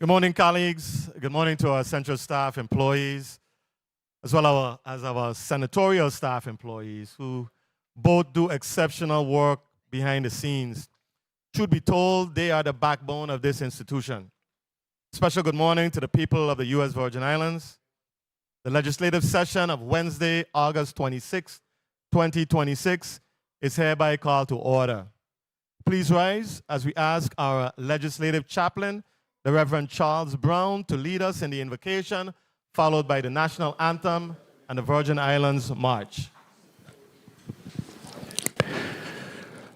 Good morning, colleagues. Good morning to our central staff employees, as well as our senatorial staff employees who both do exceptional work behind the scenes. Truth be told, they are the backbone of this institution. Special good morning to the people of the U.S. Virgin Islands. The legislative session of Wednesday, August 26, 2026 is hereby called to order. Please rise as we ask our legislative chaplain, the Reverend Charles Brown, to lead us in the invocation, followed by the national anthem and the Virgin Islands March.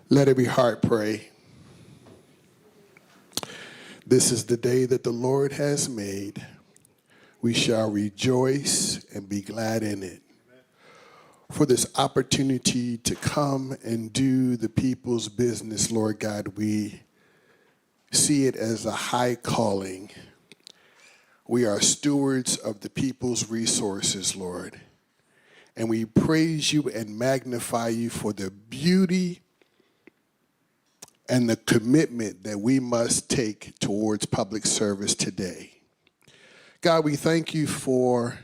Let every heart pray. This is the day that the Lord has made. We shall rejoice and be glad in it. For this opportunity to come and do the people's business, Lord God, we see it as a high calling. We are stewards of the people's resources, Lord. And we praise you and magnify you for the beauty and the commitment that we must take towards public service today. God, we thank you for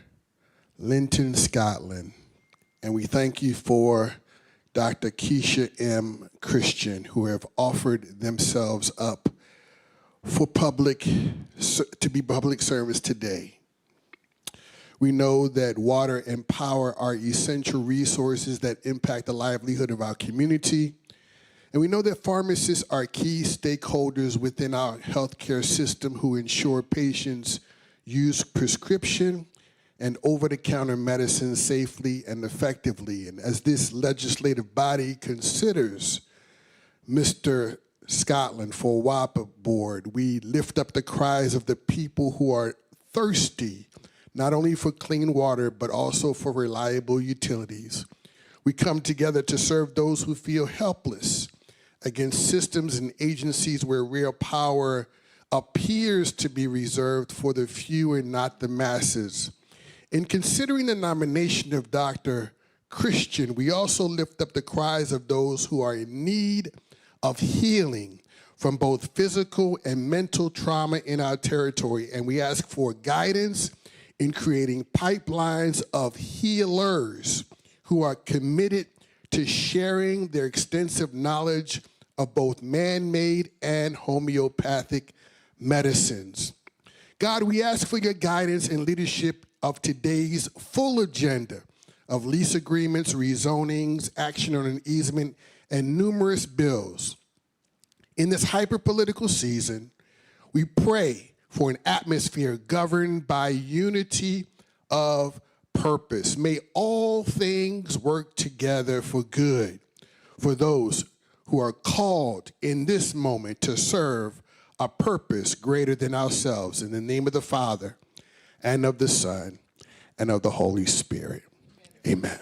Lynton Scotland, and we thank you for Dr. Kisha M. Christian, who have offered themselves up for to be public service today. We know that water and power are essential resources that impact the livelihood of our community. And we know that pharmacists are key stakeholders within our healthcare system who ensure patients use prescription and over-the-counter medicine safely and effectively. And as this legislative body considers Mr. Scotland for WAPA board, we lift up the cries of the people who are thirsty, not only for clean water, but also for reliable utilities. We come together to serve those who feel helpless against systems and agencies where real power appears to be reserved for the few and not the masses. In considering the nomination of Dr. Christian, we also lift up the cries of those who are in need of healing from both physical and mental trauma in our territory. And we ask for guidance in creating pipelines of healers who are committed to sharing their extensive knowledge of both man-made and homeopathic medicines. God, we ask for your guidance and leadership of today's full agenda of lease agreements, rezonings, action on an easement, and numerous bills. In this hyper-political season, we pray for an atmosphere governed by unity of purpose. May all things work together for good for those who are called in this moment to serve a purpose greater than ourselves. In the name of the Father, and of the Son, and of the Holy Spirit. Amen.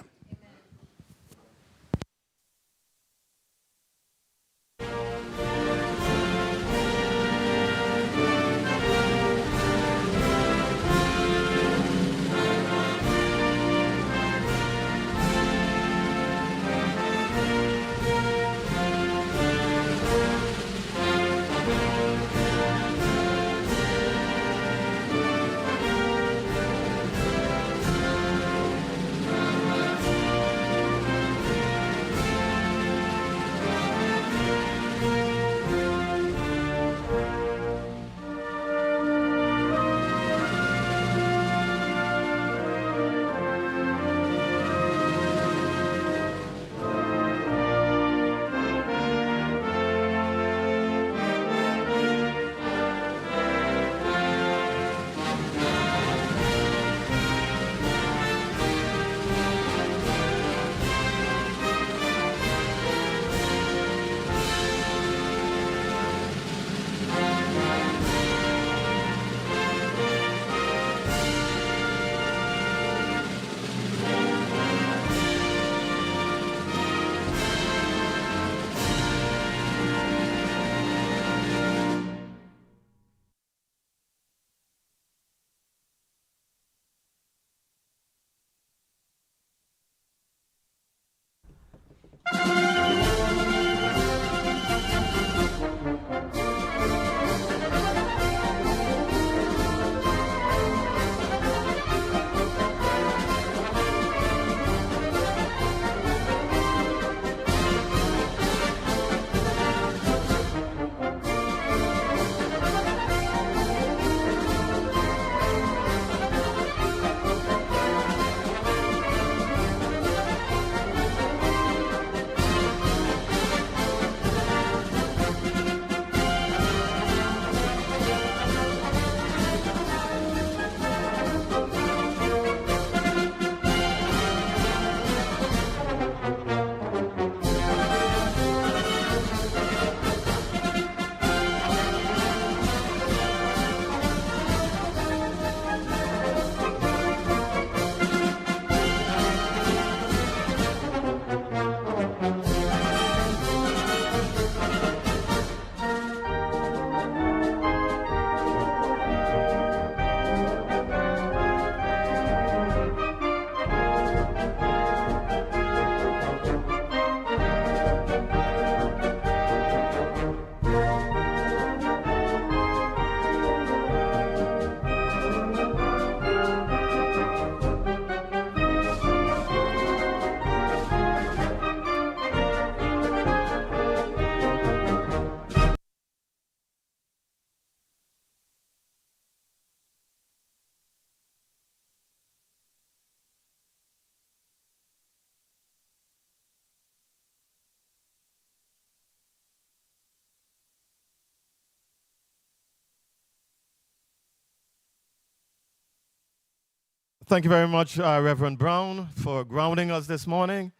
Thank you very much, Reverend Brown, for grounding us this morning.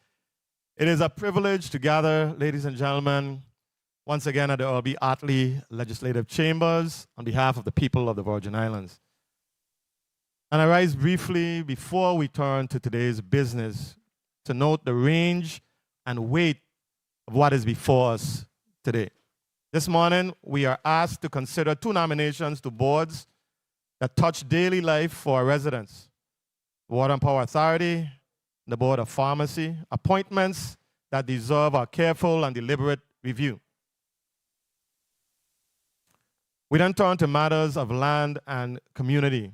It is a privilege to gather, ladies and gentlemen, once again at the Earle Ottley Legislative Chambers on behalf of the people of the Virgin Islands. And I rise briefly before we turn to today's business to note the range and weight of what is before us today. This morning, we are asked to consider two nominations to boards that touch daily life for our residents: Water and Power Authority, the Board of Pharmacy, appointments that deserve a careful and deliberate review. We then turn to matters of land and community.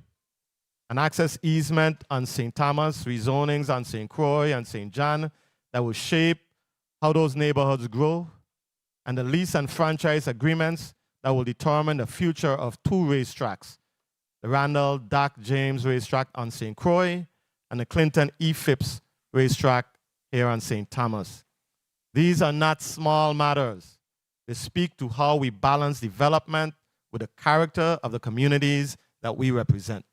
An access easement on St. Thomas, rezonings on St. Croix and St. John that will shape how those neighborhoods grow, and the lease and franchise agreements that will determine the future of two racetracks, the Randall Doc James racetrack on St. Croix and the Clinton E. Phipps racetrack here on St. Thomas. These are not small matters. They speak to how we balance development with the character of the communities that we represent.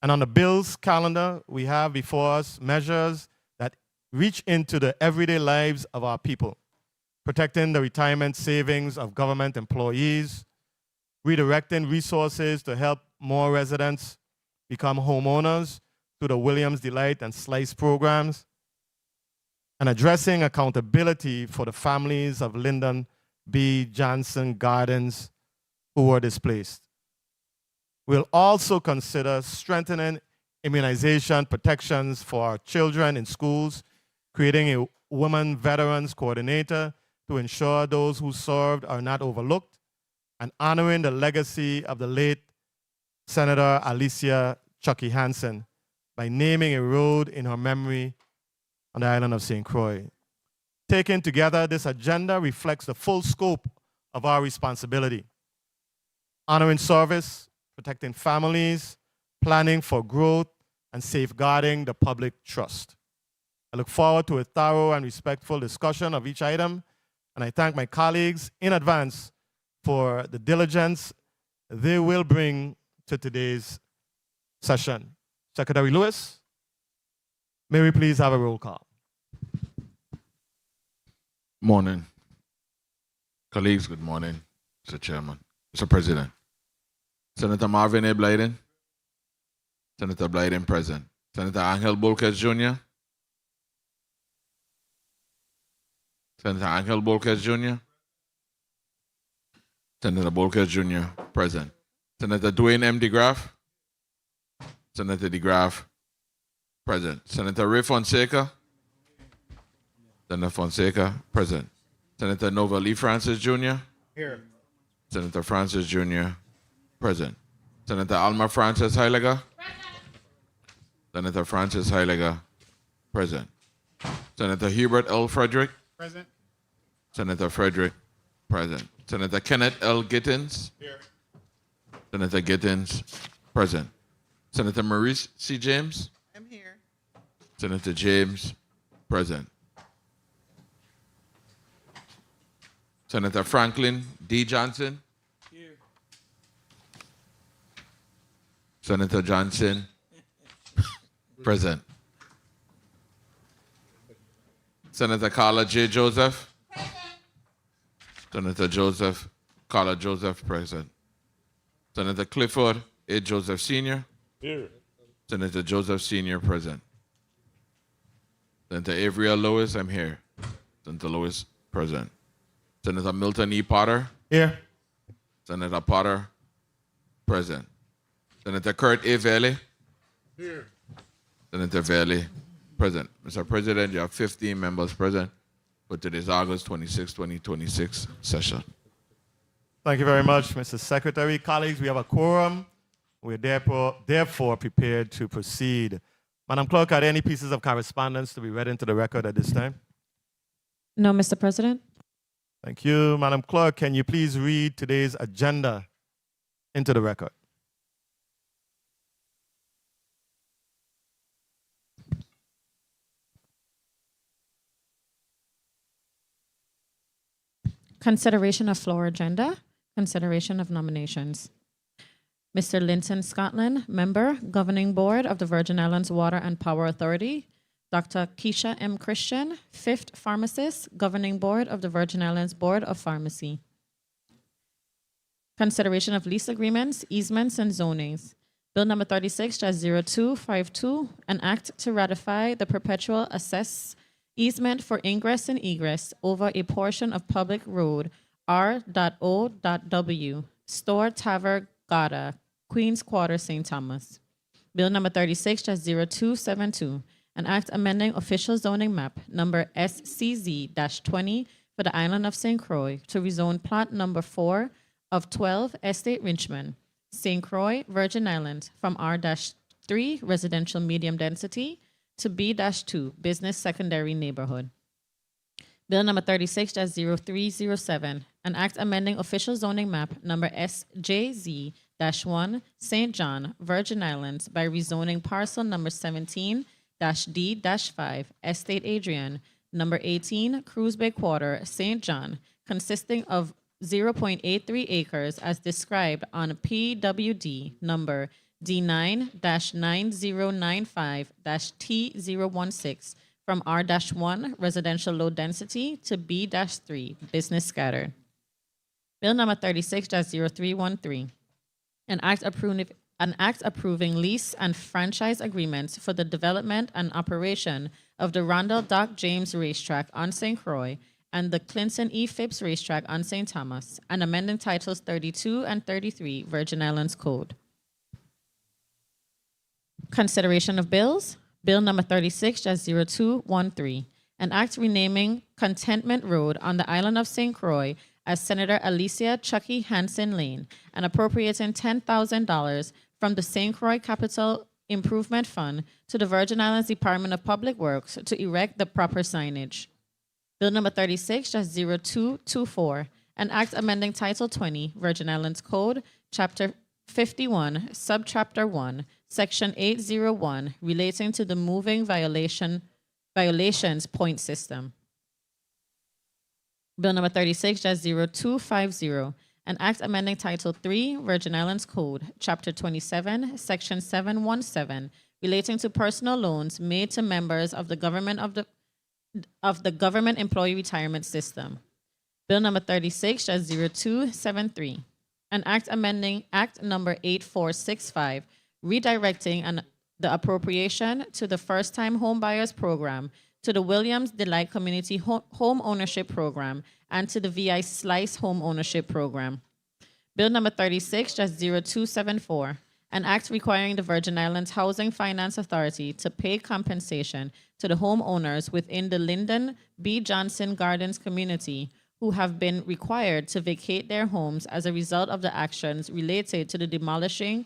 And on the bill's calendar, we have before us measures that reach into the everyday lives of our people, protecting the retirement savings of government employees, redirecting resources to help more residents become homeowners through the Williams Delight and Slice programs, and addressing accountability for the families of Lyndon B. Johnson Gardens who were displaced. We'll also consider strengthening immunization protections for our children in schools, creating a women veterans coordinator to ensure those who served are not overlooked, and honoring the legacy of the late Senator Alicia Chucky Hansen by naming a road in her memory on the island of St. Croix. Taken together, this agenda reflects the full scope of our responsibility: honoring service, protecting families, planning for growth, and safeguarding the public trust. I look forward to a thorough and respectful discussion of each item, and I thank my colleagues in advance for the diligence they will bring to today's session. Secretary Lewis, may we please have a roll call? Morning. Colleagues, good morning. Mr. Chairman, Mr. President. Senator Marvin A. Blyden. Senator Blyden present. Senator Angel Bolkes Jr. Senator Angel Bolkes Jr. Senator Bolkes Jr. present. Senator Dwayne M. DeGraff. Senator DeGraff present. Senator Ray Fonseca. Senator Fonseca present. Senator Nova Lee Francis Jr. Here. Senator Francis Jr. present. Senator Alma Francis Heiliger. Senator Francis Heiliger present. Senator Hubert L. Frederick. Present. Senator Frederick present. Senator Kenneth L. Gittins. Here. Senator Gittins present. Senator Maurice C. James. I'm here. Senator James present. Senator Franklin D. Johnson. Here. Senator Johnson present. Senator Carla J. Joseph. Senator Joseph, Carla Joseph present. Senator Clifford A. Joseph Sr. Here. Senator Joseph Sr. present. Senator Avery L. Lewis, I'm here. Senator Lewis present. Senator Milton E. Potter. Here. Senator Potter present. Senator Kurt A. Valley. Here. Senator Valley present. Mr. President, you have 15 members present for today's August 26, 2026 session. Thank you very much, Mr. Secretary. Colleagues, we have a quorum. We're therefore prepared to proceed. Madam Clerk, are there any pieces of correspondence to be read into the record at this time? No, Mr. President. Thank you. Madam Clerk, can you please read today's agenda into the record? Consideration of floor agenda. Consideration of nominations. Mr. Lynton Scotland, Member, Governing Board of the Virgin Islands Water and Power Authority. Dr. Kisha M. Christian, 5th Pharmacist, Governing Board of the Virgin Islands Board of Pharmacy. Consideration of lease agreements, easements, and zonings. Bill number 36-0252, an act to ratify the perpetual assess easement for ingress and egress over a portion of Public Road R.O.W, Store Tvaer Gade, Queen's Quarter, St. Thomas. Bill number 36-0272, an act amending official zoning map number SCZ-20 for the island of St. Croix to rezone plot number 4 of 12 Estate Richmond, St. Croix, Virgin Islands, from R-3 residential medium density to B-2 business secondary neighborhood. Bill number 36-0307, an act amending official zoning map number SJZ-1 St. John, Virgin Islands by rezoning parcel number 17-D-5 Estate Adrian, number 18 Cruise Bay Quarter, St. John, consisting of 0.83 acres as described on PWD number D9-9095-T016 from R-1 residential low density to B-3 business scattered. Bill number 36-0313, an act approving lease and franchise agreements for the development and operation of the Rondell Doc James Racetrack on St. Croix and the Clinton E. Phipps Racetrack on St. Thomas, and amending titles 32 and 33 Virgin Islands Code. Consideration of bills. Bill number 36-0213, an act renaming Contentment Road on the island of St. Croix as Senator Alicia Chucky Hansen Lane and appropriating $10,000 from the St. Croix Capital Improvement Fund to the Virgin Islands Department of Public Works to erect the proper signage. Bill number 36-0224, an act amending Title 20, Virgin Islands Code, Chapter 51, Subchapter 1, Section 801, relating to the moving violations point system. Bill number 36-0250, an act amending Title 3, Virgin Islands Code, Chapter 27, Section 717, relating to personal loans made to members of the government Government Employee Retirement System. Bill number 36-0273, an act amending Act number 8465, redirecting the appropriation to the First-Time Home Buyers Program, to the Williams Delight Community Home Ownership Program, and to the VI Slice Home Ownership Program. Bill number 36-0274, an act requiring the Virgin Islands Housing Finance Authority to pay compensation to the homeowners within the Lyndon B. Johnson Gardens community who have been required to vacate their homes as a result of the actions related to the demolition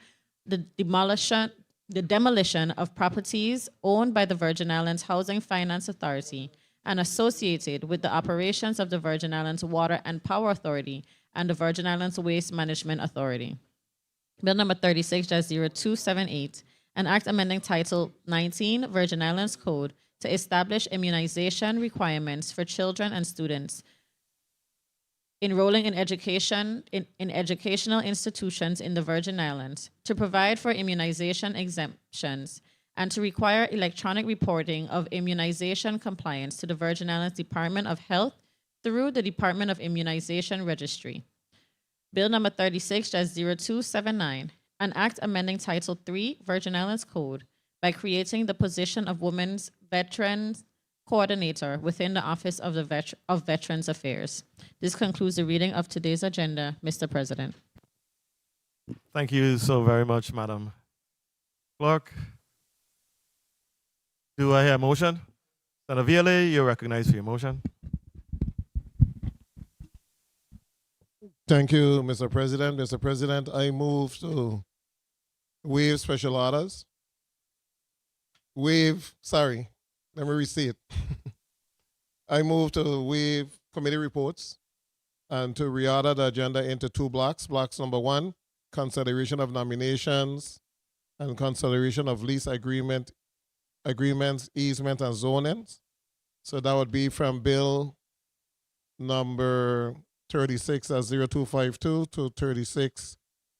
of properties owned by the Virgin Islands Housing Finance Authority and associated with the operations of the Virgin Islands Water and Power Authority and the Virgin Islands Waste Management Authority. Bill number 36-0278, an act amending Title 19, Virgin Islands Code, to establish immunization requirements for children and students enrolling in educational institutions in the Virgin Islands, to provide for immunization exemptions, and to require electronic reporting of immunization compliance to the Virgin Islands Department of Health through the Department of Immunization Registry. Bill number 36-0279, an act amending Title 3, Virgin Islands Code, by creating the position of Women's Veterans Coordinator within the Office of Veterans Affairs. This concludes the reading of today's agenda, Mr. President. Thank you so very much, Madam Clerk. Do I hear a motion? Senator Viale, you're recognized for your motion. Thank you, Mr. President. Mr. President, I move to waive special orders. Let me restate. I move to waive committee reports and to reorder the agenda into two blocks. Blocks number 1, consideration of nominations and consideration of lease agreements, easement, and zonings. So that would be from bill number 36-0252 to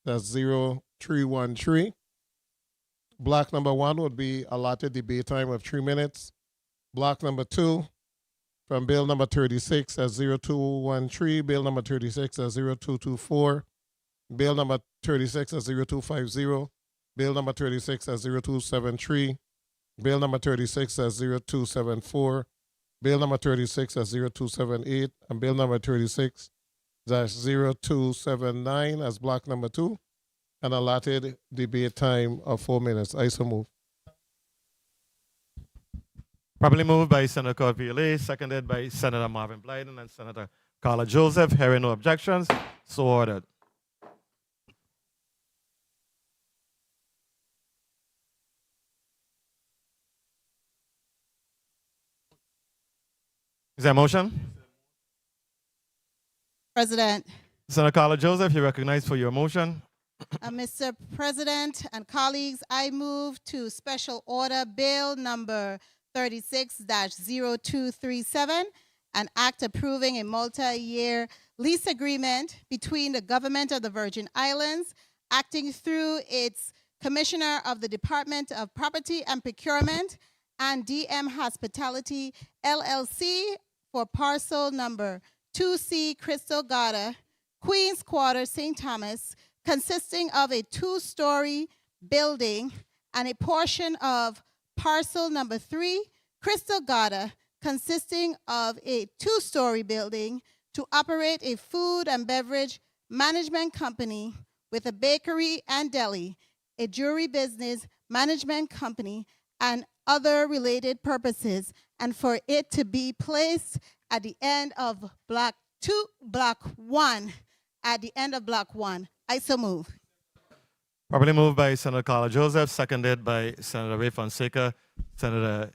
36-0314. 313. Block number 1 would be allotted debate time of 3 minutes. Block number 2 from bill number 36 as 0213, bill number 36 as 0224, bill number 36 as 0250, bill number 36 as 0273, bill number 36 as 0274, bill number 36 as 0278, and bill number 36 0279 as block number 2, and allotted debate time of 4 minutes. I so move. Properly moved by Senator Kurt Violet, seconded by Senator Marvin Blyden and Senator Carla Joseph. Hearing no objections, so ordered. Is there a motion? President, Senator Carla Joseph, you're recognized for your motion. Mr. President and colleagues, I move to special order bill number 36-0237, an act approving a multi-year lease agreement between the government of the Virgin Islands, acting through its Commissioner of the Department of Property and Procurement, and DM Hospitality, LLC, for parcel number 2C Crystal Gade, Queens Quarter, St. Thomas, consisting of a 2-story building and a portion of parcel number 3, Crystal Gade, consisting of a 2-story building to operate a food and beverage management company with a bakery and deli, a jewelry business management company, and other related purposes, and for it to be placed at the end of block 1, at the end of block 1. I so move. Properly moved by Senator Carla Joseph, seconded by Senator Ray Fonseca, Senator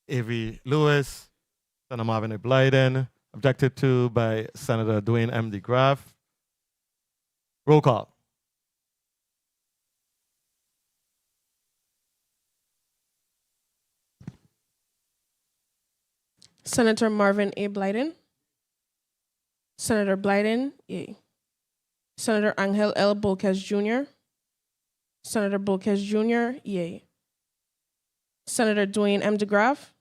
Avery Lewis, Senator Marvin Blyden, objected to by Senator Dwayne M. DeGraff. Roll call. Senator Marvin A. Blyden. Senator Blyden, yea. Senator Angel L. Bolquez Jr. Senator Bolquez Jr., yea. Senator Dwayne M. DeGraff.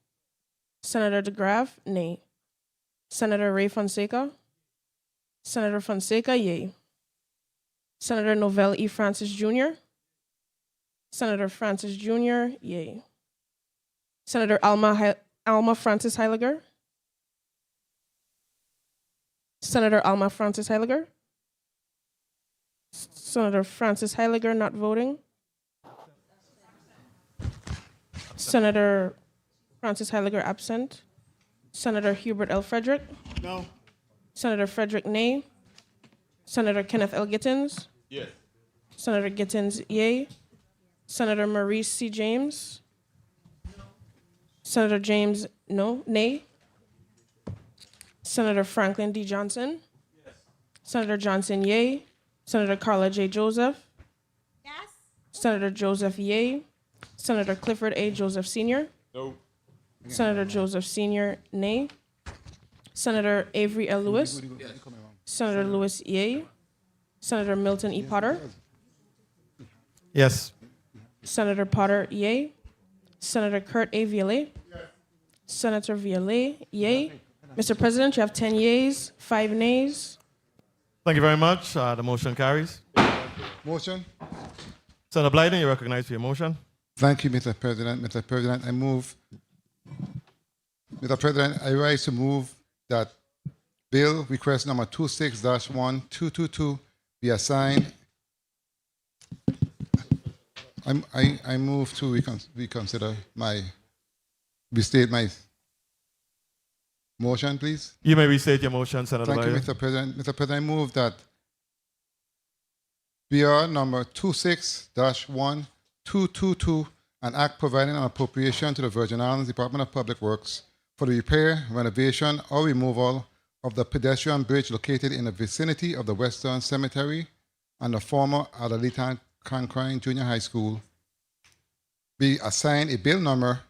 Senator DeGraff, nay. Senator Ray Fonseca. Senator Fonseca, yea. Senator Novell E. Francis Jr. Senator Francis Jr., yea. Senator Alma Francis Heiliger. Senator Alma Francis Heiliger. Senator Francis Heiliger not voting. Senator Francis Heiliger absent. Senator Hubert L. Frederick. No. Senator Frederick nay. Senator Kenneth L. Gittins. Yes. Senator Gittins yea. Senator Maurice C. James. Senator James no nay. Senator Franklin D. Johnson. Yes. Senator Johnson yea. Senator Carla J. Joseph. Yes. Senator Joseph yea. Senator Clifford A. Joseph Sr. No. Senator Joseph Sr. nay. Senator Avery L. Lewis. Yes. Senator Lewis yea. Senator Milton E. Potter. Yes. Senator Potter yea. Senator Kurt A. Violet. Senator Violet yea. Mr. President, you have 10 yeas, 5 nays. Thank you very much. The motion carries. Motion. Senator Blyden, you're recognized for your motion. Thank you, Mr. President. Mr. President, I rise to move that bill request number 26-1222 be assigned. I move to reconsider restate my motion, please. You may restate your motion, Senator Thank you, Blyden. Mr. President. Mr. President, I move that BR number 26-1222, an act providing an appropriation to the Virgin Islands Department of Public Works for the repair, renovation, or removal of the pedestrian bridge located in the vicinity of the Western Cemetery and the former Adelita Cancrine Junior High School, be assigned a bill number,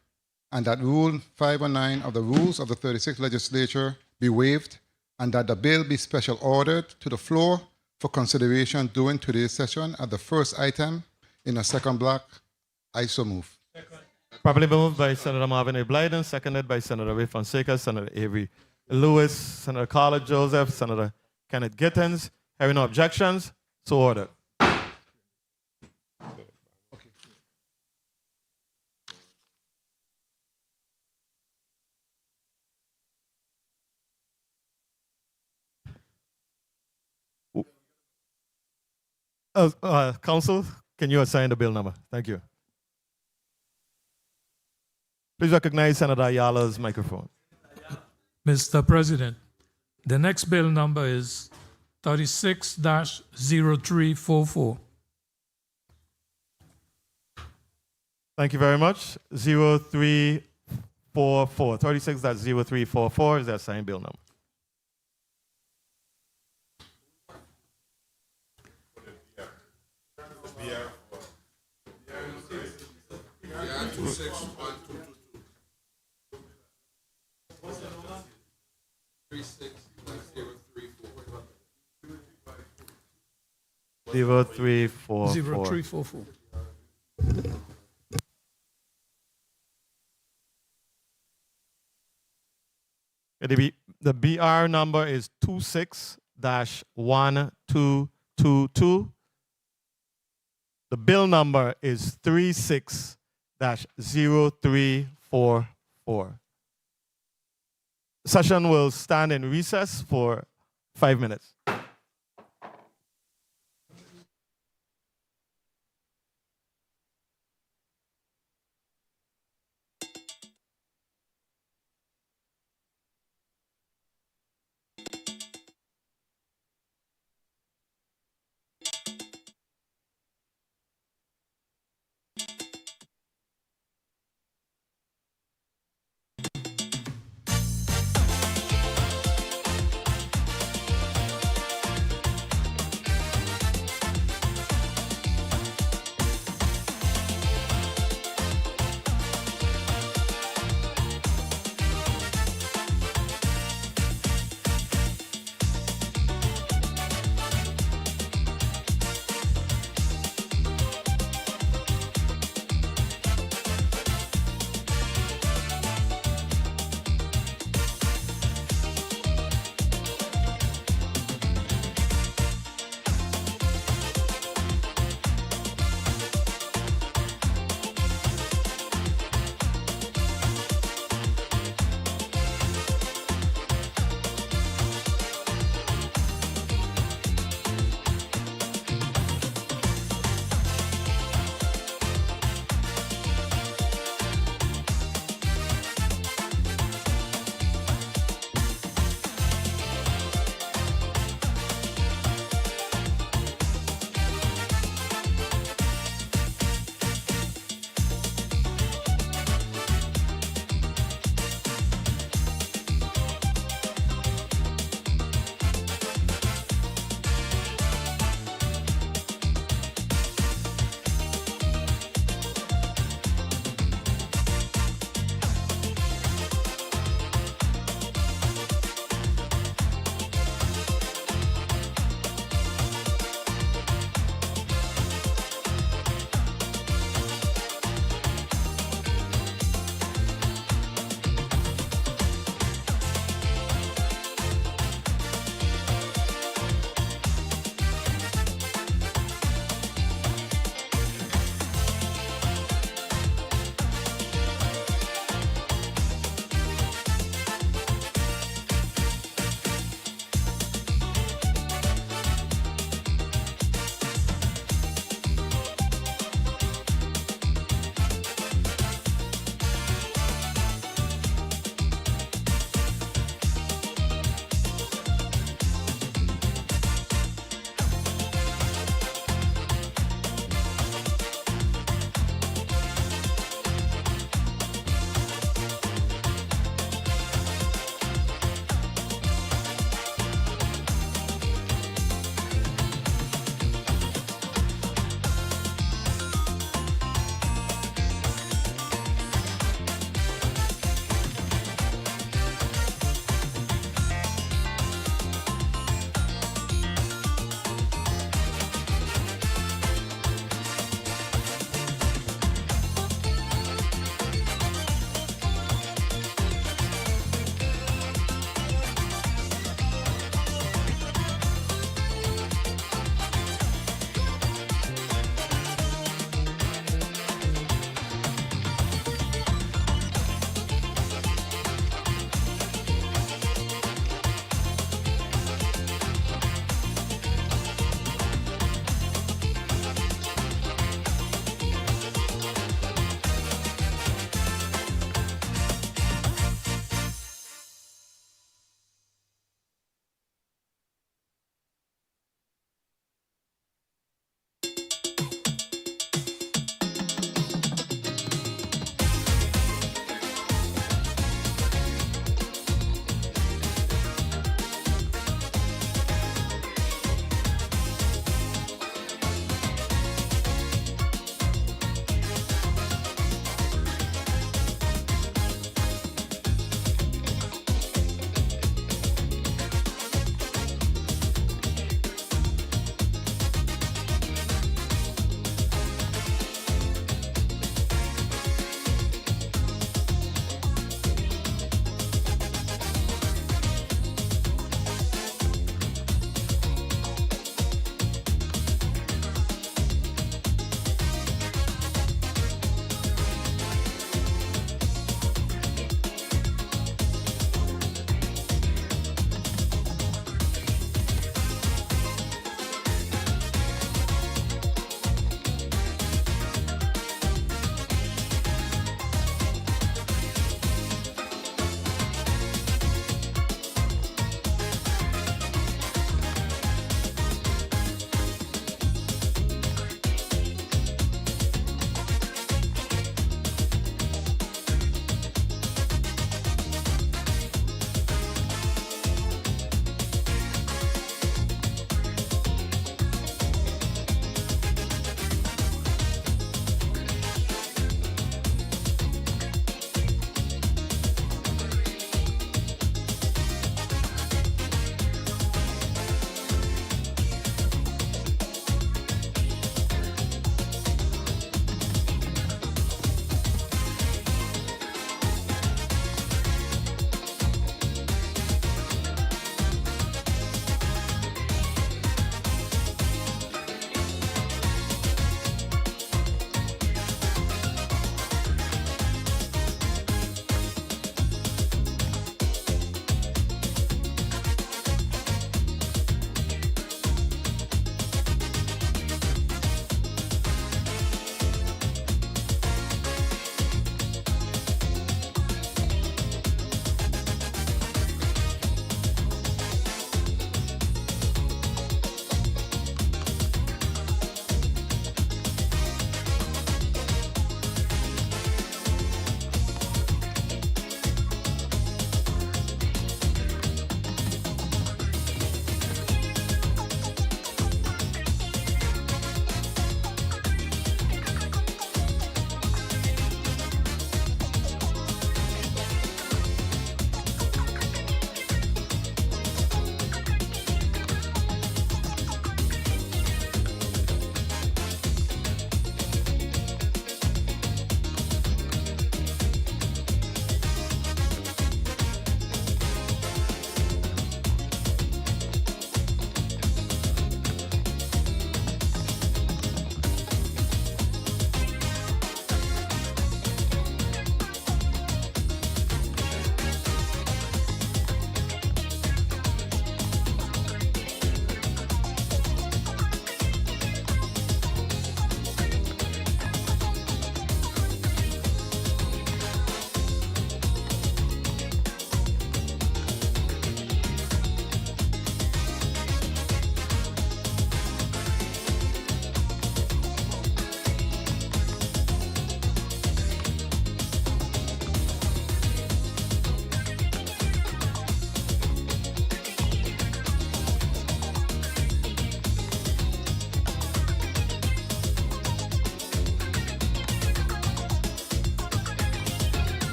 and that Rule 509 of the Rules of the 36th Legislature be waived, and that the bill be special ordered to the floor for consideration during today's session at the first item in the second block. I so move. Properly moved by Senator Marvin A. Blyden, seconded by Senator Ray Fonseca, Senator Avery Lewis, Senator Carla Joseph, Senator Kenneth Gittens. Having no objections, so ordered. Council, can you assign the bill number? Thank you. Please recognize Senator Ayala's microphone. Mr. President, the next bill number is 36-0344. Thank you very much. 0344. 36.0344 is the assigned bill number. Zero three four 0344. The BR number is 26-1222. The bill number is 36-0344. Session will stand in recess for 5 minutes.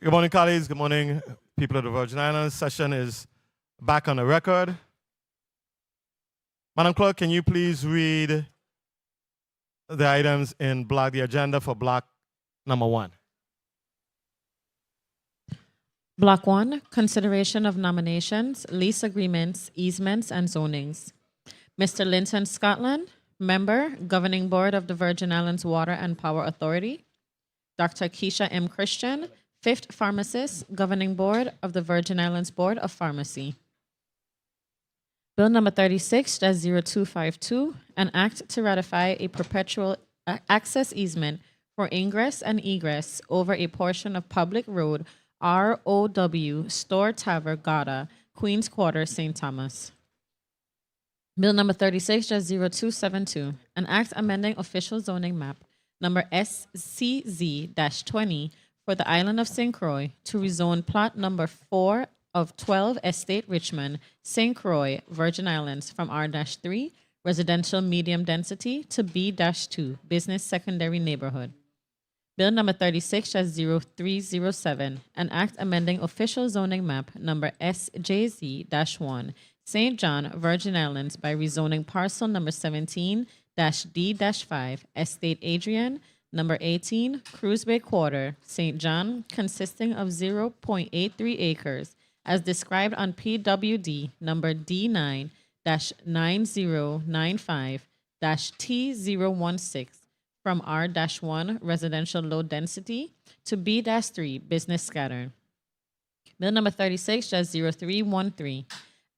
Good morning, colleagues. Good morning, people of the Virgin Islands. Session is back on the record. Madam Clerk, can you please read the items in block, the agenda for block number 1? Block 1, consideration of nominations, lease agreements, easements, and zonings. Mr. Lynton Scotland, member, Governing Board of the Virgin Islands Water and Power Authority. Dr. Kisha M. Christian, 5th Pharmacist, Governing Board of the Virgin Islands Board of Pharmacy. Bill number 36-0252, an act to ratify a perpetual access easement for ingress and egress over a portion of Public Road R.O.W. Store Tvaer Gade, Queen's Quarter, St. Thomas. Bill number 36-0272, an act amending official zoning map number SCZ-20 for the island of St. Croix to rezone plot number 4 of 12 Estate Richmond, St. Croix, Virgin Islands from R-3, residential medium density, to B-2, business secondary neighborhood. Bill number 36-0307, an act amending official zoning map number SJZ-1, St. John, Virgin Islands by rezoning parcel number 17-D-5, Estate Adrian, number 18, Cruise Bay Quarter, St. John, consisting of 0.83 acres, as described on PWD number D9-9095-T016, from R-1 residential low density to B-3 business scatter. Bill number 36-0313,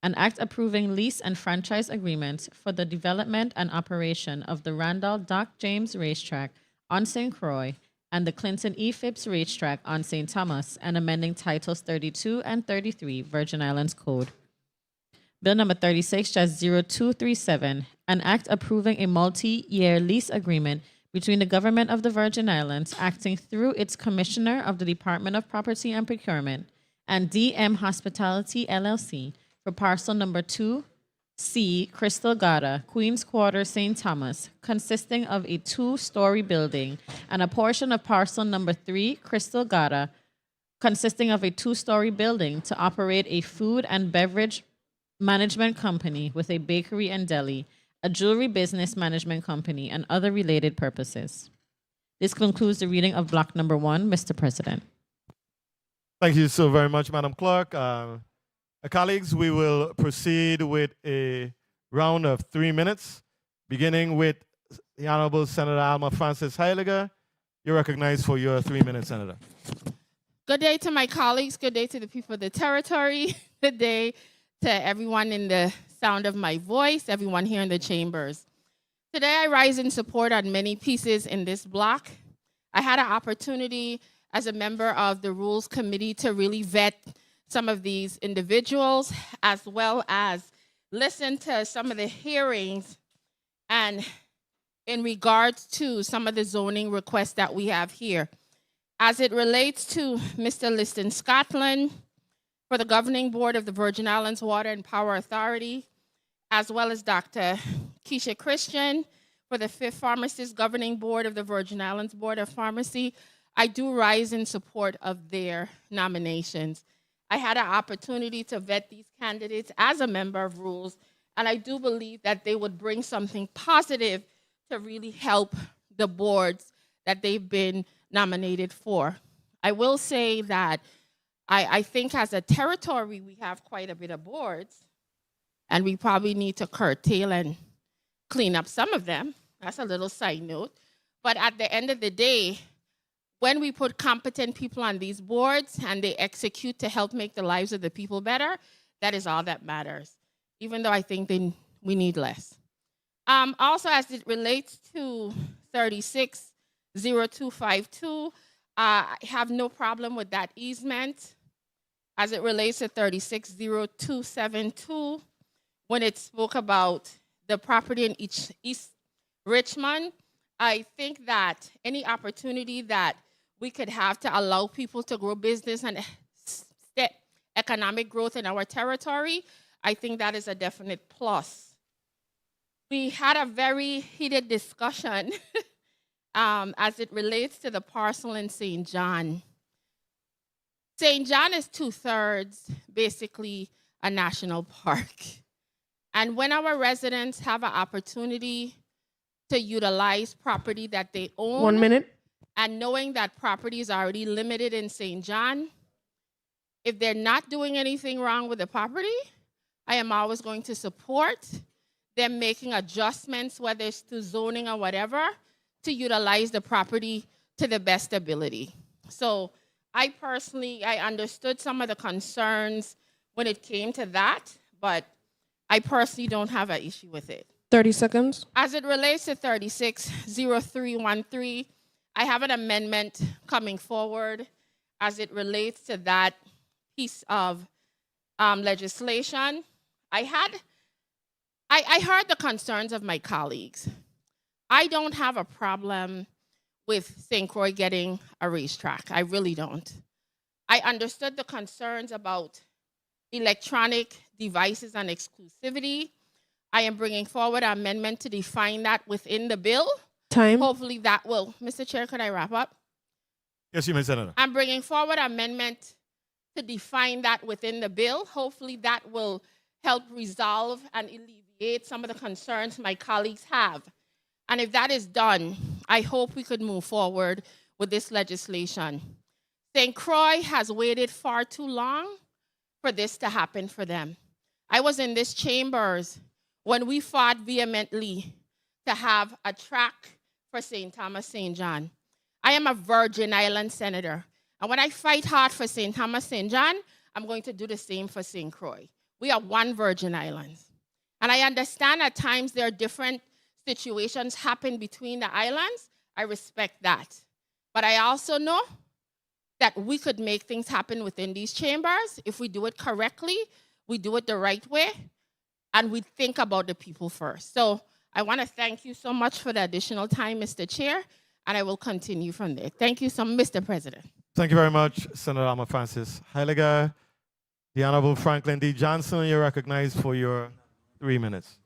an act approving lease and franchise agreements for the development and operation of the Randall Doc James Racetrack on St. Croix and the Clinton E. Phipps Racetrack on St. Thomas, and amending Titles 32 and 33 Virgin Islands Code. Bill number 36-0237, an act approving a multi-year lease agreement between the Government of the Virgin Islands, acting through its Commissioner of the Department of Property and Procurement, and DM Hospitality, LLC, for parcel number 2C, Crystal Gade, Queen's Quarter, St. Thomas, consisting of a 2-story building, and a portion of parcel number 3, Crystal Gade, consisting of a 2-story building, to operate a food and beverage management company with a bakery and deli, a jewelry business management company, and other related purposes. This concludes the reading of block number 1, Mr. President. Thank you so very much, Madam Clerk. Colleagues, we will proceed with a round of 3 minutes, beginning with the Honorable Senator Alma Francis Heiliger. You're recognized for your 3 minutes, Senator. Good day to my colleagues. Good day to the people of the territory. Good day to everyone in the sound of my voice, everyone here in the chambers. Today, I rise in support on many pieces in this block. I had an opportunity as a member of the Rules Committee to really vet some of these individuals, as well as listen to some of the hearings and in regards to some of the zoning requests that we have here. As it relates to Mr. Lynton Scotland for the Governing Board of the Virgin Islands Water and Power Authority, as well as Dr. Kisha Christian for the 5th Pharmacist Governing Board of the Virgin Islands Board of Pharmacy, I do rise in support of their nominations. I had an opportunity to vet these candidates as a member of Rules, and I do believe that they would bring something positive to really help the boards that they've been nominated for. I will say that I think as a territory, we have quite a bit of boards, and we probably need to curtail and clean up some of them. That's a little side note. But at the end of the day, when we put competent people on these boards and they execute to help make the lives of the people better, that is all that matters, even though I think we need less. Also, as it relates to 36-0252, I have no problem with that easement. As it relates to 36-0272, when it spoke about the property in East Richmond, I think that any opportunity that we could have to allow people to grow business and economic growth in our territory, I think that is a definite plus. We had a very heated discussion as it relates to the parcel in St. John. St. John is 2/3 basically a national park. And when our residents have an opportunity to utilize property that they own, 1 minute. and knowing that property is already limited in St. John, if they're not doing anything wrong with the property, I am always going to support them making adjustments, whether it's to zoning or whatever, to utilize the property to the best ability. So I understood some of the concerns when it came to that, but I personally don't have an issue with it. 30 seconds. As it relates to 360313, I have an amendment coming forward as it relates to that piece of legislation. I heard the concerns of my colleagues. I don't have a problem with St. Croix getting a racetrack. I really don't. I understood the concerns about electronic devices and exclusivity. I am bringing forward an amendment to define that within the bill. Time. Hopefully that will, Mr. Chair, could I wrap up? Yes, you may, Senator. I'm bringing forward an amendment to define that within the bill. Hopefully that will help resolve and alleviate some of the concerns my colleagues have. And if that is done, I hope we could move forward with this legislation. St. Croix has waited far too long for this to happen for them. I was in this chambers when we fought vehemently to have a track for St. Thomas, St. John. I am a Virgin Island senator. And when I fight hard for St. Thomas, St. John, I'm going to do the same for St. Croix. We are one Virgin Islands. And I understand at times there are different situations happen between the islands. I respect that. But I also know that we could make things happen within these chambers if we do it correctly, we do it the right way, and we think about the people first. So I want to thank you so much for the additional time, Mr. Chair, and I will continue from there. Thank you so much, Mr. President. Thank you very much, Senator Alma Francis Heiliger. The Honorable Franklin D. Johnson, you're recognized for your 3 minutes.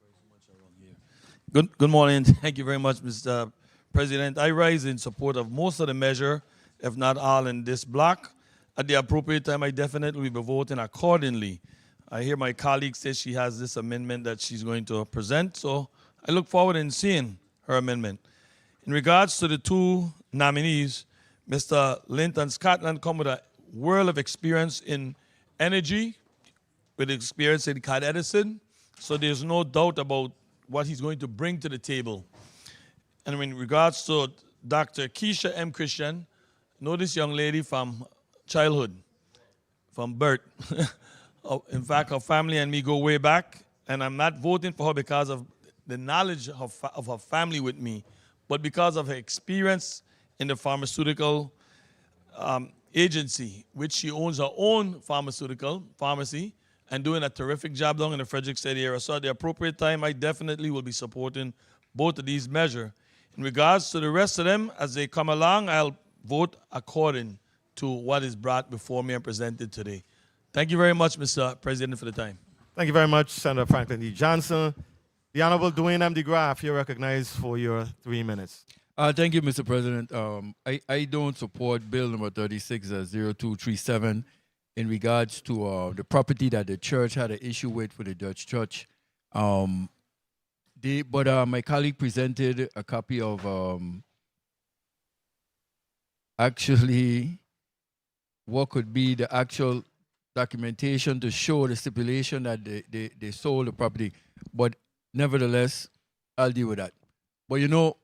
Good morning. Thank you very much, Mr. President. I rise in support of most of the measure, if not all, in this block. At the appropriate time, I definitely will be voting accordingly. I hear my colleague say she has this amendment that she's going to present, so I look forward in seeing her amendment. In regards to the two nominees, Mr. Lynton Scotland come with a world of experience in energy, with experience in Cad Edison, so there's no doubt about what he's going to bring to the table. And in regards to Dr. Kisha M. Christian, know this young lady from childhood, from birth. In fact, her family and me go way back, and I'm not voting for her because of the knowledge of her family with me, but because of her experience in the pharmaceutical agency, which she owns her own pharmacy, and doing a terrific job down in the Frederick City area. So at the appropriate time, I definitely will be supporting both of these measures. In regards to the rest of them, as they come along, I'll vote according to what is brought before me and presented today. Thank you very much, Mr. President, for the time. Thank you very much, Senator Franklin D. Johnson. The Honorable Dwayne M. DeGraff, you're recognized for your 3 minutes. Thank you, Mr. President. I don't support Bill number 360237 in regards to the property that the church had an issue with for the Dutch church. But my colleague presented a copy of actually what could be the actual documentation to show the stipulation that they sold the property. But nevertheless, I'll deal with that. But you know,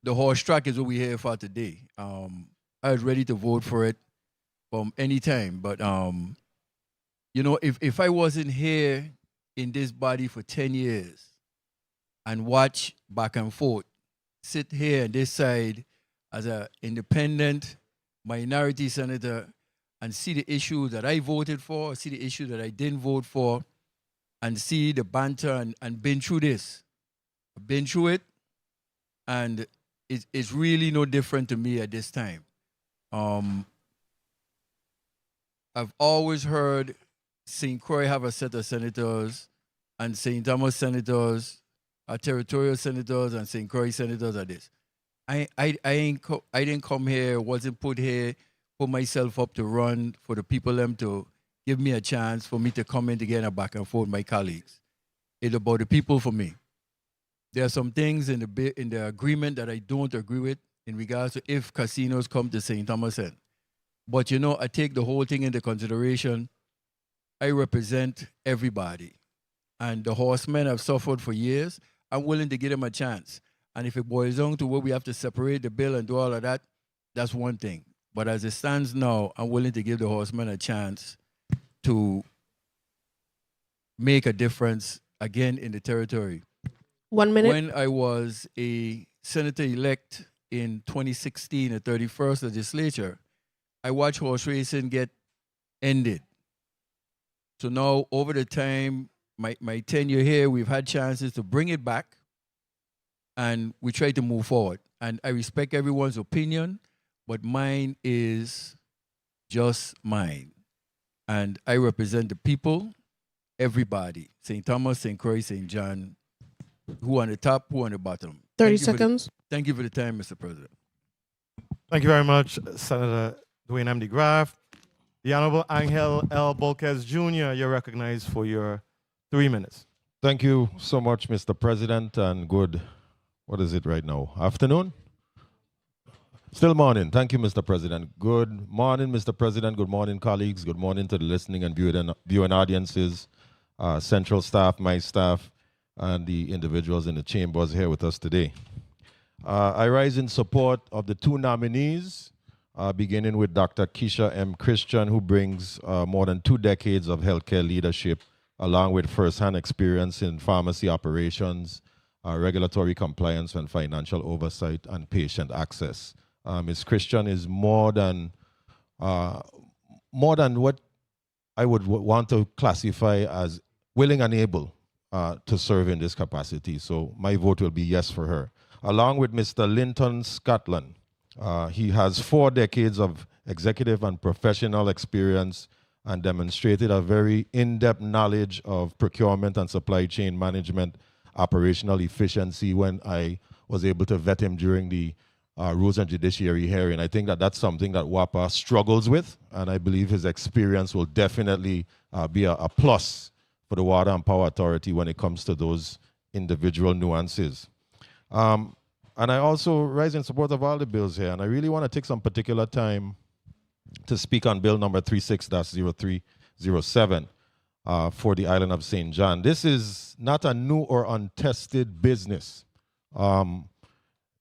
the horse track is what we're here for today. I was ready to vote for it from any time. But, you know, if I wasn't here in this body for 10 years and watch back and forth, sit here on this side as an independent minority senator and see the issue that I voted for, see the issue that I didn't vote for, and see the banter and been through this. I've been through it, and it's really no different to me at this time. I've always heard St. Croix have a set of senators, and St. Thomas senators, territorial senators, and St. Croix senators are this. I didn't come here, wasn't put here put myself up to run for the people them to give me a chance for me to come in together back and forth with my colleagues. It's about the people for me. There are some things in the agreement that I don't agree with in regards to if casinos come to St. Thomas End. But you know, I take the whole thing into consideration. I represent everybody. And the horsemen have suffered for years. I'm willing to give them a chance. And if it boils down to where we have to separate the bill and do all of that, that's one thing. But as it stands now, I'm willing to give the horsemen a chance to make a difference again in the territory. 1 minute. When I was a senator-elect in 2016, the 31st legislature, I watched horse racing get ended. So now, over the time, my tenure here, we've had chances to bring it back, and we try to move forward. And I respect everyone's opinion, but mine is just mine. And I represent the people, everybody, St. Thomas, St. Croix, St. John, who on the top, who on the bottom. 30 seconds. Thank you for the time, Mr. President. Thank you very much, Senator Dwayne M. DeGraff. The Honorable Angel L. Bolquez Jr., you're recognized for your 3 minutes. Thank you so much, Mr. President, and good, what is it right now? Afternoon? Still morning. Thank you, Mr. President. Good morning, Mr. President. Good morning, colleagues. Good morning to the listening and viewing audiences, central staff, my staff, and the individuals in the chambers here with us today. I rise in support of the two nominees, beginning with Dr. Kisha M. Christian, who brings more than 2 decades of healthcare leadership, along with first-hand experience in pharmacy operations, regulatory compliance, and financial oversight and patient access. Ms. Christian is more than what I would want to classify as willing and able to serve in this capacity. So my vote will be yes for her. Along with Mr. Lynton Scotland, he has 4 decades of executive and professional experience and demonstrated a very in-depth knowledge of procurement and supply chain management, operational efficiency when I was able to vet him during the Rules and Judiciary hearing. I think that that's something that WAPA struggles with, and I believe his experience will definitely be a plus for the Water and Power Authority when it comes to those individual nuances. And I also rise in support of all the bills here, and I really want to take some particular time to speak on Bill number 36-0307 for the island of St. John. This is not a new or untested business.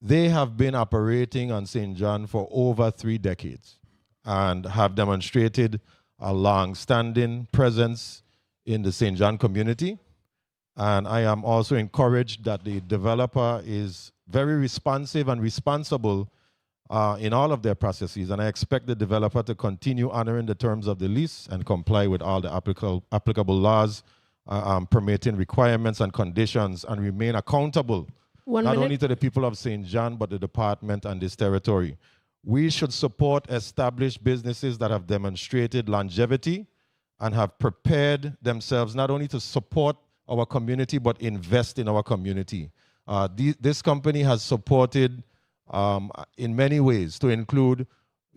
They have been operating on St. John for over 3 decades and have demonstrated a long-standing presence in the St. John community. And I am also encouraged that the developer is very responsive and responsible in all of their processes. And I expect the developer to continue honoring the terms of the lease and comply with all the applicable laws, permitting requirements and conditions, and remain accountable not only to the people of St. John, but the department and this territory. We should support established businesses that have demonstrated longevity and have prepared themselves not only to support our community, but invest in our community. This company has supported in many ways, to include,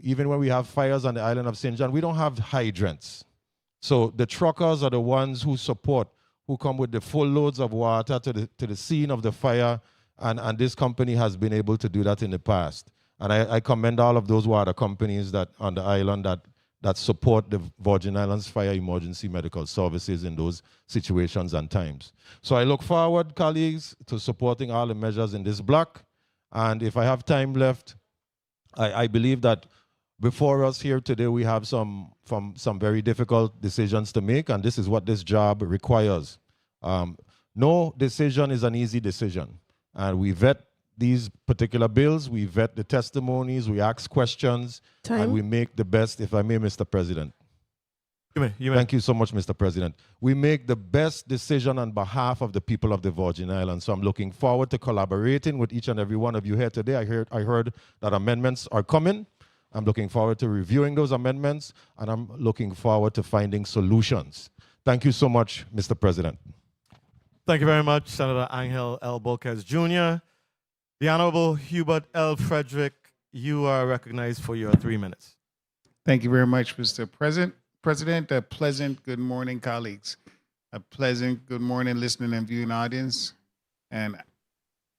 even when we have fires on the island of St. John, we don't have hydrants. So the truckers are the ones who support, who come with the full loads of water to the scene of the fire, and this company has been able to do that in the past. And I commend all of those water companies that on the island that support the Virgin Islands Fire Emergency Medical Services in those situations and times. So I look forward, colleagues, to supporting all the measures in this block. And if I have time left, I believe that before us here today, we have some very difficult decisions to make, and this is what this job requires. No decision is an easy decision. And we vet these particular bills, we vet the testimonies, we ask questions, and we make the best, if I may, Mr. President. Thank you so much, Mr. President. We make the best decision on behalf of the people of the Virgin Islands. So I'm looking forward to collaborating with each and every one of you here today. I heard that amendments are coming. I'm looking forward to reviewing those amendments, and I'm looking forward to finding solutions. Thank you so much, Mr. President. Thank you very much, Senator Angel L. Bolquez Jr. The Honorable Hubert L. Frederick, you are recognized for your 3 minutes. Thank you very much, Mr. President. A pleasant good morning, colleagues. A pleasant good morning, listening and viewing audience. And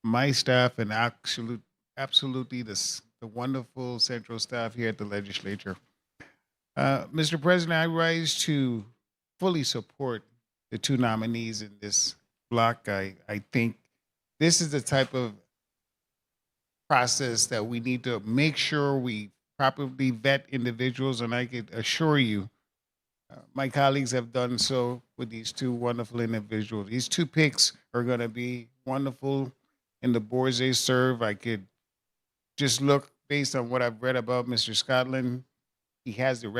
my staff and absolutely the wonderful central staff here at the legislature. Mr. President, I rise to fully support the two nominees in this block. I think this is the type of process that we need to make sure we properly vet individuals, and I could assure you, my colleagues have done so with these two wonderful individuals. These two picks are going to be wonderful in the boards they serve. I could just look based on what I've read about Mr. Scotland. He has the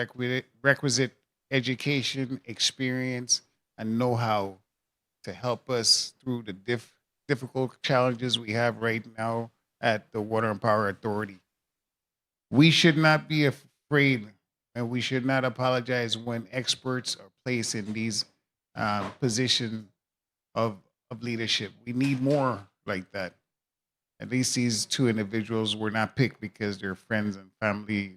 requisite education, experience, and know-how to help us through the difficult challenges we have right now at the Water and Power Authority. We should not be afraid, and we should not apologize when experts are placed in these positions of leadership. We need more like that. At least these two individuals were not picked because they're friends and family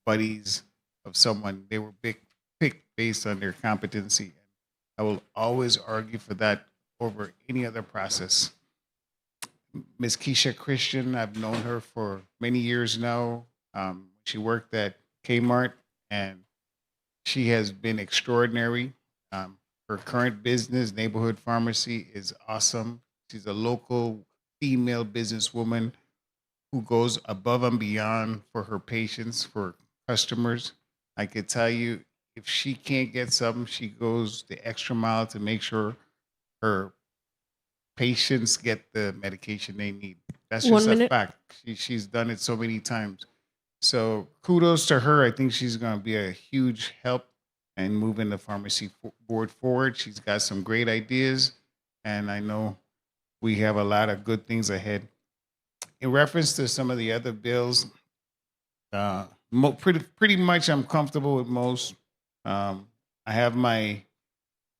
buddies of someone. They were picked based on their competency. I will always argue for that over any other process. Ms. Kisha Christian, I've known her for many years now. She worked at Kmart, and she has been extraordinary. Her current business, Neighborhood Pharmacy, is awesome. She's a local female businesswoman who goes above and beyond for her patients, for customers. I could tell you, if she can't get something, she goes the extra mile to make sure her patients get the medication they need. That's just a fact. She's done it so many times. So kudos to her. I think she's going to be a huge help in moving the pharmacy board forward. She's got some great ideas, and I know we have a lot of good things ahead. In reference to some of the other bills, pretty much I'm comfortable with most. I have my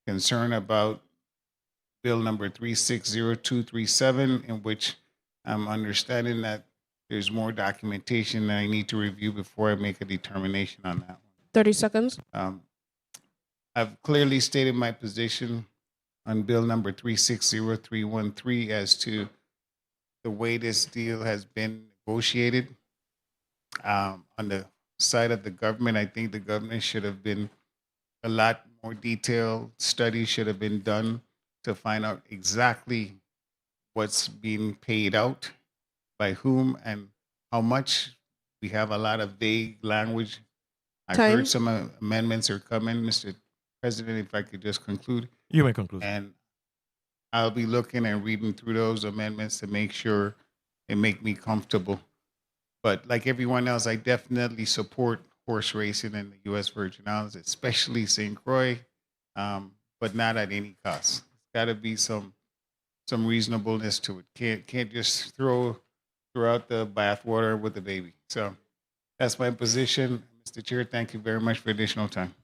concern about bill number 360237, in which I'm understanding that there's more documentation that I need to review before I make a determination on that one. 30 seconds. I've clearly stated my position on bill number 360313 as to the way this deal has been negotiated. On the side of the government, I think the government should have been a lot more detailed. Studies should have been done to find out exactly what's being paid out, by whom, and how much. We have a lot of vague language. I heard some amendments are coming. Mr. President, if I could just conclude. You may conclude. And I'll be looking and reading through those amendments to make sure they make me comfortable. But like everyone else, I definitely support horse racing in the U.S. Virgin Islands, especially St. Croix, but not at any cost. It's got to be some reasonableness to it. Can't just throw out the bathwater with the baby. So that's my position. Mr. Chair, thank you very much for additional time.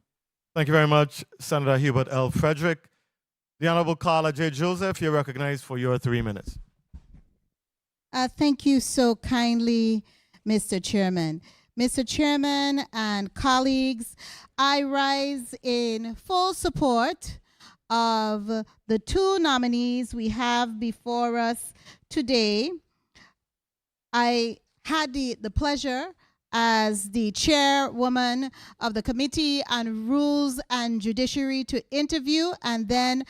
Thank you very much, Senator Hubert L. Frederick. The Honorable Carla J. Joseph, you're recognized for your 3 minutes. Thank you so kindly, Mr. Chairman. Mr. Chairman and colleagues, I rise in full support of the two nominees we have before us today. I had the pleasure as the chairwoman of the Committee on Rules and Judiciary to interview, and then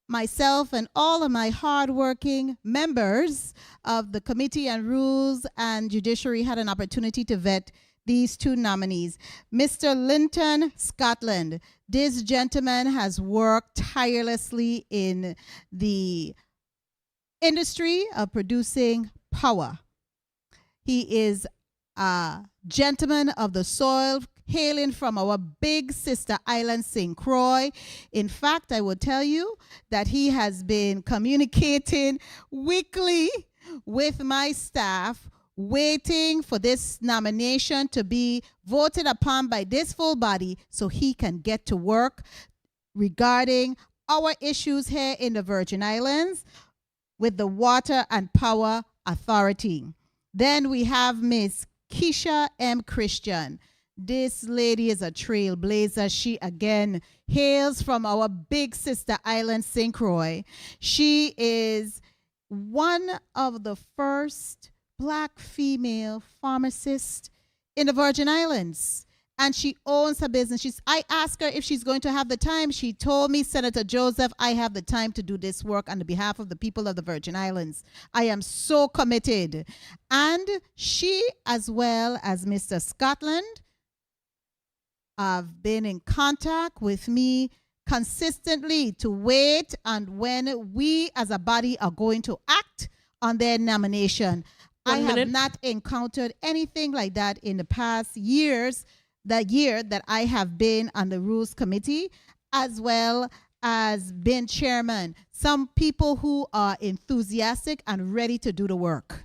myself and all of my hardworking members of the Committee on Rules and Judiciary had an opportunity to vet these two nominees. Mr. Lynton Scotland, this gentleman has worked tirelessly in the industry of producing power. He is a gentleman of the soil, hailing from our big sister island, St. Croix. In fact, I would tell you that he has been communicating weekly with my staff, waiting for this nomination to be voted upon by this full body so he can get to work regarding our issues here in the Virgin Islands with the Water and Power Authority. Then we have Ms. Kisha M. Christian. This lady is a trailblazer. She, again, hails from our big sister island, St. Croix. She is one of the first Black female pharmacists in the Virgin Islands. And she owns her business. I asked her if she's going to have the time. She told me, Senator Joseph, I have the time to do this work on the behalf of the people of the Virgin Islands. I am so committed. And she, as well as Mr. Scotland, have been in contact with me consistently to wait on when we as a body are going to act on their nomination. I have not encountered anything like that in the past years, that year that I have been on the Rules Committee, as well as been chairman. Some people who are enthusiastic and ready to do the work.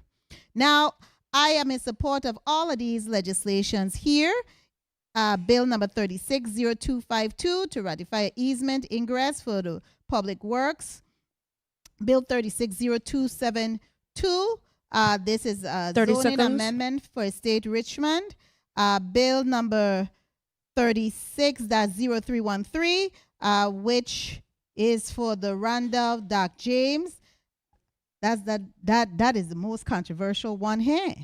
Now, I am in support of all of these legislations here. Bill number 360252 to ratify easement ingress for the public works. Bill 360272. This is a zoning amendment for Estate Richmond. Bill number 36-0313, which is for the Randolph Doc James. That is the most controversial one here.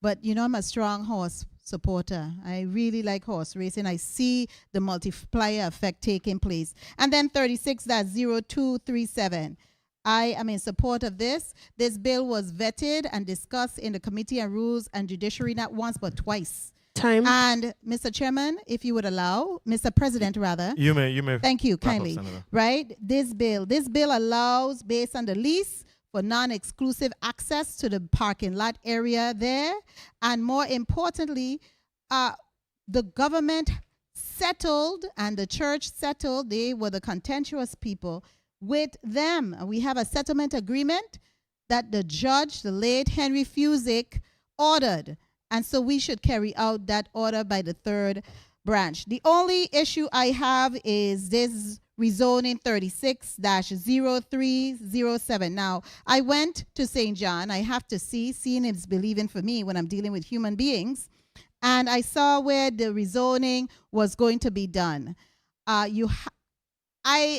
But you know, I'm a strong horse supporter. I really like horse racing. I see the multiplier effect taking place. And then 36-0237. I am in support of this. This bill was vetted and discussed in the Committee on Rules and Judiciary not once but twice. Time. And Mr. Chairman, if you would allow, Mr. President rather. You may. Thank you kindly. Senator. Right? This bill allows, based on the lease, for non-exclusive access to the parking lot area there. And more importantly, the government settled and the church settled. They were the contentious people with them. We have a settlement agreement that the judge, the late Henry Fusik, ordered. And so we should carry out that order by the third branch. The only issue I have is this rezoning 36-0307. Now, I went to St. John. I have to seeing is believing for me when I'm dealing with human beings. And I saw where the rezoning was going to be done. I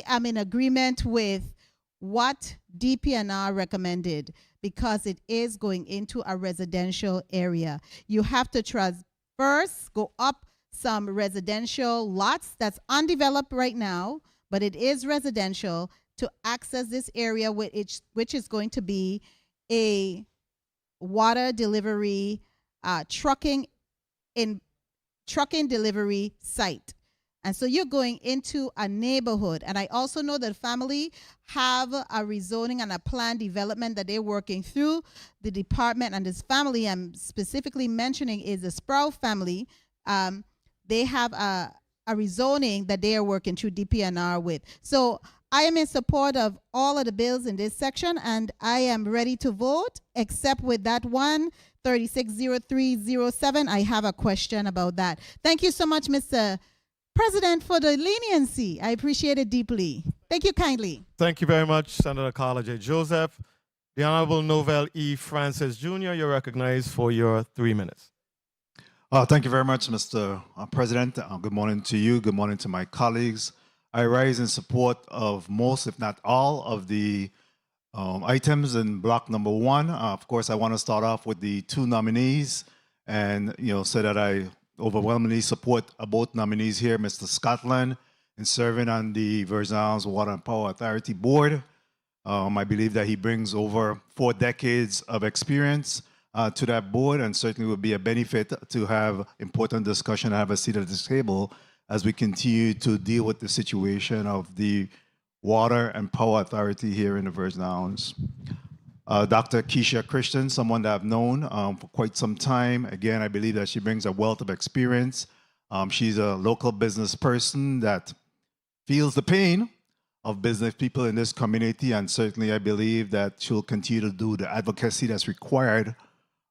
am in agreement with what DPNR recommended because it is going into a residential area. You have to first go up some residential lots that's undeveloped right now, but it is residential to access this area which is going to be a water delivery, trucking delivery site. And so you're going into a neighborhood. And I also know that family have a rezoning and a plan development that they're working through the department. And this family I'm specifically mentioning is the Sprout family. They have a rezoning that they are working through DPNR with. So I am in support of all of the bills in this section, and I am ready to vote, except with that one, 360307. I have a question about that. Thank you so much, Mr. President, for the leniency. I appreciate it deeply. Thank you kindly. Thank you very much, Senator Carla J. Joseph. The Honorable Novell E. Francis Jr., you're recognized for your 3 minutes. Thank you very much, Mr. President. Good morning to you. Good morning to my colleagues. I rise in support of most, if not all, of the items in block number 1. Of course, I want to start off with the 2 nominees and say that I overwhelmingly support both nominees here, Mr. Scotland, in serving on the Virgin Islands Water and Power Authority Board. I believe that he brings over 4 decades of experience to that board, and certainly would be a benefit to have important discussion and have a seat at this table as we continue to deal with the situation of the Water and Power Authority here in the Virgin Islands. Dr. Kisha Christian, someone that I've known for quite some time. Again, I believe that she brings a wealth of experience. She's a local business person that feels the pain of business people in this community, and certainly I believe that she'll continue to do the advocacy that's required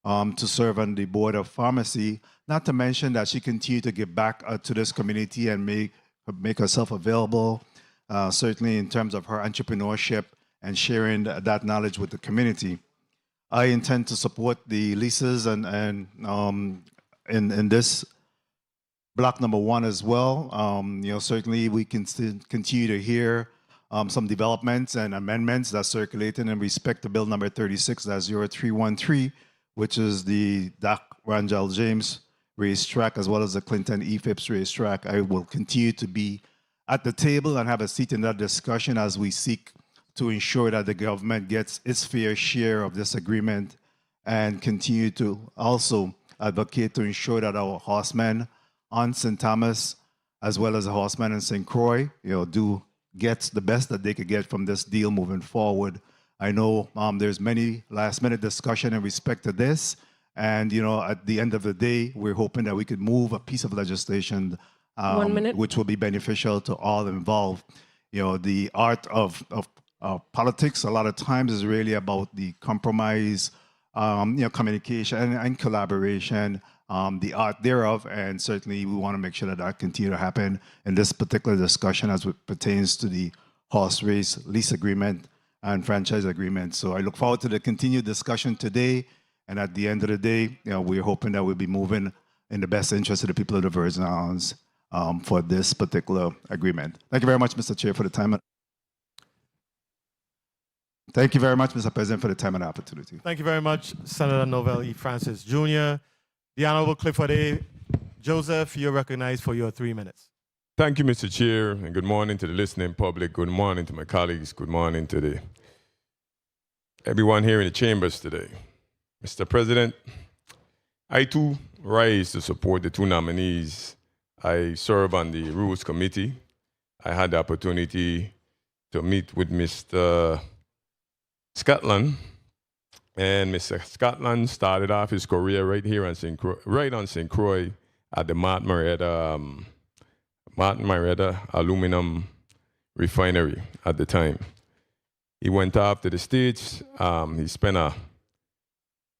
to serve on the Board of Pharmacy, not to mention that she continued to give back to this community and make herself available, certainly in terms of her entrepreneurship and sharing that knowledge with the community. I intend to support the leases and in this block number 1 as well. Certainly we can still continue to hear some developments and amendments that's circulating in respect to bill number 36-0313, which is the Doc Rangel James racetrack as well as the Clinton E. Phipps racetrack. I will continue to be at the table and have a seat in that discussion as we seek to ensure that the government gets its fair share of this agreement and continue to also advocate to ensure that our horsemen on St. Thomas as well as the horsemen in St. Croix, do get the best that they could get from this deal moving forward. I know there's many last-minute discussion in respect to this, and at the end of the day, we're hoping that we could move a piece of legislation 1 minute. which will be beneficial to all involved. The art of politics a lot of times is really about the compromise, communication and collaboration, the art thereof, and certainly we want to make sure that that continue to happen in this particular discussion as it pertains to the horse race lease agreement and franchise agreement. So I look forward to the continued discussion today, and at the end of the day, we're hoping that we'll be moving in the best interest of the people of the Virgin Islands for this particular agreement. Thank you very much, Mr. Chair, for the time. Thank you very much, Mr. President, for the time and opportunity. Thank you very much, Senator Novell E. Francis Jr. The Honorable Clifford A. Joseph, you're recognized for your 3 minutes. Thank you, Mr. Chair, and good morning to the listening public. Good morning to my colleagues. Good morning to everyone here in the chambers today. Mr. President, I too rise to support the 2 nominees. I serve on the Rules Committee. I had the opportunity to meet with Mr. Scotland, and Mr. Scotland started off his career right here on St. Croix at the Martin Marietta aluminum refinery at the time. He went off to the States. He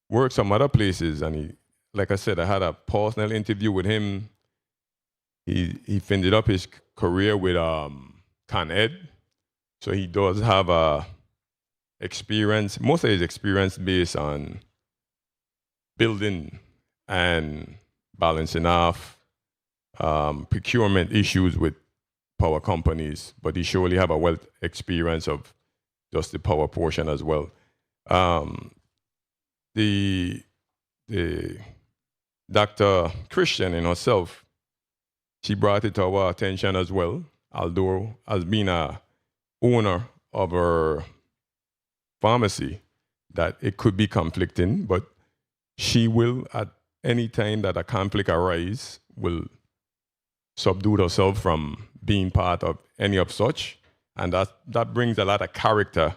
worked some other places, and like I said, I had a personal interview with him. He finished up his career with Con Ed, so he does have experience, most of his experience based on building and balancing off procurement issues with power companies, but he surely have a wealth experience of just the power portion as well. The Dr. Christian in herself, she brought it to our attention as well, although as being a owner of her pharmacy, that it could be conflicting, but she will, at any time that a conflict arises, will subdue herself from being part of any of such, and that brings a lot of character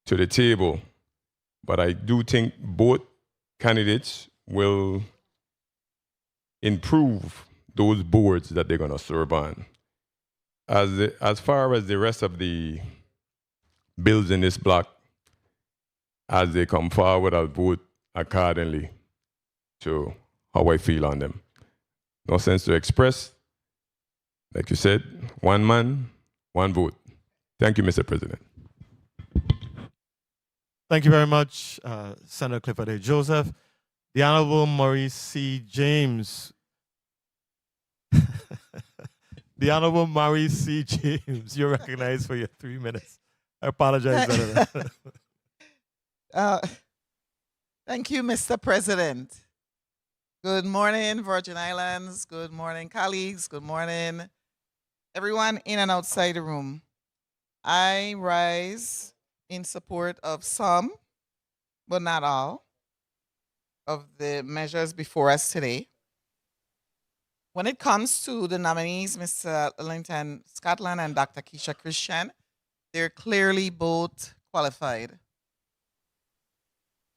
to the table. But I do think both candidates will improve those boards that they're going to serve on. As far as the rest of the bills in this block, as they come forward, I'll vote accordingly to how I feel on them. No sense to express. Like you said, 1 man, 1 vote. Thank you, Mr. President. Thank you very much, Senator Clifford A. Joseph. The Honorable Maurice C. James. The Honorable Maurice C. James, you're recognized for your 3 minutes. I apologize, Senator. Thank you, Mr. President. Good morning, Virgin Islands. Good morning, colleagues. Good morning, everyone in and outside the room. I rise in support of some, but not all, of the measures before us today. When it comes to the nominees, Mr. Lynton Scotland and Dr. Kisha Christian, they're clearly both qualified.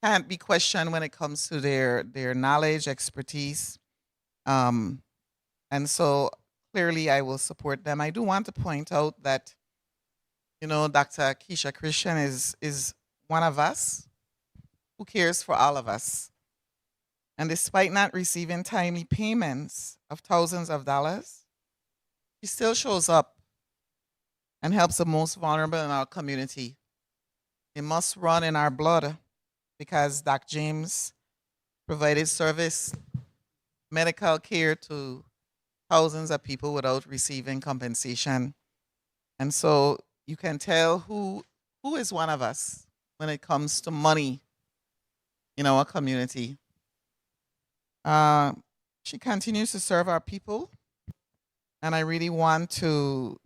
Can't be questioned when it comes to their knowledge, expertise. And so clearly I will support them. I do want to point out that, Dr. Kisha Christian is one of us who cares for all of us. And despite not receiving timely payments of thousands of dollars, she still shows up and helps the most vulnerable in our community. It must run in our blood because Dr. James provided service, medical care to thousands of people without receiving compensation. And so you can tell who is one of us when it comes to money in our community. She continues to serve our people, and I really want to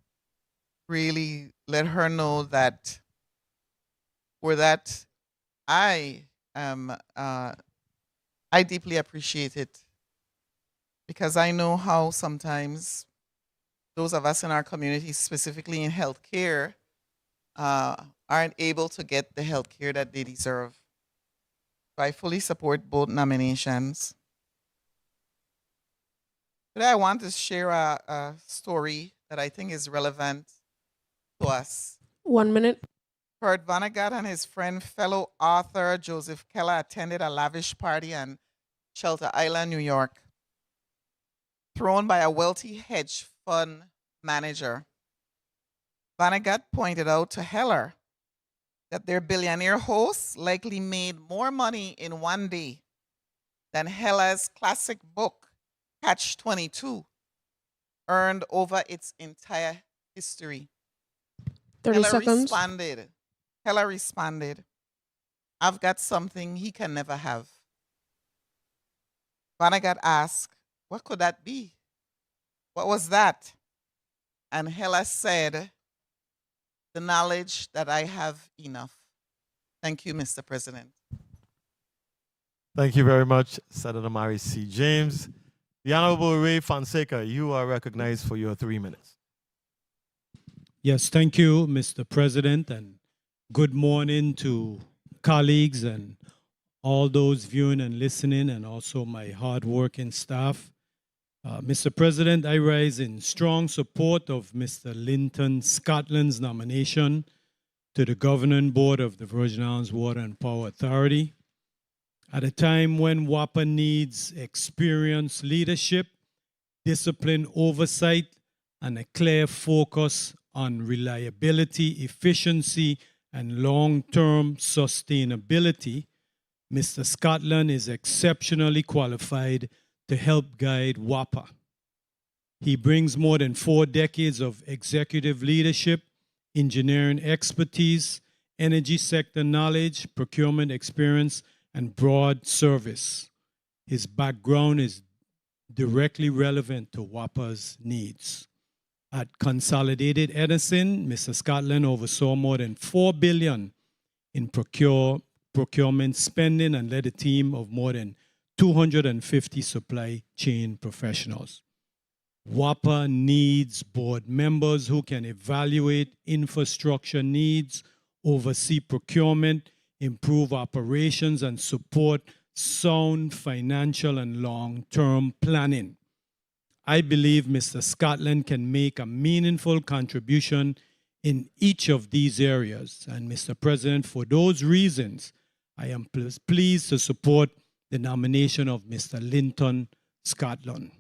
really let her know that for that I deeply appreciate it, because I know how sometimes those of us in our community, specifically in healthcare, aren't able to get the healthcare that they deserve. So I fully support both nominations. Today I want to share a story that I think is relevant to us. 1 minute. Tvaer Gade and his friend, fellow author Joseph Keller attended a lavish party on Shelter Island, New York, thrown by a wealthy hedge fund manager. Gade pointed out to Heller that their billionaire hosts likely made more money in one day than Heller's classic book, Catch-22, earned over its entire history. 30 seconds. Heller responded, "I've got something he can never have." Gade asked, "What could that be? What was that?" And Heller said, "The knowledge that I have enough." Thank you, Mr. President. Thank you very much, Senator Mary C. James. The Honorable Ray Fonseca, you are recognized for your 3 minutes. Yes, thank you, Mr. President, and good morning to colleagues and all those viewing and listening, and also my hardworking staff. Mr. President, I rise in strong support of Mr. Lynton Scotland's nomination to the Governing Board of the Virgin Islands Water and Power Authority. At a time when WAPA needs experienced leadership, disciplined oversight, and a clear focus on reliability, efficiency, and long-term sustainability, Mr. Scotland is exceptionally qualified to help guide WAPA. He brings more than 4 decades of executive leadership, engineering expertise, energy sector knowledge, procurement experience, and broad service. His background is directly relevant to WAPA's needs. At Consolidated Edison, Mr. Scotland oversaw more than $4 billion in procurement spending and led a team of more than 250 supply chain professionals. WAPA needs board members who can evaluate infrastructure needs, oversee procurement, improve operations, and support sound financial and long-term planning. I believe Mr. Scotland can make a meaningful contribution in each of these areas. And Mr. President, for those reasons, I am pleased to support the nomination of Mr. Lynton Scotland.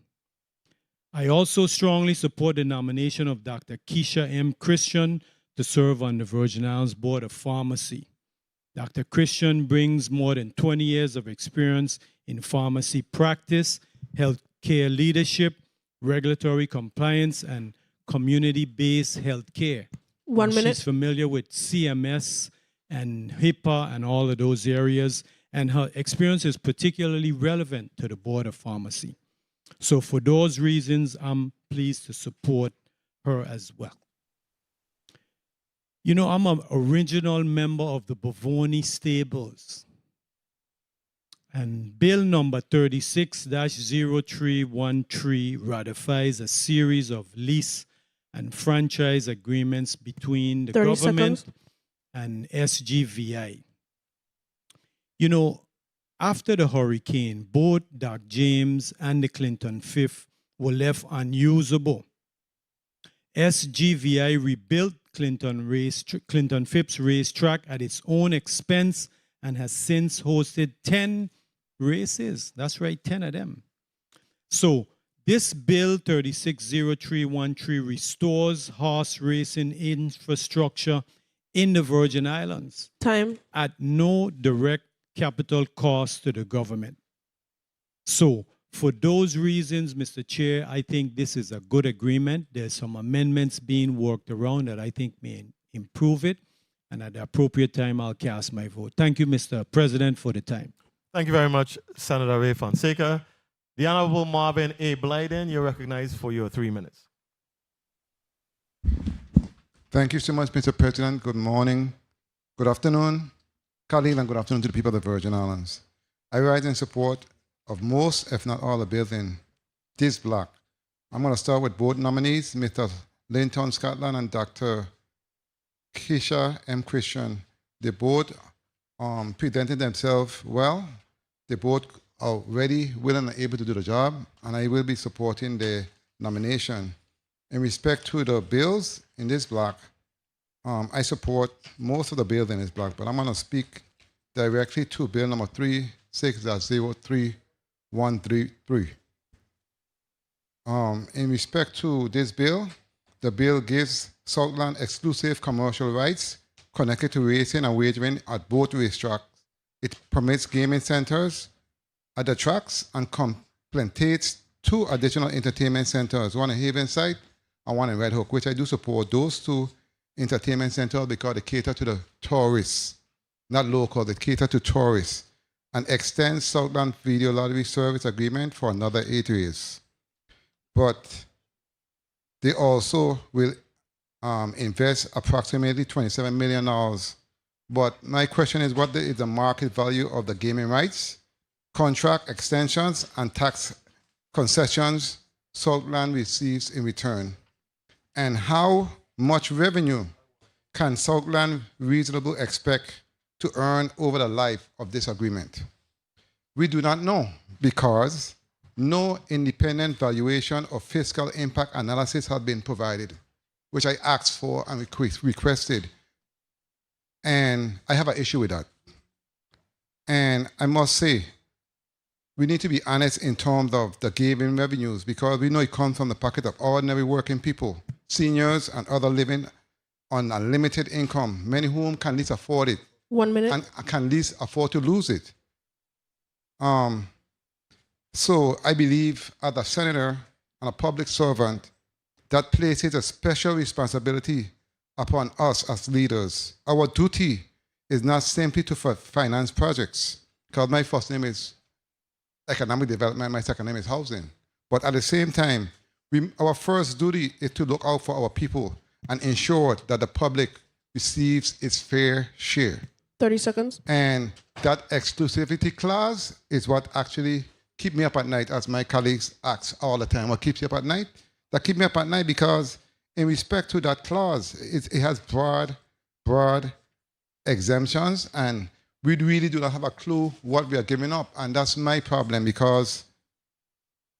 I also strongly support the nomination of Dr. Kisha M. Christian to serve on the Virgin Islands Board of Pharmacy. Dr. Christian brings more than 20 years of experience in pharmacy practice, healthcare leadership, regulatory compliance, and community-based healthcare. 1 minute. She's familiar with CMS and HIPAA and all of those areas, and her experience is particularly relevant to the Board of Pharmacy. So for those reasons, I'm pleased to support her as well. You know, I'm an original member of the Bavoni Stables. And Bill number 36-0313 ratifies a series of lease and franchise agreements between the government and SGVI. You know, after the hurricane, both Doc James and the Clinton Fifth were left unusable. SGVI rebuilt Clinton Fifth's racetrack at its own expense and has since hosted 10 races. That's right, 10 of them. So this Bill 360313 restores horse racing infrastructure in the Virgin Islands. Time. At no direct capital cost to the government. So For those reasons, Mr. Chair, I think this is a good agreement. There's some amendments being worked around that I think may improve it. And at the appropriate time, I'll cast my vote. Thank you, Mr. President, for the time. Thank you very much, Senator Ray Fonseca. The Honorable Marvin A. Blyden, you're recognized for your 3 minutes. Thank you so much, Mr. President. Good morning, good afternoon, colleagues, and good afternoon to the people of the Virgin Islands. I rise in support of most, if not all, the bills in this block. I'm going to start with both nominees, Mr. Lynton Scotland and Dr. Kisha M. Christian. They both presented themselves well. They both are ready, willing, and able to do the job, and I will be supporting their nomination. In respect to the bills in this block, I support most of the bills in this block, but I'm going to speak directly to bill number 36-03133. In respect to this bill, the bill gives Southland exclusive commercial rights connected to racing and wagering at both racetracks. It permits gaming centers at the tracks and complementates 2 additional entertainment centers, one in Havenside and one in Red Hook, which I do support those 2 entertainment centers because they cater to the tourists, not local, they cater to tourists, and extends Southland Video Lottery Service Agreement for another 8 years. But they also will invest approximately $27 million. But my question is, what is the market value of the gaming rights, contract extensions, and tax concessions Southland receives in return? And how much revenue can Southland reasonably expect to earn over the life of this agreement? We do not know because no independent valuation of fiscal impact analysis has been provided, which I asked for and requested. And I have an issue with that. And I must say, we need to be honest in terms of the gaming revenues because we know it comes from the pocket of ordinary working people, seniors and other living on a limited income, many of whom can least afford it. 1 minute. And can least afford to lose it. So I believe as a senator and a public servant, that places a special responsibility upon us as leaders. Our duty is not simply to finance projects, because my first name is economic development, my second name is housing. But at the same time, our first duty is to look out for our people and ensure that the public receives its fair share. 30 seconds. And that exclusivity clause is what actually keeps me up at night, as my colleagues ask all the time. What keeps you up at night? That keeps me up at night because in respect to that clause, it has broad exemptions, and we really do not have a clue what we are giving up. And that's my problem, because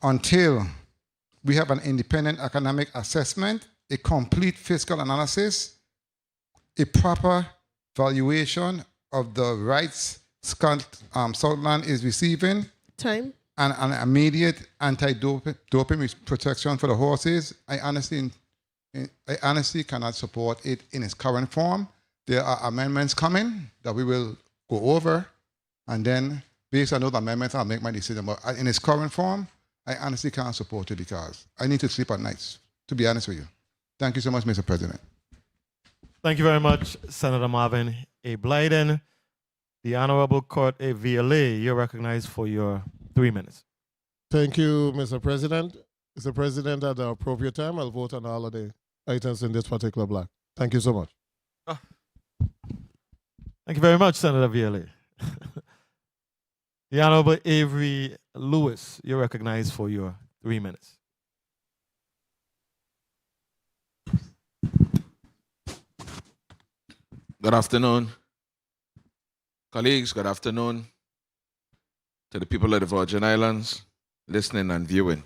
until we have an independent economic assessment, a complete fiscal analysis, a proper valuation of the rights Southland is receiving, Time. and an immediate anti-doping protection for the horses, I honestly cannot support it in its current form. There are amendments coming that we will go over, and then based on those amendments, I'll make my decision. But in its current form, I honestly can't support it because I need to sleep at nights, to be honest with you. Thank you so much, Mr. President. Thank you very much, Senator Marvin A. Blyden. The Honorable Court A. Viale, you're recognized for your 3 minutes. Thank you, Mr. President. Mr. President, at the appropriate time, I'll vote on all of the items in this particular block. Thank you so much. Thank you very much, Senator Viale. The Honorable Avery Lewis, you're recognized for your 3 minutes. Good afternoon. Colleagues, good afternoon to the people of the Virgin Islands listening and viewing.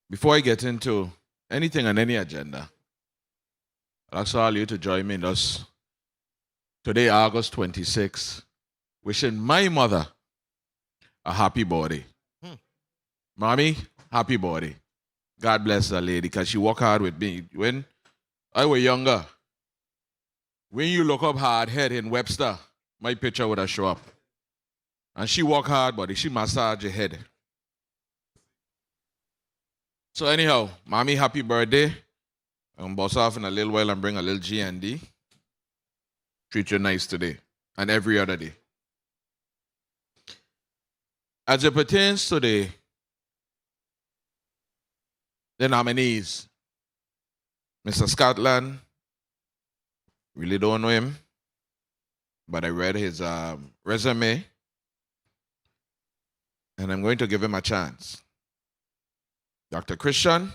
Before I get into anything on any agenda, I'd ask all you to join me in us today, August 26th, wishing my mother a happy birthday. Mommy, happy birthday. God bless that lady, because she worked hard with me. When I was younger, when you look up hard head in Webster, my picture would have show up. And she work hard, but she massage your head. So anyhow, mommy, happy birthday. I'm boss off in a little while and bring a little G&D. Treat you nice today and every other day. As it pertains to the nominees, Mr. Scotland, really don't know him, but I read his resume, and I'm going to give him a chance. Dr. Christian,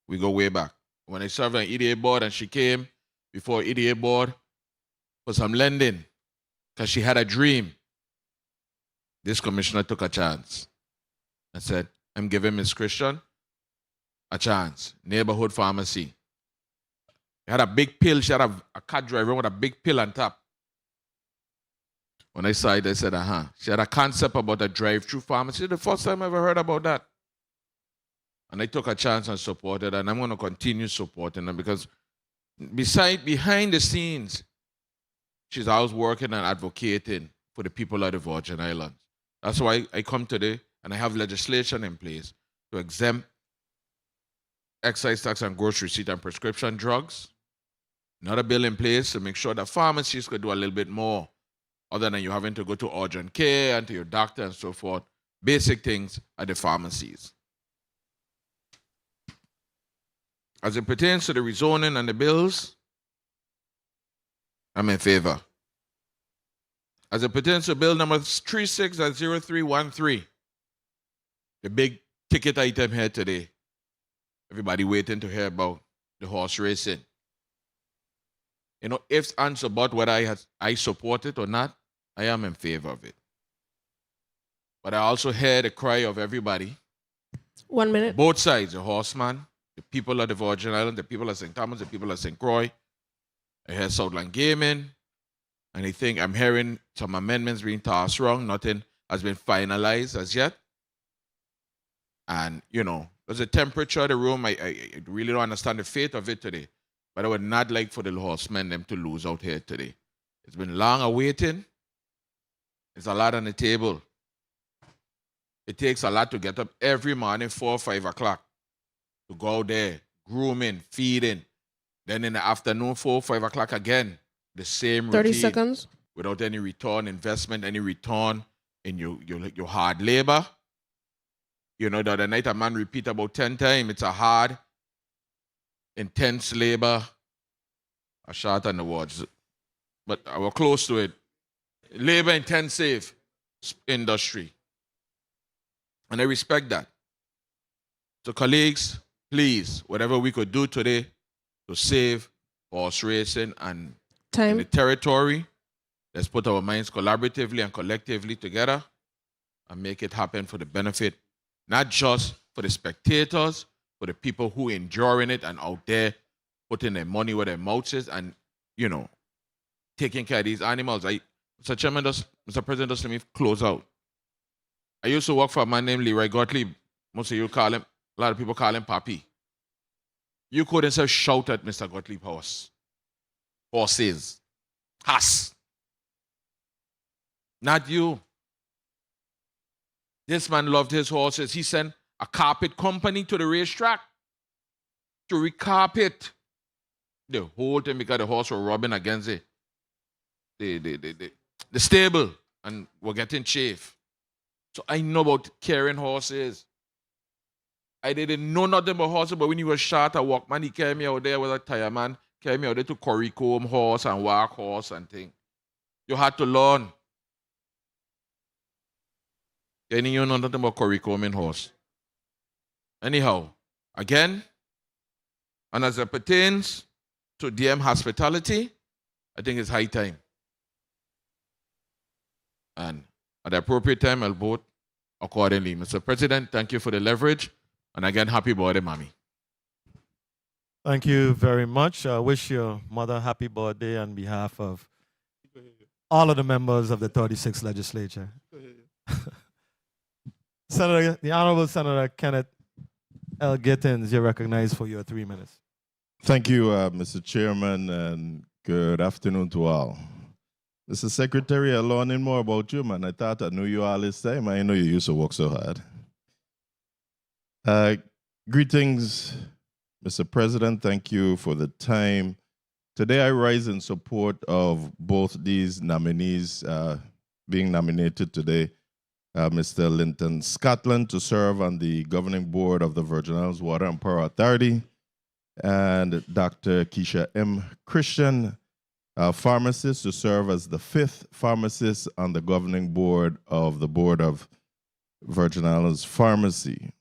we go way back. When I served on EDA board and she came before EDA board for some lending because she had a dream, this commissioner took a chance and said, I'm giving Ms. Christian a chance. Neighborhood pharmacy. She had a big pill. She had a cart driver with a big pill on top. When I saw it, I said, She had a concept about a drive-through pharmacy. The first time I ever heard about that. And I took a chance and supported her, and I'm going to continue supporting her because behind the scenes, she's always working and advocating for the people of the Virgin Islands. That's why I come today and I have legislation in place to exempt excise tax on grocery receipt and prescription drugs. Another bill in place to make sure that pharmacies could do a little bit more other than you having to go to urgent care and to your doctor and so forth. Basic things at the pharmacies. As it pertains to the rezoning and the bills, I'm in favor. As it pertains to bill number 36-0313, the big ticket item here today, everybody waiting to hear about the horse racing. You know, ifs, ands, or buts, whether I support it or not, I am in favor of it. But I also hear the cry of everybody. 1 minute. Both sides, the horseman, the people of the Virgin Islands, the people of St. Thomas, the people of St. Croix. I hear Southland Gaming, and I think I'm hearing some amendments being tossed wrong. Nothing has been finalized as yet. And, you know, there's a temperature of the room. I really don't understand the fate of it today. But I would not like for the horsemen them to lose out here today. It's been long awaiting. There's a lot on the table. It takes a lot to get up every morning, 4 or 5 o'clock, to go out there, grooming, feeding. Then in the afternoon, 4 or 5 o'clock again, the same routine. 30 seconds. Without any return investment, any return in your hard labor. You know, the other night a man repeat about 10 times, it's a hard, intense labor. A shot on the words. But I was close to it. Labor intensive industry. And I respect that. So colleagues, please, whatever we could do today to save horse racing and in the territory, let's put our minds collaboratively and collectively together and make it happen for the benefit, not just for the spectators, for the people who enduring it and out there putting their money where their mouth is and, you know, taking care of these animals. Mr. Chairman, Mr. President, just let me close out. I used to work for a man named Leroy Gottlieb. Most of you call him, a lot of people call him Papi. You couldn't say shout at Mr. Gottlieb horses. Has. Not you. This man loved his horses. He sent a carpet company to the racetrack to recarpet the whole thing because the horse were rubbing against it. The stable and were getting chafe. So I know about carrying horses. I didn't know nothing about horses, but when he was shot, a walkman, he carried me out there with a tire man, carried me out there to currycomb horse and walk horse and thing. You had to learn. Any you know nothing about currycombing horse. Anyhow, again, and as it pertains to DM hospitality, I think it's high time. And at the appropriate time, I'll vote accordingly. Mr. President, thank you for the leverage. And again, happy birthday, Mommy. Thank you very much. I wish your mother happy birthday on behalf of all of the members of the 36th Legislature. Senator, the Honorable Senator Kenneth L. Gittins, you're recognized for your 3 minutes. Thank you, Mr. Chairman, and good afternoon to all. Mr. Secretary, I'm learning more about you, man. I thought I knew you all this time. I know you used to work so hard. Greetings, Mr. President. Thank you for the time. Today I rise in support of both these nominees being nominated today. Mr. Lynton Scotland to serve on the governing board of the Virgin Islands Water and Power Authority, and Dr. Kisha M. Christian, pharmacist, to serve as the 5th pharmacist on the governing board of the Board of Virgin Islands Pharmacy.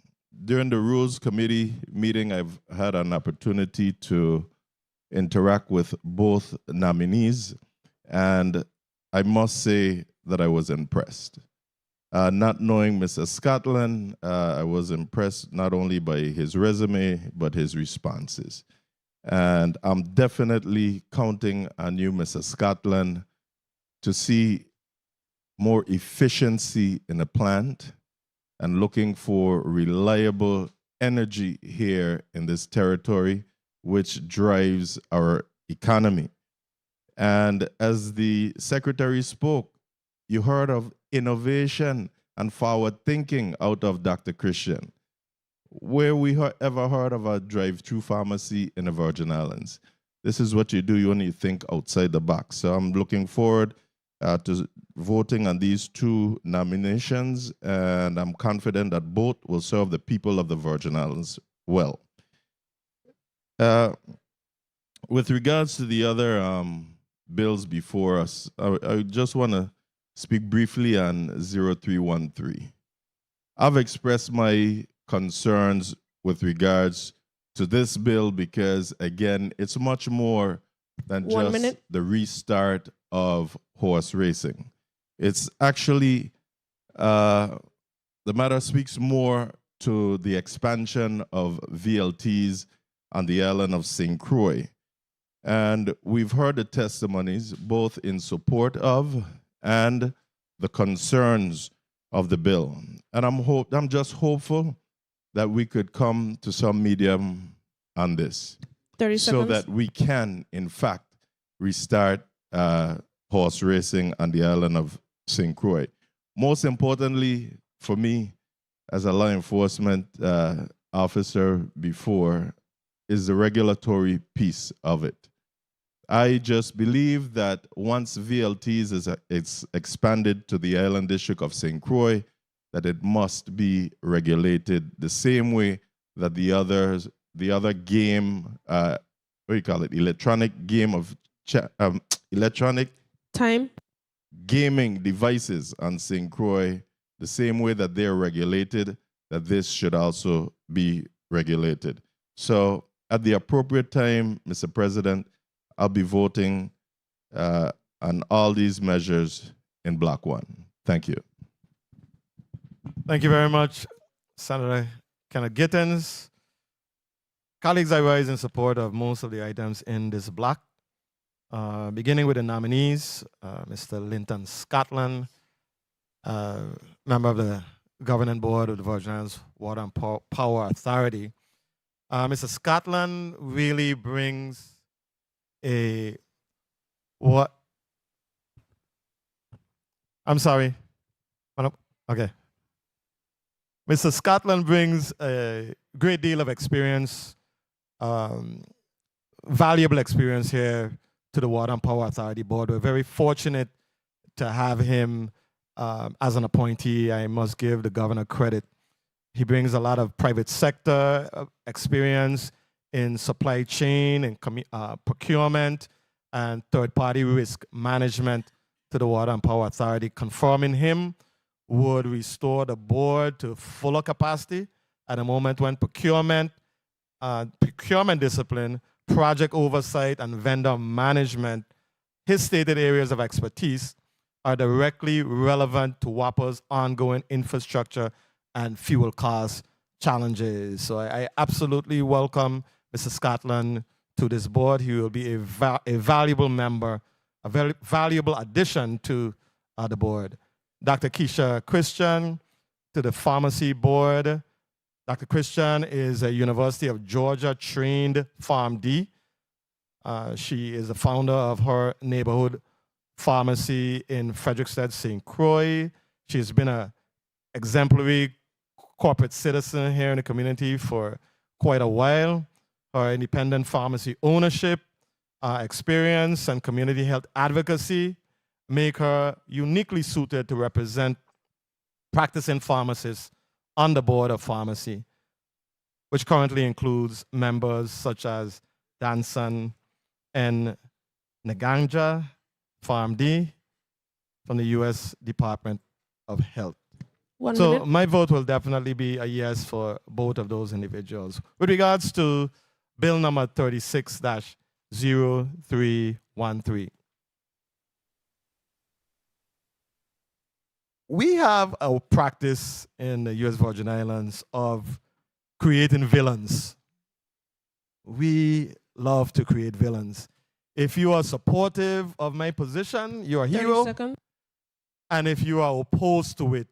During the Rules Committee meeting, I've had an opportunity to interact with both nominees, and I must say that I was impressed. Not knowing Mr. Scotland, I was impressed not only by his resume, but his responses. And I'm definitely counting on you, Mr. Scotland, to see more efficiency in the plant and looking for reliable energy here in this territory, which drives our economy. And as the Secretary spoke, you heard of innovation and forward thinking out of Dr. Christian. Where we ever heard of a drive-through pharmacy in the Virgin Islands? This is what you do. You only think outside the box. So I'm looking forward to voting on these 2 nominations, and I'm confident that both will serve the people of the Virgin Islands well. With regards to the other bills before us, I just want to speak briefly on 0313. I've expressed my concerns with regards to this bill because, again, it's much more than just the restart of horse racing. It's actually, the matter speaks more to the expansion of VLTs on the island of St. Croix. And we've heard the testimonies both in support of and the concerns of the bill. And I'm just hopeful that we could come to some medium on this. 30 so seconds. that we can, in fact, restart horse racing on the island of St. Croix. Most importantly, for me, as a law enforcement officer before, is the regulatory piece of it. I just believe that once VLTs is expanded to the island district of St. Croix, that it must be regulated the same way that the other game, what do you call it, electronic game of electronic time gaming devices on St. Croix, the same way that they're regulated, that this should also be regulated. So at the appropriate time, Mr. President, I'll be voting on all these measures in Block 1. Thank you. Thank you very much, Senator Kenneth Gittins. Colleagues, I rise in support of most of the items in this block. Beginning with the nominees, Mr. Lynton Scotland, member of the Governing Board of the Virgin Islands Water and Power Authority. Mr. Scotland really brings I'm sorry. Okay. Mr. Scotland brings a great deal of experience, valuable experience here to the Water and Power Authority Board. We're very fortunate to have him as an appointee. I must give the governor credit. He brings a lot of private sector experience in supply chain and procurement and third-party risk management to the Water and Power Authority. Confirming him would restore the board to fuller capacity at a moment when procurement discipline, project oversight, and vendor management, his stated areas of expertise, are directly relevant to WAPA's ongoing infrastructure and fuel cost challenges. So I absolutely welcome Mr. Scotland to this board. He will be a valuable member, a very valuable addition to the board. Dr. Kisha Christian to the Pharmacy Board. Dr. Christian is a University of Georgia trained PharmD. She is the founder of her neighborhood pharmacy in Frederiksted, St. Croix. She's been an exemplary corporate citizen here in the community for quite a while. Her independent pharmacy ownership, experience, and community health advocacy make her uniquely suited to represent practicing pharmacists on the Board of Pharmacy, which currently includes members such as Danson and Naganja, PharmD, from the U.S. Department of Health. 1 So minute. my vote will definitely be a yes for both of those individuals. With regards to Bill number 36-0313, we have a practice in the U.S. Virgin Islands of creating villains. We love to create villains. If you are supportive of my position, you're a 30 hero. seconds. And if you are opposed to it,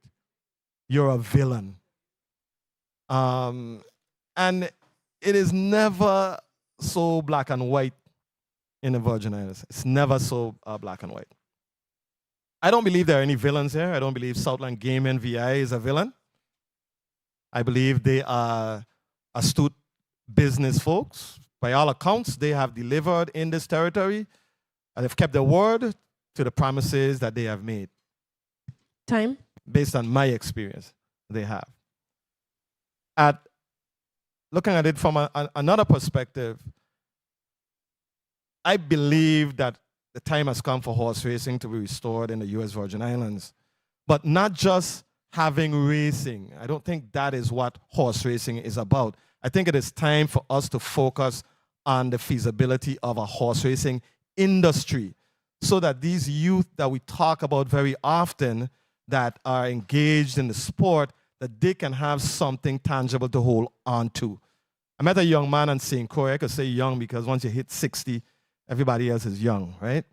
you're a villain. And it is never so black and white in the Virgin Islands. It's never so black and white. I don't believe there are any villains here. I don't believe Southland Game VI is a villain. I believe they are astute business folks. By all accounts, they have delivered in this territory and they've kept their word to the promises that they have made. Time. Based on my experience, they have. Looking at it from another perspective, I believe that the time has come for horse racing to be restored in the U.S. Virgin Islands. But not just having racing. I don't think that is what horse racing is about. I think it is time for us to focus on the feasibility of a horse racing industry so that these youth that we talk about very often that are engaged in the sport, that they can have something tangible to hold on to. I met a young man in St. Croix. I could say young because once you hit 60, everybody else is young, right?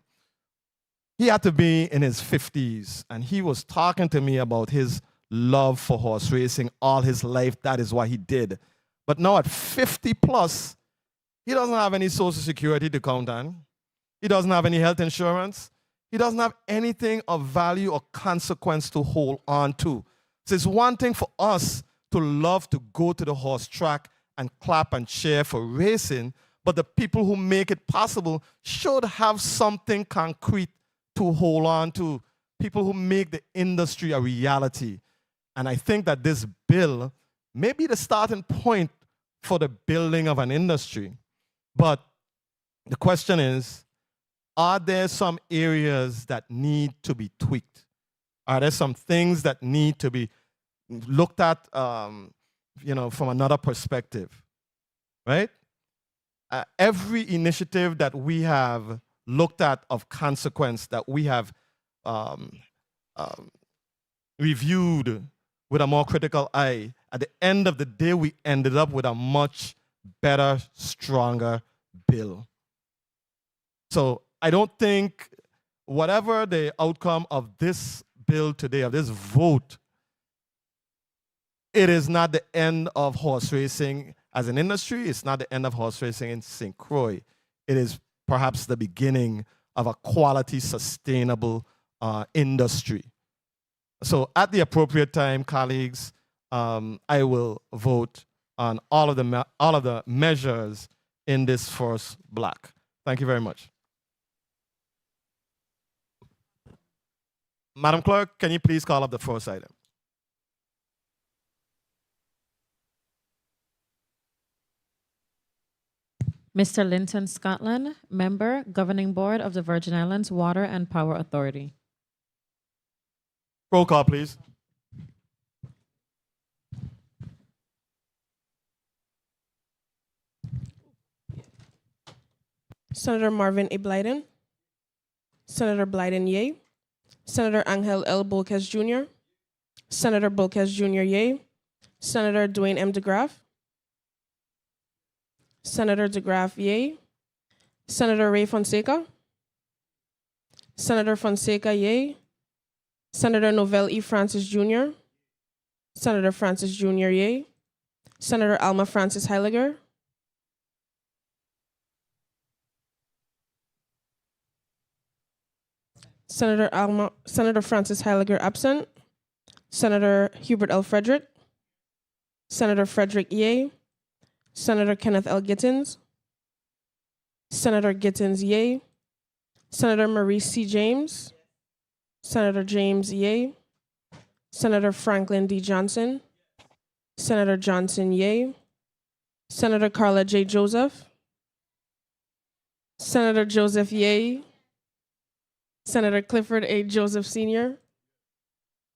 He had to be in his 50s, and he was talking to me about his love for horse racing all his life. That is what he did. But now at 50 plus, he doesn't have any social security to count on. He doesn't have any health insurance. He doesn't have anything of value or consequence to hold on to. So it's one thing for us to love to go to the horse track and clap and cheer for racing, but the people who make it possible should have something concrete to hold on to, people who make the industry a reality. And I think that this bill may be the starting point for the building of an industry. But the question is, are there some areas that need to be tweaked? Are there some things that need to be looked at from another perspective, right? Every initiative that we have looked at of consequence, that we have reviewed with a more critical eye, at the end of the day, we ended up with a much better, stronger bill. So I don't think whatever the outcome of this bill today, of this vote, it is not the end of horse racing as an industry. It's not the end of horse racing in St. Croix. It is perhaps the beginning of a quality, sustainable industry. So at the appropriate time, colleagues, I will vote on all of the measures in this first block. Thank you very much. Madam Clerk, can you please call up the first item? Mr. Lynton Scotland, Member, Governing Board of the Virgin Islands Water and Power Authority. Roll call, please. Senator Marvin A. Blyden. Senator Blyden, yay. Senator Angel L. Bolkes Jr. Senator Bolkes Jr., yay. Senator Dwayne M. DeGraff. Senator DeGraff, yay. Senator Ray Fonseca. Senator Fonseca, yay. Senator Novell E. Francis Jr. Senator Francis Jr., yay. Senator Alma Francis Heiliger. Senator Francis Heiliger absent. Senator Hubert L. Frederick. Senator Frederick Yeh. Senator Kenneth L. Gittins. Senator Gittins Yeh. Senator Maurice C. James. Senator James Yeh. Senator Franklin D. Johnson. Senator Johnson Yeh. Senator Carla J. Joseph. Senator Joseph Yeh. Senator Clifford A. Joseph Sr.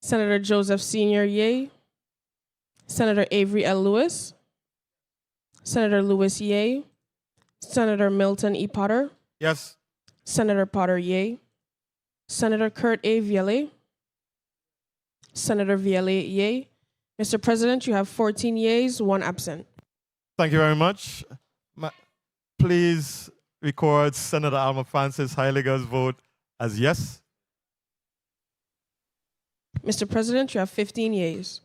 Senator Joseph Sr. Yeh. Senator Avery L. Lewis. Senator Lewis Yeh. Senator Milton E. Potter. Yes. Senator Potter Yeh. Senator Kurt A. Vielle. Senator Vielle Yeh. Mr. President, you have 14 yeas, 1 absent. Thank you very much. Please record Senator Alma Francis Heiliger's vote as yes. Mr. President, you have 15 yeas.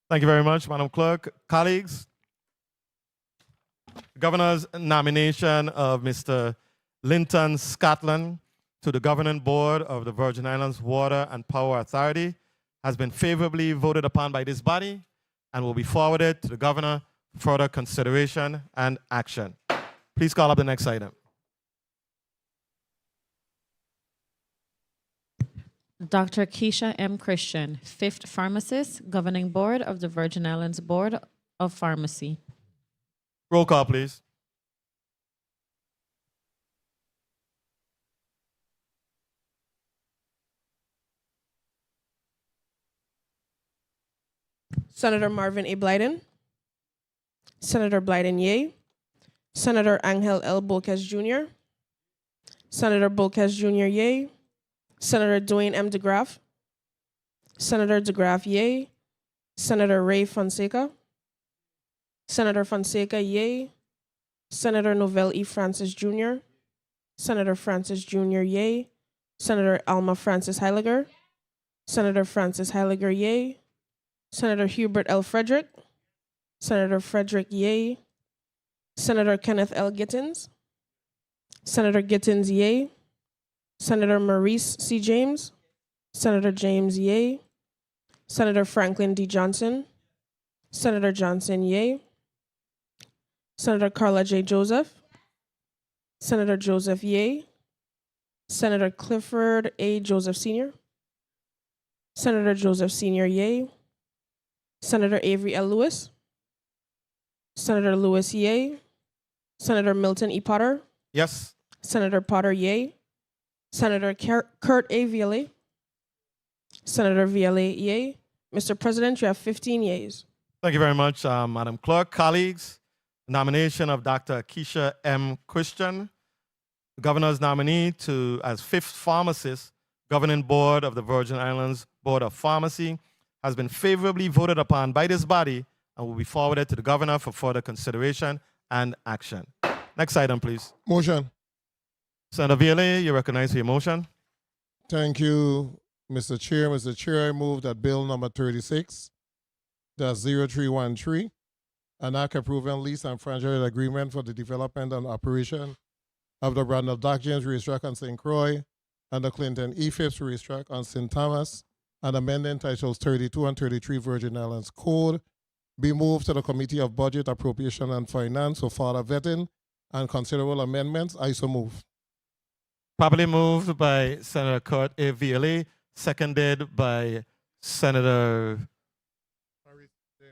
Thank you very much, Madam Clerk. Colleagues, the Governor's nomination of Mr. Lynton Scotland to the Governing Board of the Virgin Islands Water and Power Authority has been favorably voted upon by this body and will be forwarded to the Governor for further consideration and action. Please call up the next item. Dr. Kisha M. Christian, 5th Pharmacist, Governing Board of the Virgin Islands Board of Pharmacy. Roll call, please. Senator Marvin A. Blyden. Senator Blyden Yeh. Senator Angel L. Bolkes Jr. Senator Bolkes Jr. Yeh. Senator Dwayne M. DeGraff. Senator DeGraff Yeh. Senator Ray Fonseca. Senator Fonseca Yeh. Senator Novell E. Francis Jr. Senator Francis Jr. Yeh. Senator Alma Francis Heiliger. Senator Francis Heiliger Yeh. Senator Hubert L. Frederick. Senator Frederick Yeh. Senator Kenneth L. Gittins. Senator Gittins Yeh. Senator Maurice C. James. Senator James Yeh. Senator Franklin D. Johnson. Senator Johnson Yeh. Senator Carla J. Joseph. Senator Joseph Yeh. Senator Clifford A. Joseph Sr. Senator Joseph Sr. Yeh. Senator Avery L. Lewis. Senator Lewis Yeh. Senator Milton E. Potter. Yes. Senator Potter Yeh. Senator Kurt A. Vielle. Senator Vielle Yeh. Mr. President, you have 15 yeas. Thank you very much, Madam Clerk. Colleagues, the nomination of Dr. Kisha M. Christian, the Governor's nominee as 5th Pharmacist, Governing Board of the Virgin Islands Board of Pharmacy, has been favorably voted upon by this body and will be forwarded to the Governor for further consideration and action. Next item, please. Motion. Senator Vielle, you're recognized for your motion. Thank you, Mr. Chair. Mr. Chair, I move that Bill number 36, that's 0313, an act approving lease and franchise agreement for the development and operation of the Randall Dock James racetrack on St. Croix and the Clinton E. Phipps racetrack on St. Thomas, and amending titles 32 and 33 Virgin Islands Code, be moved to the Committee of Budget, Appropriation, and Finance for further vetting and considerable amendments. I so move. Properly moved by Senator Kurt A. Vielle, seconded by Senator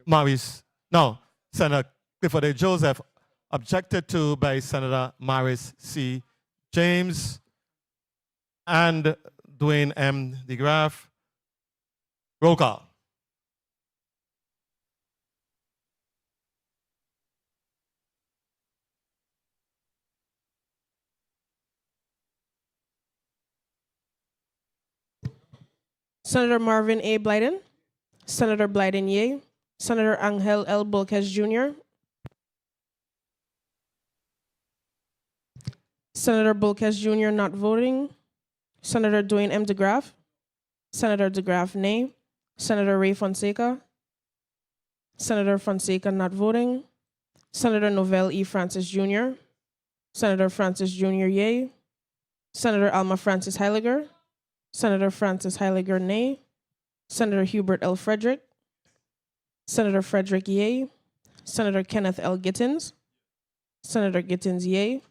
Senator Clifford A. Joseph, objected to by Senator Maurice C. James and Dwayne M. DeGraff. Roll call. Senator Marvin A. Blyden. Senator Blyden Yeh. Senator Angel L. Bolkes Jr. Senator Bolkes Jr. not voting. Senator Dwayne M. DeGraff. Senator DeGraff nay. Senator Ray Fonseca. Senator Fonseca not voting. Senator Novell E. Francis Jr. Senator Francis Jr. Yeh. Senator Alma Francis Heiliger. Senator Francis Heiliger, nay. Senator Hubert L. Frederick. Senator Frederick, yea. Senator Kenneth L. Gittins. Senator Gittins, yea.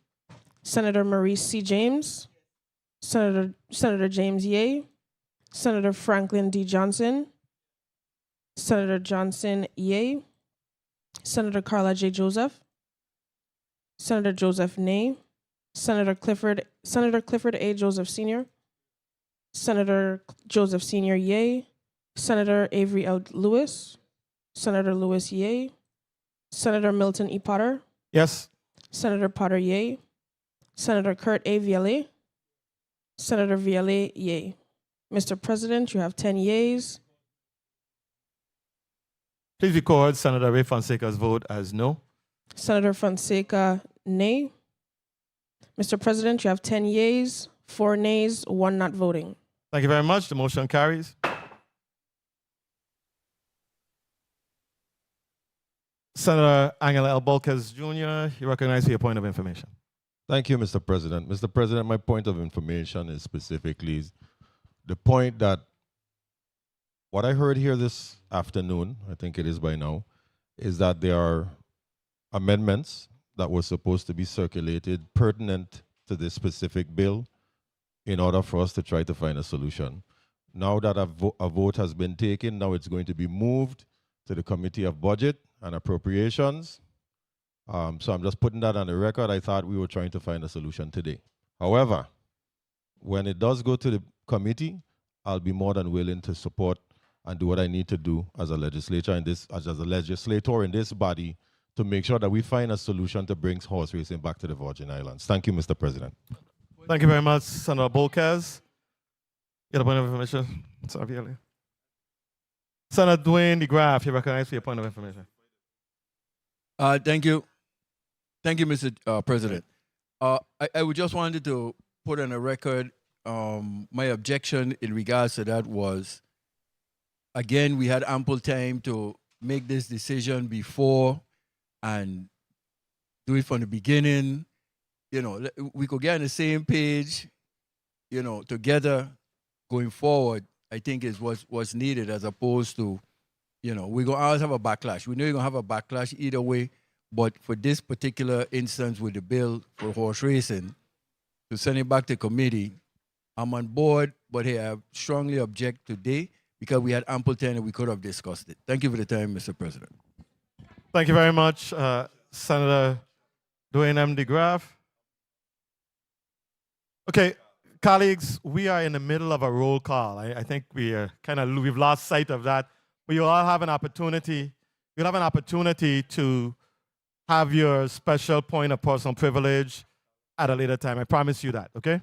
Senator Maurice C. James. Senator James, yea. Senator Franklin D. Johnson. Senator Johnson, yea. Senator Carla J. Joseph. Senator Joseph, nay. Senator Clifford A. Joseph Sr. Senator Joseph Sr., yea. Senator Avery L. Lewis. Senator Lewis, yea. Senator Milton E. Potter. Yes. Senator Potter, yea. Senator Kurt A. Viale. Senator Viale, yea. Mr. President, you have 10 yeas. Please record Senator Ray Fonseca's vote as no. Senator Fonseca, nay. Mr. President, you have 10 yeas, 4 nays, 1 not voting. Thank you very much. The motion carries. Senator Angela L. Bolkes Jr., you recognize for your point of information. Thank you, Mr. President. Mr. President, my point of information is specifically the point that what I heard here this afternoon, I think it is by now, is that there are amendments that were supposed to be circulated pertinent to this specific bill in order for us to try to find a solution. Now that a vote has been taken, now it's going to be moved to the Committee of Budget and Appropriations. So I'm just putting that on the record. I thought we were trying to find a solution today. However, when it does go to the committee, I'll be more than willing to support and do what I need to do as a legislator in this, as a legislator in this body, to make sure that we find a solution to bring horse racing back to the Virgin Islands. Thank you, Mr. President. Thank you very much, Senator Bolkes. You have a point of information? Senator Dwayne DeGraff, you recognize for your point of information. Thank you. Thank you, Mr. President. I would just wanted to put on a record my objection in regards to that was, again, we had ample time to make this decision before and do it from the beginning. You know, we could get on the same page, you know, together going forward. I think is what's needed, as opposed to, you know, we're going to always have a backlash. We know you're going to have a backlash either way, but for this particular instance with the bill for horse racing, to send it back to committee, I'm on board, but hey, I strongly object today because we had ample time and we could have discussed it. Thank you for the time, Mr. President. Thank you very much, Senator Dwayne M. DeGraff. Okay, colleagues, we are in the middle of a roll call. I think we've lost sight of that. But you all have an opportunity. You'll have an opportunity to have your special point of personal privilege at a later time. I promise you that, okay?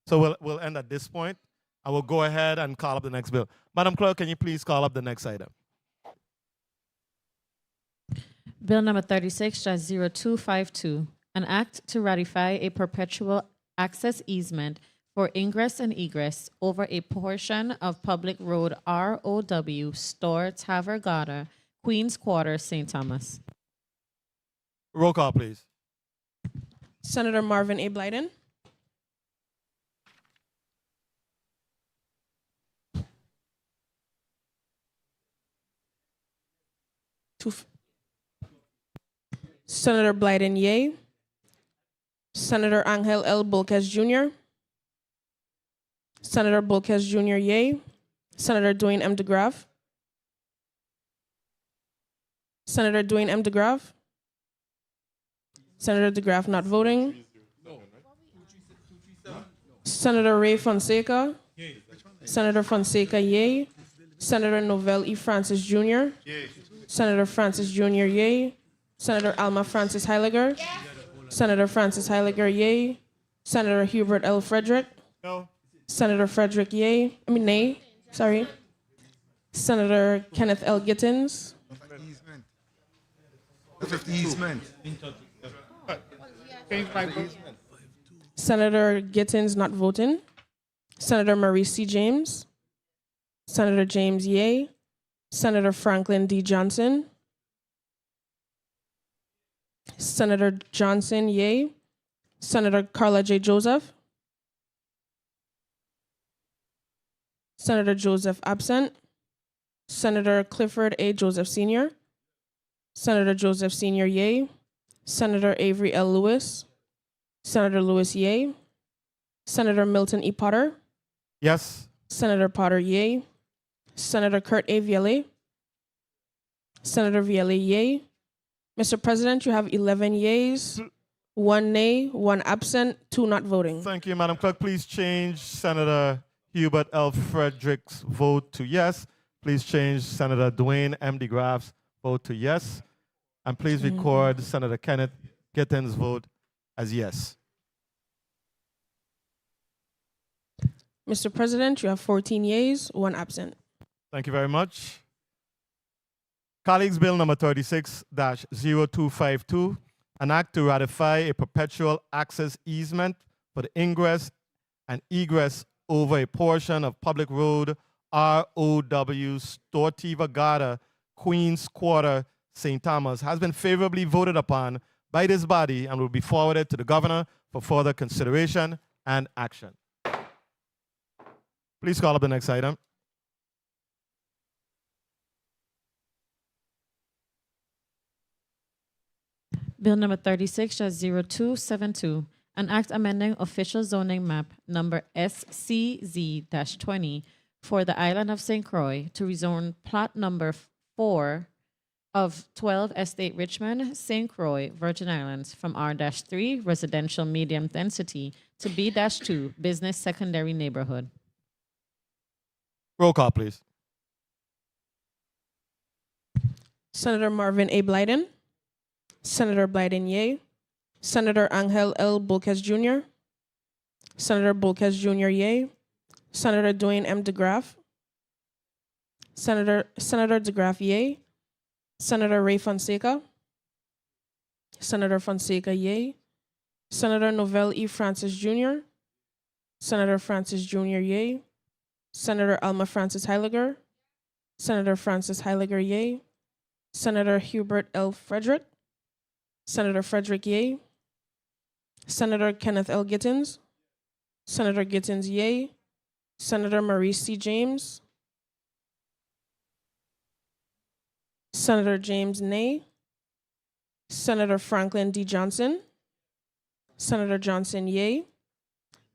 So we'll end at this point. I will go ahead and call up the next bill. Madam Clerk, can you please call up the next item? Bill number 36-0252, an act to ratify a perpetual access easement for ingress and egress over a portion of Public Road R.O.W. Store Tvaer Gade, Queen's Quarter, St. Thomas. Roll call, please. Senator Marvin A. Blyden. Senator Blyden, yea. Senator Angel L. Bolkes Jr. Senator Bolkes Jr., yea. Senator Dwayne M. DeGraff. Senator Dwayne M. DeGraff. Senator DeGraff not voting. Senator Ray Fonseca. Senator Fonseca, yea. Senator Novell E. Francis Jr. Senator Francis Jr., yea. Senator Alma Francis Heiliger. Senator Francis Heiliger, yea. Senator Hubert L. Frederick. No. Senator Frederick, yea. Nay. Sorry. Senator Kenneth L. Gittins. Easement. Senator Gittins not voting. Senator Maurice C. James. Senator James, yea. Senator Franklin D. Johnson. Senator Johnson, yea. Senator Carla J. Joseph. Senator Joseph absent. Senator Clifford A. Joseph Sr. Senator Joseph Sr. yay. Senator Avery L. Lewis. Senator Lewis yay. Senator Milton E. Potter. Yes. Senator Potter yay. Senator Kurt A. Viale. Senator Viale yay. Mr. President, you have 11 yeas, 1 nay, 1 absent, 2 not voting. Thank you, Madam Clerk. Please change Senator Hubert L. Frederick's vote to yes. Please change Senator Dwayne M. DeGraff's vote to yes. And please record Senator Kenneth Gittins' vote as yes. Mr. President, you have 14 yeas, 1 absent. Thank you very much. Colleagues, Bill number 36-0252, an act to ratify a perpetual access easement for the ingress and egress over a portion of Public Road R.O.W. Store Tvaer Gade, Queens Quarter, St. Thomas, has been favorably voted upon by this body and will be forwarded to the governor for further consideration and action. Please call up the next item. Bill number 36-0272, an act amending official zoning map number SCZ-20 for the island of St. Croix to rezone plot number 4 of 12 Estate Richmond, St. Croix, Virgin Islands from R-3 residential medium density to B-2 business secondary neighborhood. Roll call, please. Senator Marvin A. Blyden. Senator Blyden yay. Senator Angel L. Bulkes Jr. Senator Bulkes Jr. yay. Senator Dwayne M. DeGraff. Senator DeGraff yay. Senator Ray Fonseca. Senator Fonseca yay. Senator Novell E. Francis Jr. Senator Francis Jr. yay. Senator Alma Francis Heiliger. Senator Francis Heiliger yay. Senator Hubert L. Frederick. Senator Frederick yay. Senator Kenneth L. Gittins. Senator Gittins yay. Senator Maurice C. James. Senator James nay. Senator Franklin D. Johnson. Senator Johnson yay.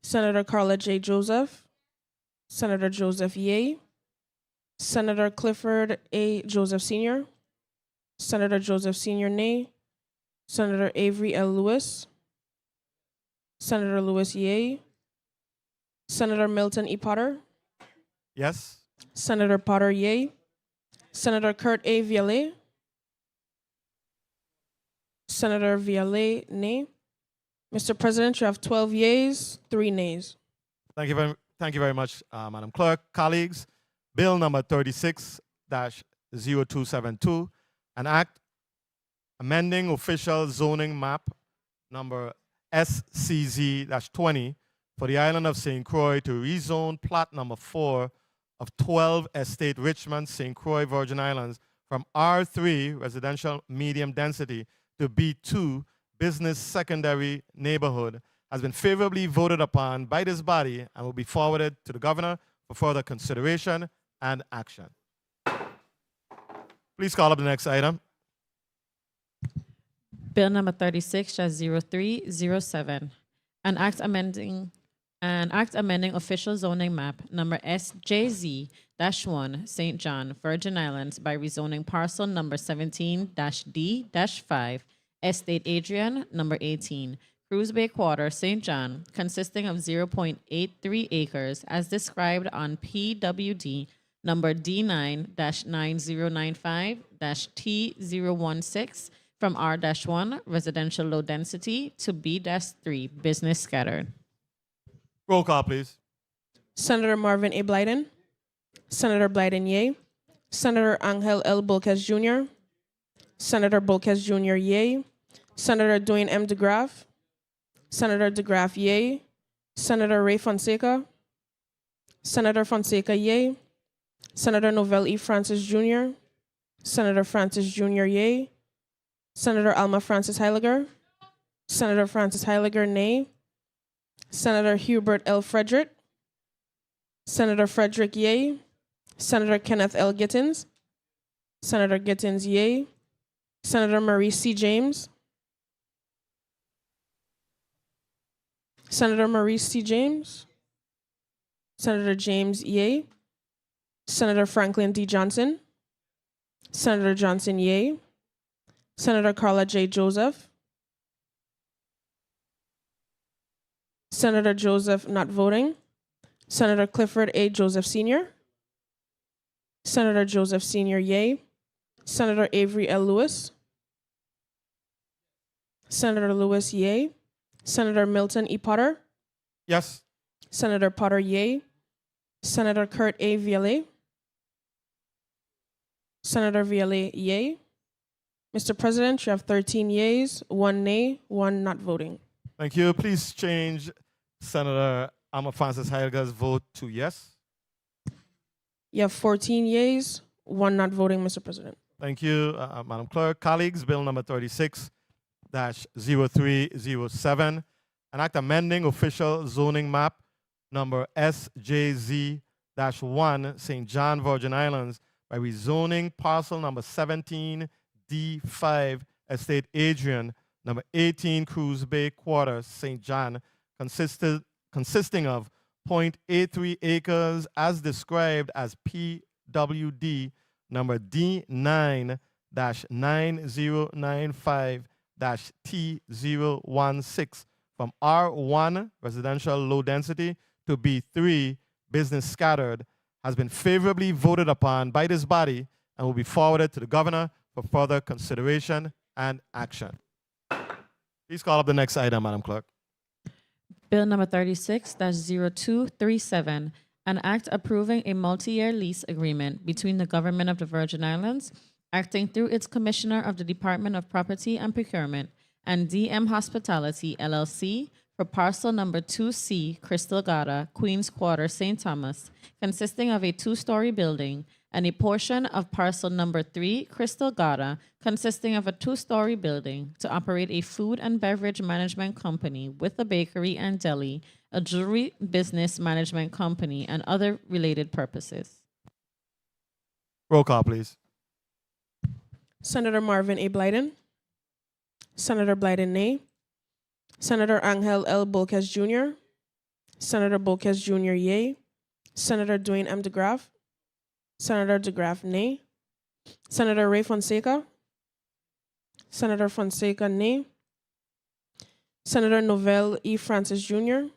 Senator Carla J. Joseph. Senator Joseph yay. Senator Clifford A. Joseph Sr. Senator Joseph Sr. nay. Senator Avery L. Lewis. Senator Lewis yay. Senator Milton E. Potter. Yes. Senator Potter yay. Senator Kurt A. Viale. Senator Viale nay. Mr. President, you have 12 yeas, 3 nays. Thank you very much, Madam Clerk. Colleagues, Bill number 36-0272, an act amending official zoning map number SCZ-20 for the island of St. Croix to rezone plot number 4 of 12 Estate Richmond, St. Croix, Virgin Islands from R3 residential medium density to B2 business secondary neighborhood has been favorably voted upon by this body and will be forwarded to the governor for further consideration and action. Please call up the next item. Bill number 36-0307, an act amending official zoning map number SJZ-1 St. John, Virgin Islands by rezoning parcel number 17-D-5 Estate Adrian number 18 Cruise Bay Quarter, St. John, consisting of 0.83 acres as described on PWD number D9-9095-T016 from R-1 residential low density to B-3 business scattered. Roll call, please. Senator Marvin A. Blyden. Senator Blyden yay. Senator Angel L. Bulkes Jr. Senator Bulkes Jr. yay. Senator Dwayne M. DeGraff. Senator DeGraff yay. Senator Ray Fonseca. Senator Fonseca yay. Senator Novell E. Francis Jr. Senator Francis Jr. yay. Senator Alma Francis Heiliger. Senator Francis Heiliger nay. Senator Hubert L. Frederick. Senator Frederick Yeh, Senator Kenneth L. Gittins, Senator Gittins Yeh, Senator Maurice C. James, Senator Maurice C. James, Senator James Yeh, Senator Franklin D. Johnson, Senator Johnson Yeh, Senator Carla J. Joseph, Senator Joseph not voting, Senator Clifford A. Joseph Sr., Senator Joseph Sr. Yeh, Senator Avery L. Lewis, Senator Lewis Yeh, Senator Milton E. Potter, Yes. Senator Potter Yeh, Senator Kurt A. Viale, Senator Viale Yeh. Mr. President, you have 13 yeas, 1 nay, 1 not voting. Thank you. Please change Senator Alma Francis Heilger's vote to yes. You have 14 yeas, 1 not voting, Mr. President. Thank you, Madam Clerk. Colleagues, Bill number 36-0307, an act amending official zoning map number SJZ-1, St. John, Virgin Islands, by rezoning parcel number 17D5, Estate Adrian, number 18, Cruise Bay Quarter, St. John, consisting of 0.83 acres as described as PWD number D9-9095-T016 from R1, residential low density, to B3, business scattered, has been favorably voted upon by this body and will be forwarded to the governor for further consideration and action. Please call up the next item, Madam Clerk. Bill number 36-0237, an act approving a multi-year lease agreement between the government of the Virgin Islands, acting through its Commissioner of the Department of Property and Procurement, and DM Hospitality, LLC, for parcel number 2C, Crystal Gada, Queen's Quarter, St. Thomas, consisting of a 2-story building, and a portion of parcel number 3, Crystal Gada, consisting of a 2-story building, to operate a food and beverage management company with a bakery and deli, a jewelry business management company, and other related purposes. Roll call, please. Senator Marvin A. Blyden, Senator Blyden nay, Senator Angel L. Bolkes Jr., Senator Bolkes Jr. yea, Senator Dwayne M. DeGraff, Senator DeGraff nay, Senator Ray Fonseca, Senator Fonseca nay, Senator Novell E. Francis Jr.,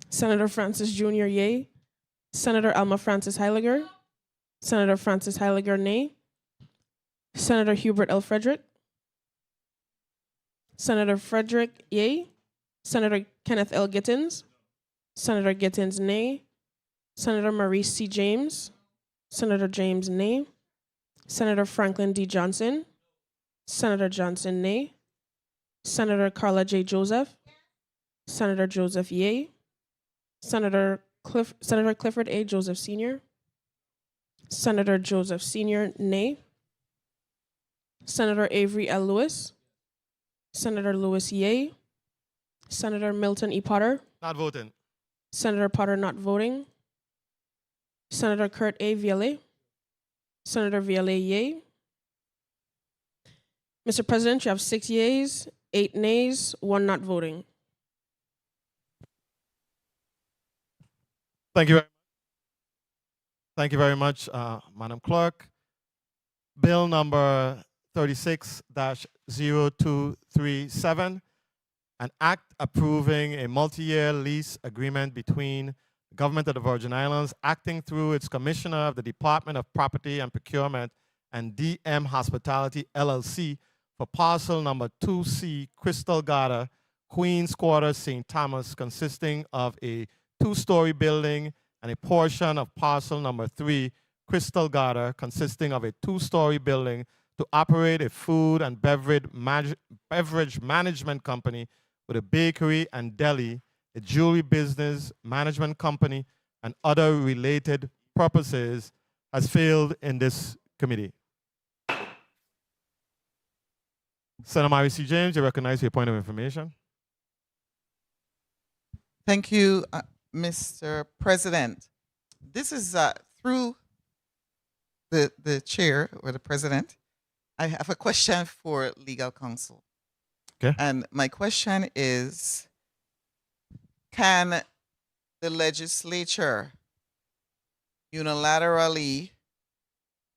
Senator Francis Jr. yea, Senator Alma Francis Heiliger, Senator Francis Heiliger nay, Senator Hubert L. Frederick, Senator Frederick yea, Senator Kenneth L. Gittins, Senator Gittins nay, Senator Maurice C. James, Senator James nay, Senator Franklin D. Johnson, Senator Johnson nay, Senator Carla J. Joseph, Senator Joseph yea, Senator Clifford A. Joseph Sr., Senator Joseph Sr. nay, Senator Avery L. Lewis, Senator Lewis yea, Senator Milton E. Potter, Not voting. Senator Potter not voting, Senator Kurt A. Viale, Senator Viale yea. Mr. President, you have 6 yeas, 8 nays, 1 not voting. Thank you. Thank you very much, Madam Clerk. Bill number 36-0237, an act approving a multi-year lease agreement between the Government of the Virgin Islands, acting through its Commissioner of the Department of Property and Procurement, and DM Hospitality, LLC, for parcel number 2C, Crystal Gada, Queen's Quarter, St. Thomas, consisting of a 2-story building and a portion of parcel number 3, Crystal Gada, consisting of a 2-story building, to operate a food and beverage management company with a bakery and deli, a jewelry business management company, and other related purposes, has failed in this committee. Senator Mary C. James, you recognize your point of information. Thank you, Mr. President, this is through the chair or the president. I have a question for legal counsel. Okay. And my question is, can the legislature unilaterally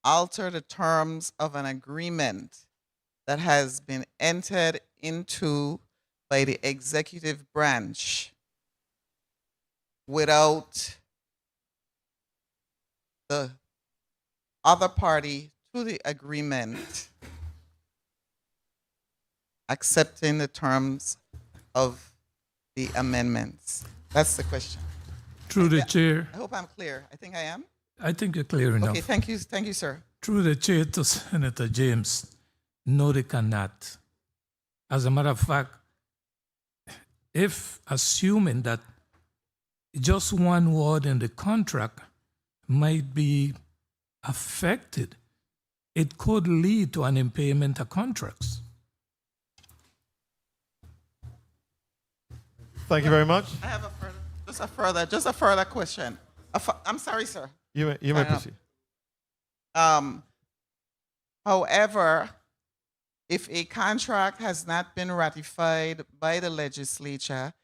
alter the terms of an agreement that has been entered into by the executive branch without the other party to the agreement accepting the terms of the amendments? That's the question. Through the chair, I hope I'm clear. I think I am. I think you're clear enough. Okay, thank you, sir. Through the chair to Senator James, no, they cannot. As a matter of fact, if assuming that just one word in the contract might be affected, it could lead to an impairment of contracts. Thank you very much. I have just a further question. I'm sorry, sir. You may proceed. However, if a contract has not been ratified by the legislature,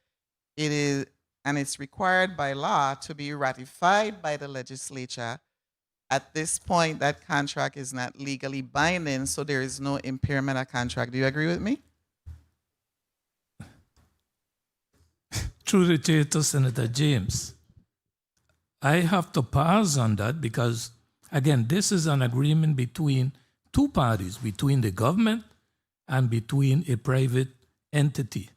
it's required by law to be ratified by the legislature. At this point, that contract is not legally binding, so there is no impairment of contract. Do you agree with me? Through the chair to Senator James, I have to pause on that because, again, this is an agreement between two parties, between the government and between a private entity.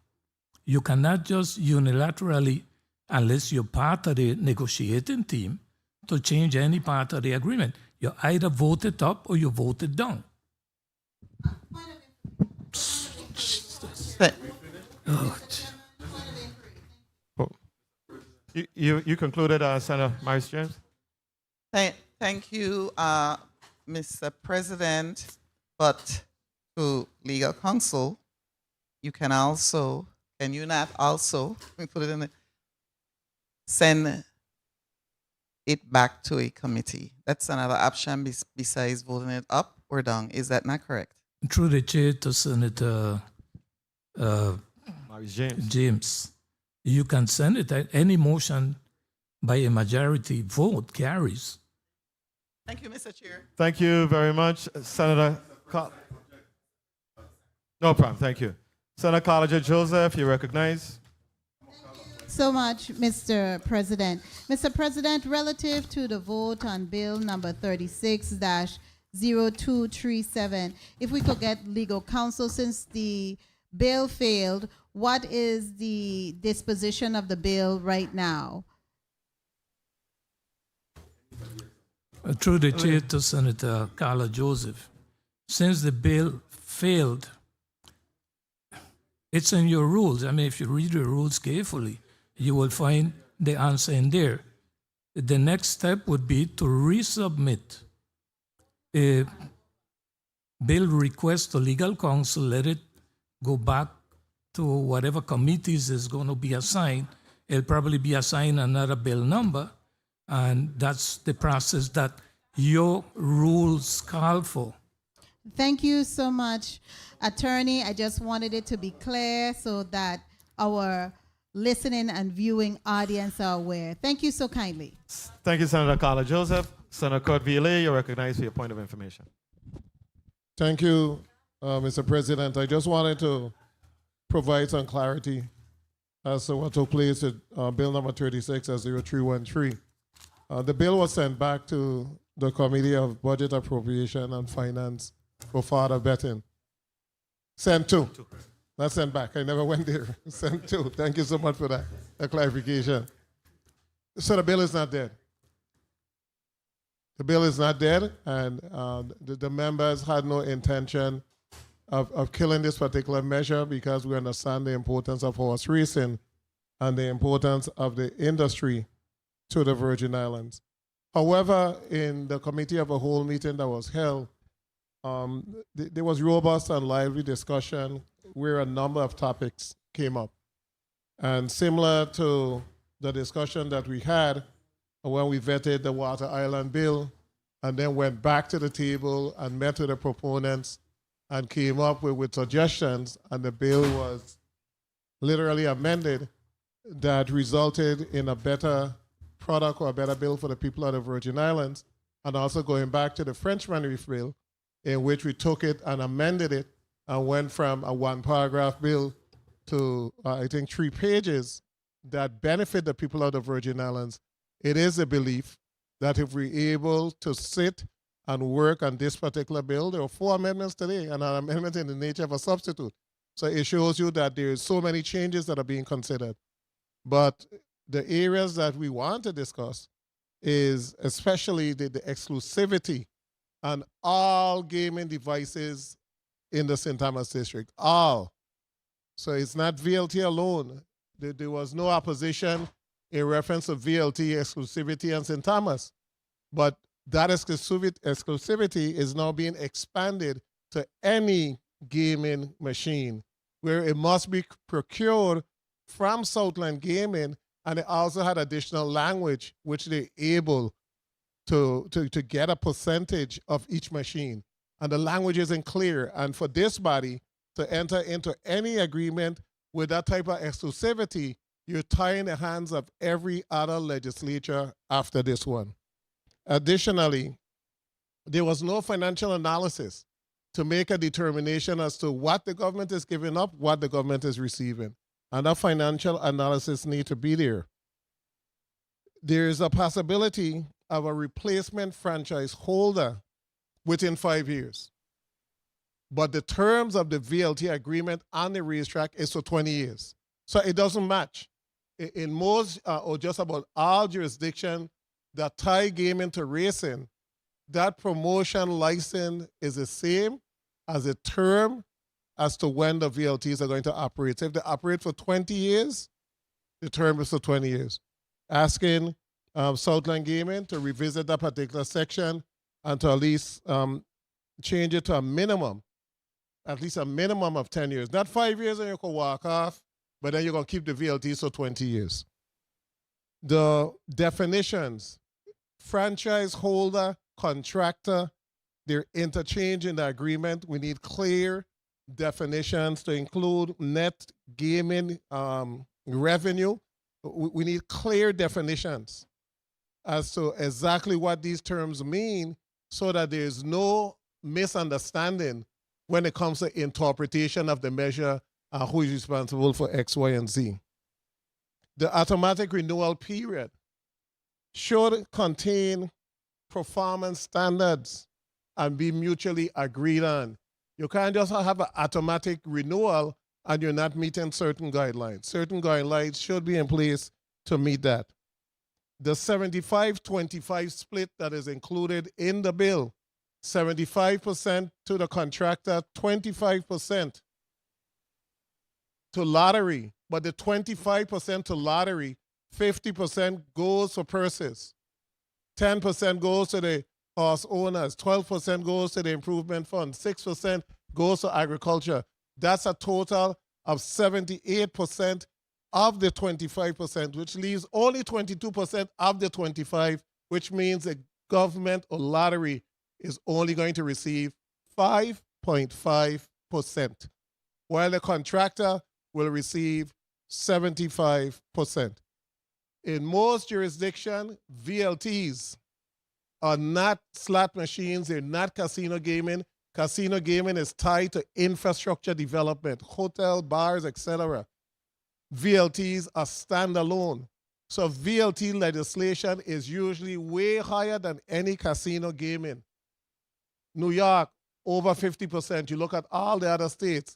You cannot just unilaterally, unless you're part of the negotiating team, to change any part of the agreement. You either vote it up or you vote it down. Oh. You concluded, Senator Maurice James? Thank you, Mr. President. But to legal counsel, can you not also, let me put it in the, send it back to a committee? That's another option besides voting it up or down. Is that not correct? Through the chair to Senator Maurice James, you can send it. Any motion by a majority vote carries. Thank you, Mr. Chair. Thank you very much, Senator. No problem. Thank you, Senator College-Joseph. You recognize. So much, Mr. President. Mr. President, relative to the vote on Bill number 36-0237, if we could get legal counsel, since the bill failed, what is the disposition of the bill right now? Through the chair to Senator College-Joseph, since the bill failed, it's in your rules. I mean, if you read the rules carefully, you will find the answer in there. The next step would be to resubmit a bill request to legal counsel, let it go back to whatever committees is going to be assigned. It'll probably be assigned another bill number, and that's the process that your rules call for. Thank you so much, Attorney. I just wanted it to be clear so that our listening and viewing audience are aware. Thank you so kindly. Thank you, Senator College-Joseph. Senator Courtville, you're recognized for your point of information. Thank you, Mr. President. I just wanted to provide some clarity as to what took place with Bill number 36-0313. The bill was sent back to the Committee of Budget Appropriation and Finance for further vetting. Sent to. Not sent back. I never went there. Sent to. Thank you so much for that clarification. So the bill is not dead. The bill is not dead, and the members had no intention of killing this particular measure because we understand the importance of horse racing and the importance of the industry to the Virgin Islands. However, in the committee of a whole meeting that was held, there was robust and lively discussion where a number of topics came up. And similar to the discussion that we had when we vetted the Water Island bill, and then went back to the table and met with the proponents and came up with suggestions, and the bill was literally amended that resulted in a better product or a better bill for the people of the Virgin Islands, and also going back to the Frenchman Reef bill, in which we took it and amended it and went from a one-paragraph bill to, I think, 3 pages that benefit the people of the Virgin Islands. It is a belief that if we're able to sit and work on this particular bill, there are 4 amendments today and an amendment in the nature of a substitute. So it shows you that there's so many changes that are being considered. But the areas that we want to discuss is especially the exclusivity on all gaming devices in the St. Thomas district, all. So it's not VLT alone. There was no opposition in reference to VLT exclusivity in St. Thomas. But that exclusivity is now being expanded to any gaming machine, where it must be procured from Southland Gaming, and it also had additional language which they're able to get a percentage of each machine. And the language isn't clear. And for this body to enter into any agreement with that type of exclusivity, you're tying the hands of every other legislature after this one. Additionally, there was no financial analysis to make a determination as to what the government is giving up, what the government is receiving. And that financial analysis needs to be there. There is a possibility of a replacement franchise holder within 5 years. But the terms of the VLT agreement on the racetrack is for 20 years. So it doesn't match. In most or just about all jurisdictions that tie gaming to racing, that promotion license is the same as a term as to when the VLTs are going to operate. So if they operate for 20 years, the term is for 20 years. Asking Southland Gaming to revisit that particular section and to at least change it to a minimum, at least a minimum of 10 years. Not 5 years and you can walk off, but then you're going to keep the VLTs for 20 years. The definitions, franchise holder, contractor, they're interchanged in the agreement. We need clear definitions to include net gaming revenue. We need clear definitions as to exactly what these terms mean so that there's no misunderstanding when it comes to interpretation of the measure and who is responsible for X, Y, and Z. The automatic renewal period should contain performance standards and be mutually agreed on. You can't just have an automatic renewal and you're not meeting certain guidelines. Certain guidelines should be in place to meet that. The 75-25 split that is included in the bill, 75% to the contractor, 25% to lottery, but the 25% to lottery, 50% goes for purses, 10% goes to the horse owners, 12% goes to the improvement fund, 6% goes to agriculture. That's a total of 78% of the 25%, which leaves only 22% of the 25, which means the government or lottery is only going to receive 5.5%, while the contractor will receive 75%. In most jurisdictions, VLTs are not slot machines, they're not casino gaming. Casino gaming is tied to infrastructure development, hotel, bars, etc. VLTs are standalone. So VLT legislation is usually way higher than any casino gaming. New York, over 50%. You look at all the other states,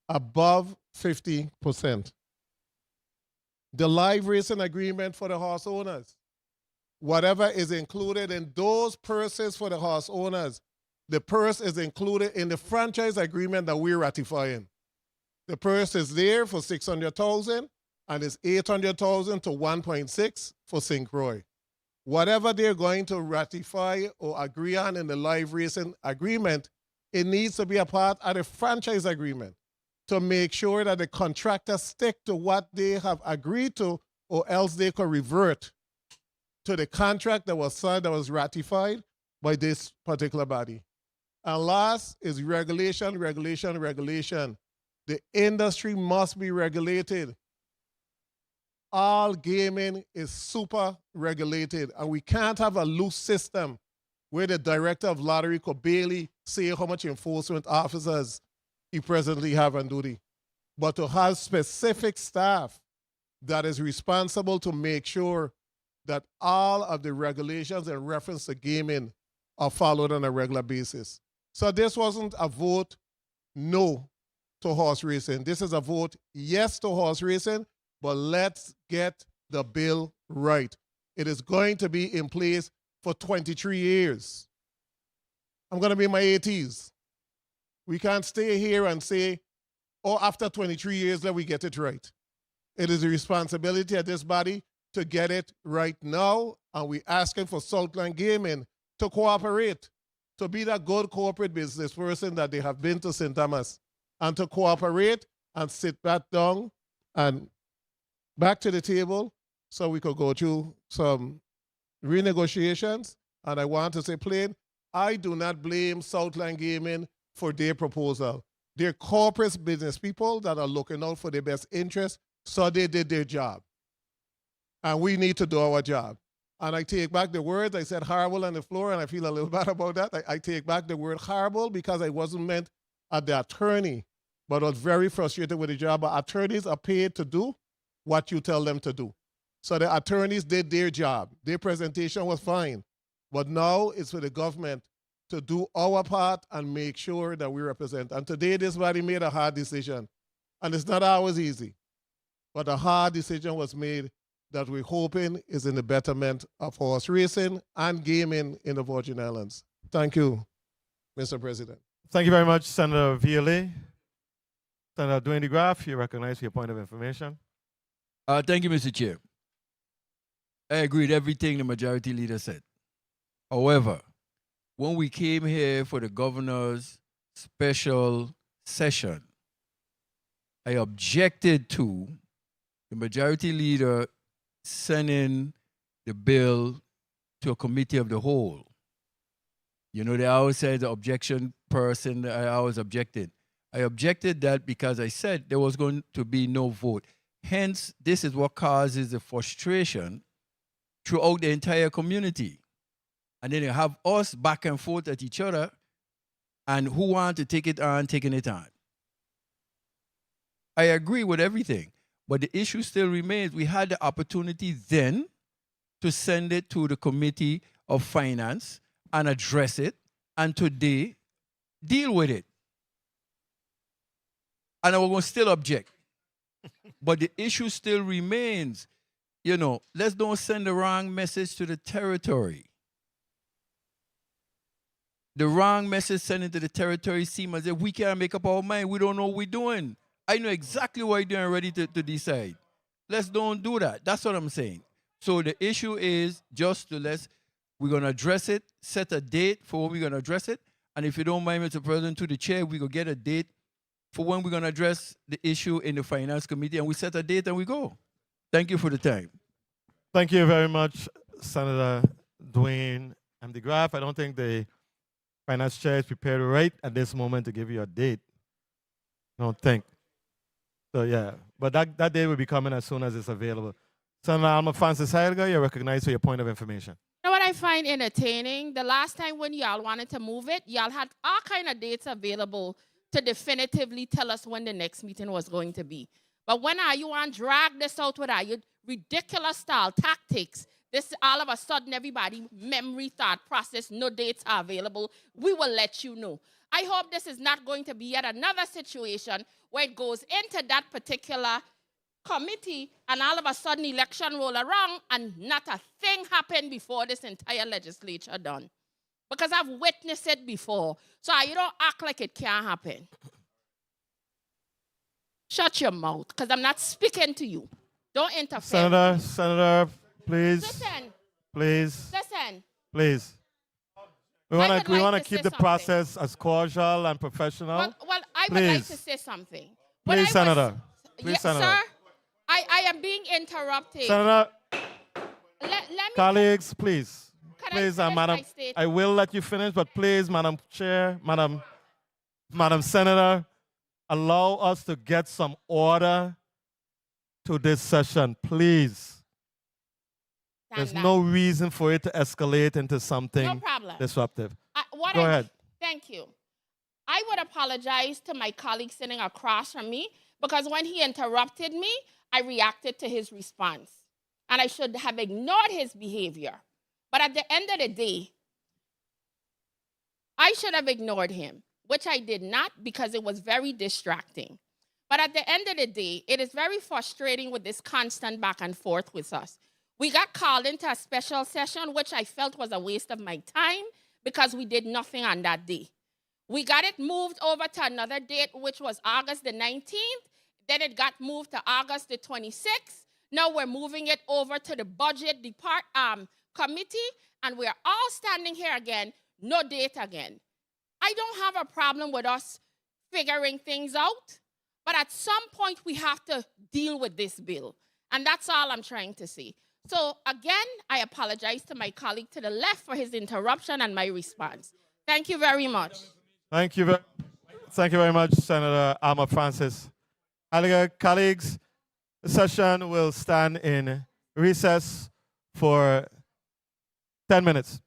above 50%. The live racing agreement for the horse owners. Whatever is included in those purses for the horse owners, the purse is included in the franchise agreement that we're ratifying. The purse is there for $600,000 and it's $800,000 to 1.6 for St. Croix. Whatever they're going to ratify or agree on in the live racing agreement, it needs to be a part of the franchise agreement to make sure that the contractors stick to what they have agreed to or else they could revert to the contract that was signed, that was ratified by this particular body. And last is regulation, regulation, regulation. The industry must be regulated. All gaming is super regulated, and we can't have a loose system where the director of lottery could barely say how much enforcement officers he presently have on duty. But to have specific staff that is responsible to make sure that all of the regulations in reference to gaming are followed on a regular basis. So this wasn't a vote no to horse racing. This is a vote yes to horse racing, but let's get the bill right. It is going to be in place for 23 years. I'm going to be in my 80s. We can't stay here and say, oh, after 23 years, let we get it right. It is the responsibility of this body to get it right now, and we're asking for Southland Gaming to cooperate, to be that good corporate business person that they have been to St. Thomas, and to cooperate and sit back down and back to the table so we could go through some renegotiations. And I want to say plain, I do not blame Southland Gaming for their proposal. They're corporate business people that are looking out for their best interest, so they did their job. And we need to do our job. And I take back the words, I said horrible on the floor, and I feel a little bad about that. I take back the word horrible because I wasn't meant at the attorney, but I was very frustrated with the job. But attorneys are paid to do what you tell them to do. So the attorneys did their job. Their presentation was fine. But now it's for the government to do our part and make sure that we represent. And today this body made a hard decision. And it's not always easy. But a hard decision was made that we're hoping is in the betterment of horse racing and gaming in the Virgin Islands. Thank you, Mr. President. Thank you very much, Senator Viale. Senator Dwayne DeGraff, you recognize for your point of information. Thank you, Mr. Chair. I agree with everything the majority leader said. However, when we came here for the governor's special session, I objected to the majority leader sending the bill to a committee of the whole. You know, they always say the objection person, I always objected. I objected that because I said there was going to be no vote. Hence, this is what causes the frustration throughout the entire community. And then you have us back and forth at each other, and who want to take it on, taking it on. I agree with everything, but the issue still remains. We had the opportunity then to send it to the Committee of Finance and address it, and today deal with it. And we're going to still object. But the issue still remains. You know, let's don't send the wrong message to the territory. The wrong message sent into the territory seems as if we can't make up our mind. We don't know what we're doing. I know exactly what you're doing, ready to decide. Let's don't do that. That's what I'm saying. So the issue is just we're going to address it, set a date for when we're going to address it. And if you don't mind, Mr. President, to the chair, we will get a date for when we're going to address the issue in the Finance Committee, and we set a date and we go. Thank you for the time. Thank you very much, Senator Dwayne M. DeGraff. I don't think the Finance Chair is prepared right at this moment to give you a date. I don't think. So, yeah. But that date will be coming as soon as it's available. Senator Alma Francis Heidegger, you're recognized for your point of information. You know what I find entertaining? The last time when y'all wanted to move it, y'all had all kind of dates available to definitively tell us when the next meeting was going to be. But when are you want to drag this out with your ridiculous style tactics? This all of a sudden everybody memory thought process, no dates are available. We will let you know. I hope this is not going to be yet another situation where it goes into that particular committee and all of a sudden election roll around and not a thing happened before this entire legislature done. Because I've witnessed it before. So you don't act like it can't happen. Shut your mouth, because I'm not speaking to you. Don't interfere. Senator, please. Listen. Please. Listen. Please. We want to keep the something. process as cordial and professional. Well, I would like to say something. Please, Senator. Please, yes, Senator. sir. I am being interrupted. Senator, Let me colleagues, please. Can I Please, finish Madam, my statement? I will let you finish, but please, Madam Chair, Madam Senator, allow us to get some order to this session, please. There's no reason for it to escalate into something No problem. disruptive. What Go ahead. Thank you. I would apologize to my colleague sitting across from me because when he interrupted me, I reacted to his response. And I should have ignored his behavior. But at the end of the day, I should have ignored him, which I did not because it was very distracting. But at the end of the day, it is very frustrating with this constant back and forth with us. We got called into a special session, which I felt was a waste of my time because we did nothing on that day. We got it moved over to another date, which was August the 19th. Then it got moved to August the 26th. Now we're moving it over to the budget committee, and we're all standing here again, no date again. I don't have a problem with us figuring things out, but at some point we have to deal with this bill. And that's all I'm trying to say. So again, I apologize to my colleague to the left for his interruption and my response. Thank you very much. Thank you very much, Senator Alma Francis. Colleagues, the session will stand in recess for 10 minutes.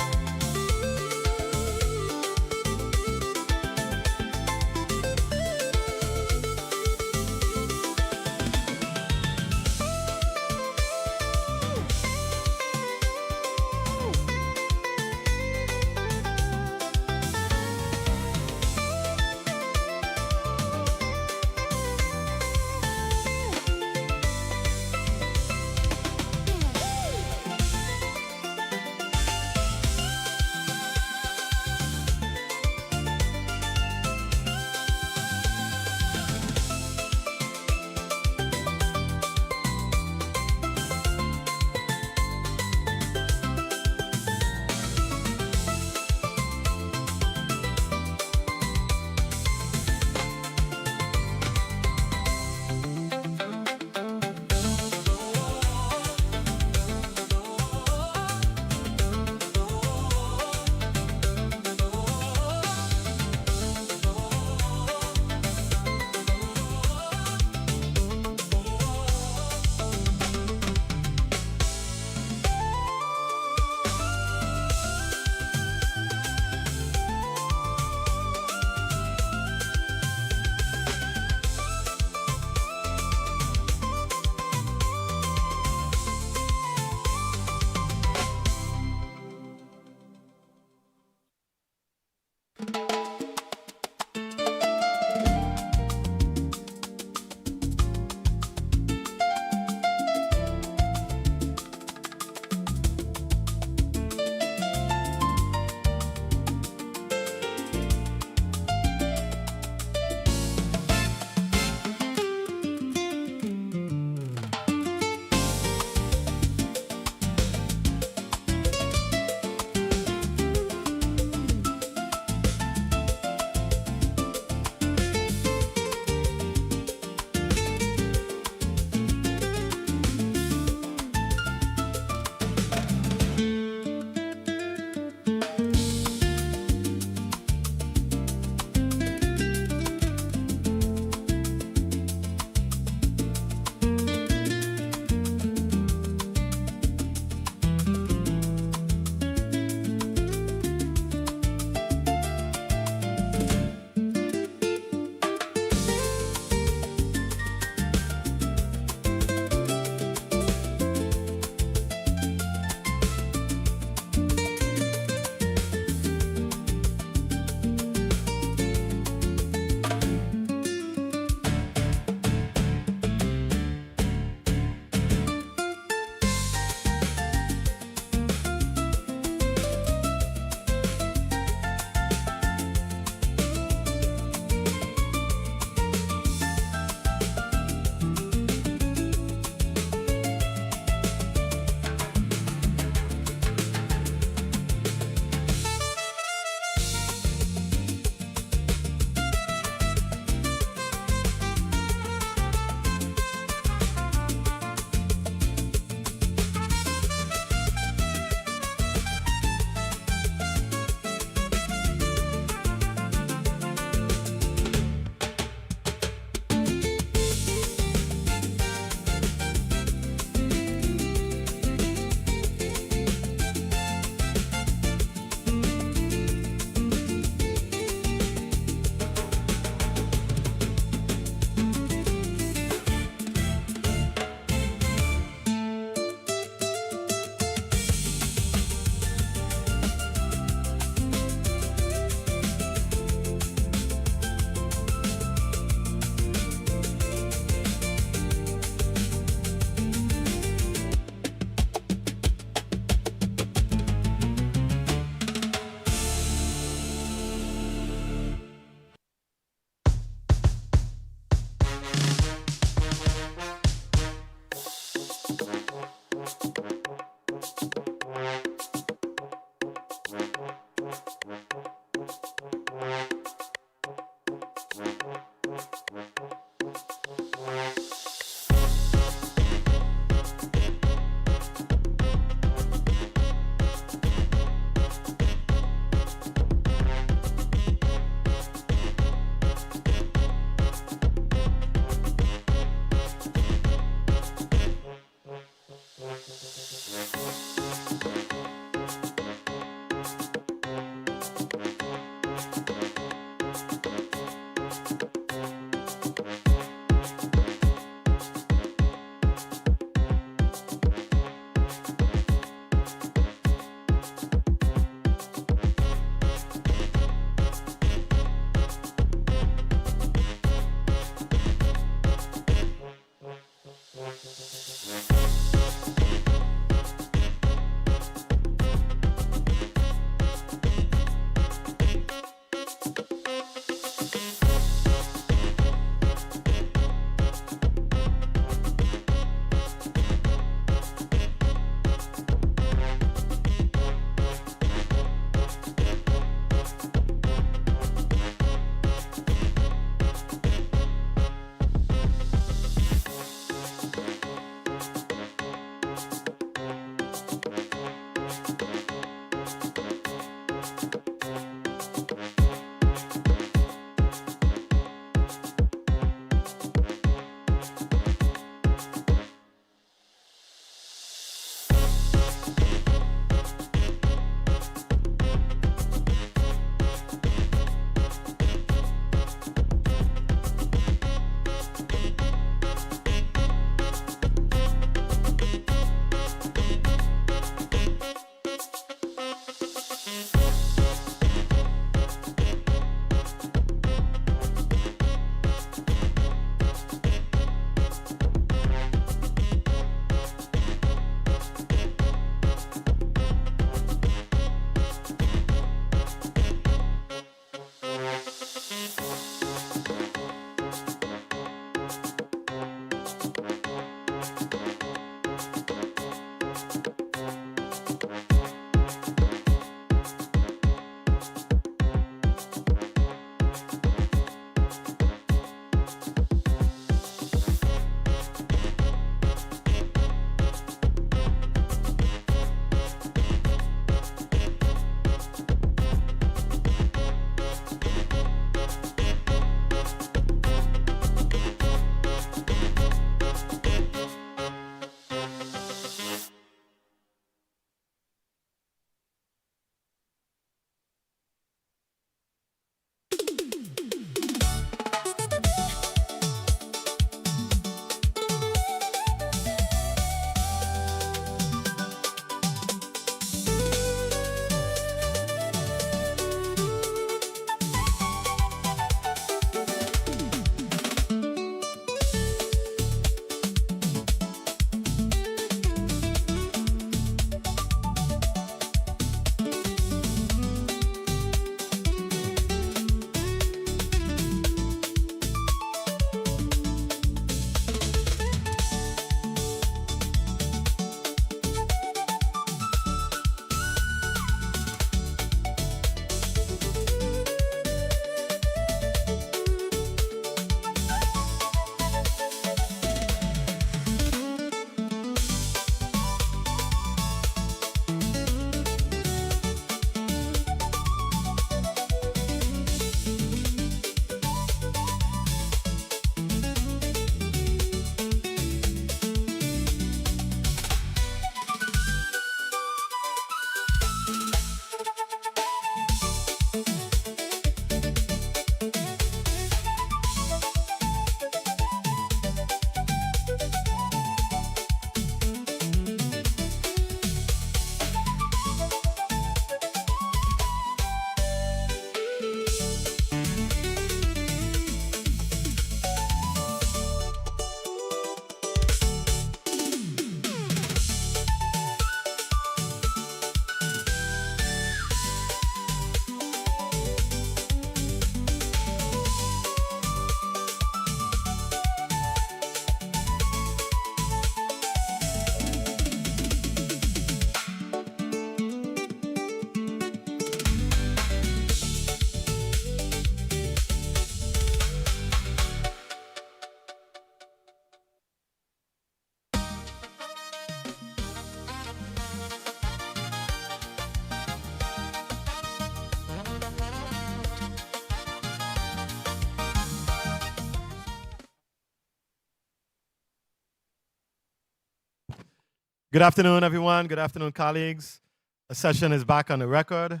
Good afternoon, everyone. Good afternoon, colleagues. The session is back on the record.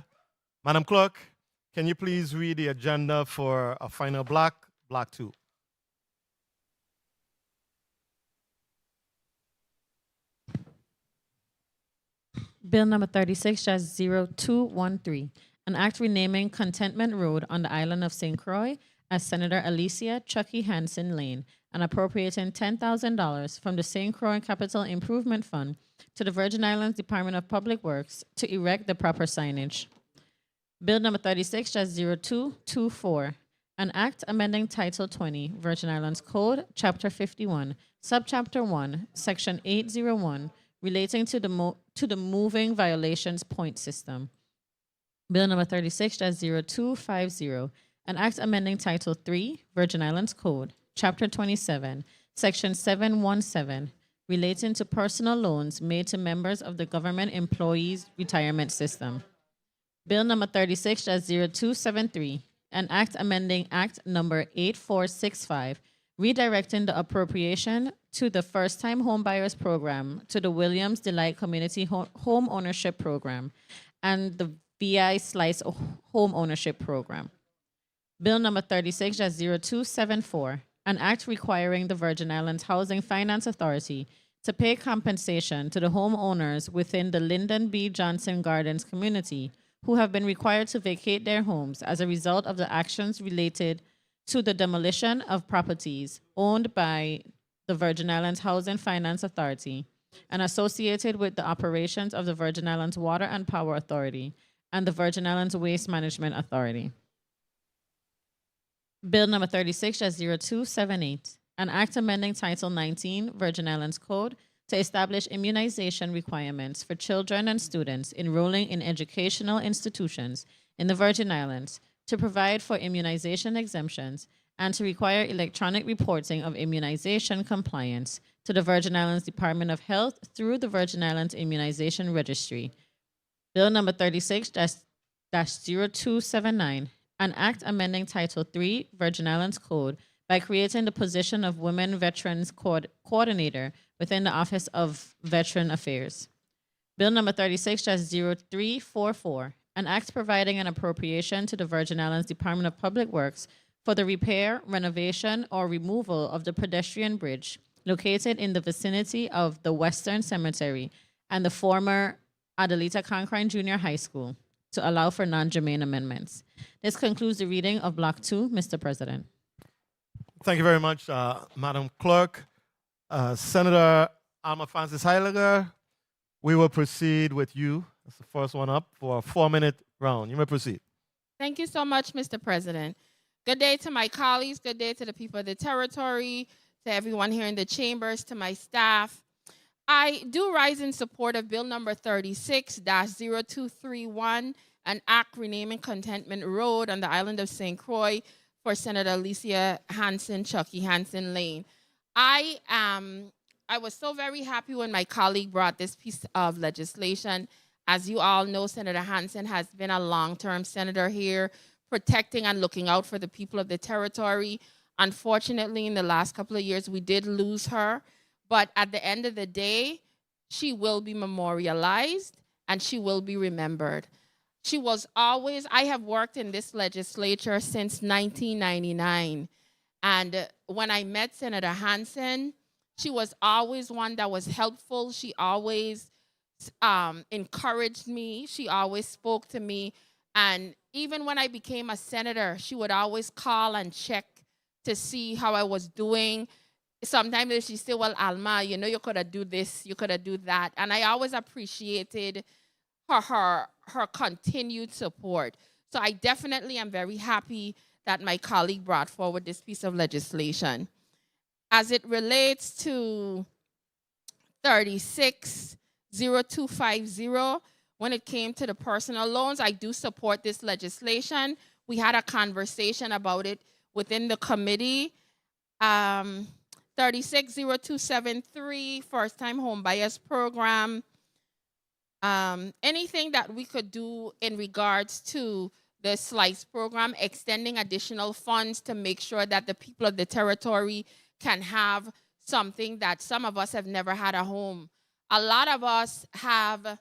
Madam Clerk, can you please read the agenda for a final block, Block 2? Bill number 36-0213, an act renaming Contentment Road on the island of St. Croix as Senator Alicia Chucky Hansen Lane and appropriating $10,000 from the St. Croix Capital Improvement Fund to the Virgin Islands Department of Public Works to erect the proper signage. Bill number 36-0224, an act amending Title 20, Virgin Islands Code, Chapter 51, Subchapter 1, Section 801, relating to the moving violations point system. Bill number 36-0250, an act amending Title 3, Virgin Islands Code, Chapter 27, Section 717, relating to personal loans made to members of the government employees retirement system. Bill number 36-0273, an act amending Act number 8465, redirecting the appropriation to the First-Time Homebuyers Program to the Williams Delight Community Home Ownership Program and the VI Slice Home Ownership Program. Bill number 36-0274, an act requiring the Virgin Islands Housing Finance Authority to pay compensation to the homeowners within the Lyndon B. Johnson Gardens community who have been required to vacate their homes as a result of the actions related to the demolition of properties owned by the Virgin Islands Housing Finance Authority and associated with the operations of the Virgin Islands Water and Power Authority and the Virgin Islands Waste Management Authority. Bill number 36-0278, an act amending Title 19 Virgin Islands Code to establish immunization requirements for children and students enrolling in educational institutions in the Virgin Islands, to provide for immunization exemptions, and to require electronic reporting of immunization compliance to the Virgin Islands Department of Health through the Virgin Islands Immunization Registry. Bill number 36-0279, an act amending Title III Virgin Islands Code by creating the position of Women Veterans Coordinator within the Office of Veteran Affairs. Bill number 36-0344, an act providing an appropriation to the Virgin Islands Department of Public Works for the repair, renovation, or removal of the pedestrian bridge located in the vicinity of the Western Cemetery and the former Adelita Concrine Junior High School to allow for non-germane amendments. This concludes the reading of Block 2, Mr. President. Thank you very much, Madam Clerk. Senator Alma Francis Heiliger, we will proceed with you. That's the first one up for a 4-minute round. You may proceed. Thank you so much, Mr. President. Good day to my colleagues. Good day to the people of the territory, to everyone here in the chambers, to my staff. I do rise in support of Bill number 36-0231, an act renaming Contentment Road on the island of St. Croix for Senator Alicia Hansen, Chucky Hansen Lane. I was so very happy when my colleague brought this piece of legislation. As you all know, Senator Hansen has been a long-term senator here, protecting and looking out for the people of the territory. Unfortunately, in the last couple of years, we did lose her. But at the end of the day, she will be memorialized and she will be remembered. She was always, I have worked in this legislature since 1999. And when I met Senator Hansen, she was always one that was helpful. She always encouraged me. She always spoke to me. And even when I became a senator, she would always call and check to see how I was doing. Sometimes she said, well, Alma, you know, you could have do this, you could have do that. And I always appreciated her continued support. So I definitely am very happy that my colleague brought forward this piece of legislation. As it relates to 36-0250, when it came to the personal loans, I do support this legislation. We had a conversation about it within the committee. 36-0273, First-Time Homebuyers Program. Anything that we could do in regards to the SLICE program, extending additional funds to make sure that the people of the territory can have something that some of us have never had a home. A lot of us have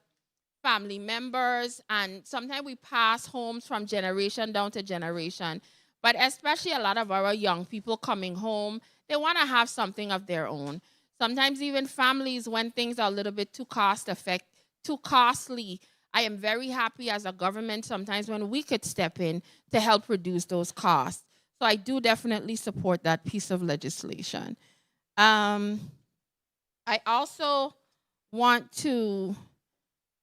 family members, and sometimes we pass homes from generation down to generation. But especially a lot of our young people coming home, they want to have something of their own. Sometimes even families, when things are a little bit too costly, I am very happy as a government sometimes when we could step in to help reduce those costs. So I do definitely support that piece of legislation. I also want to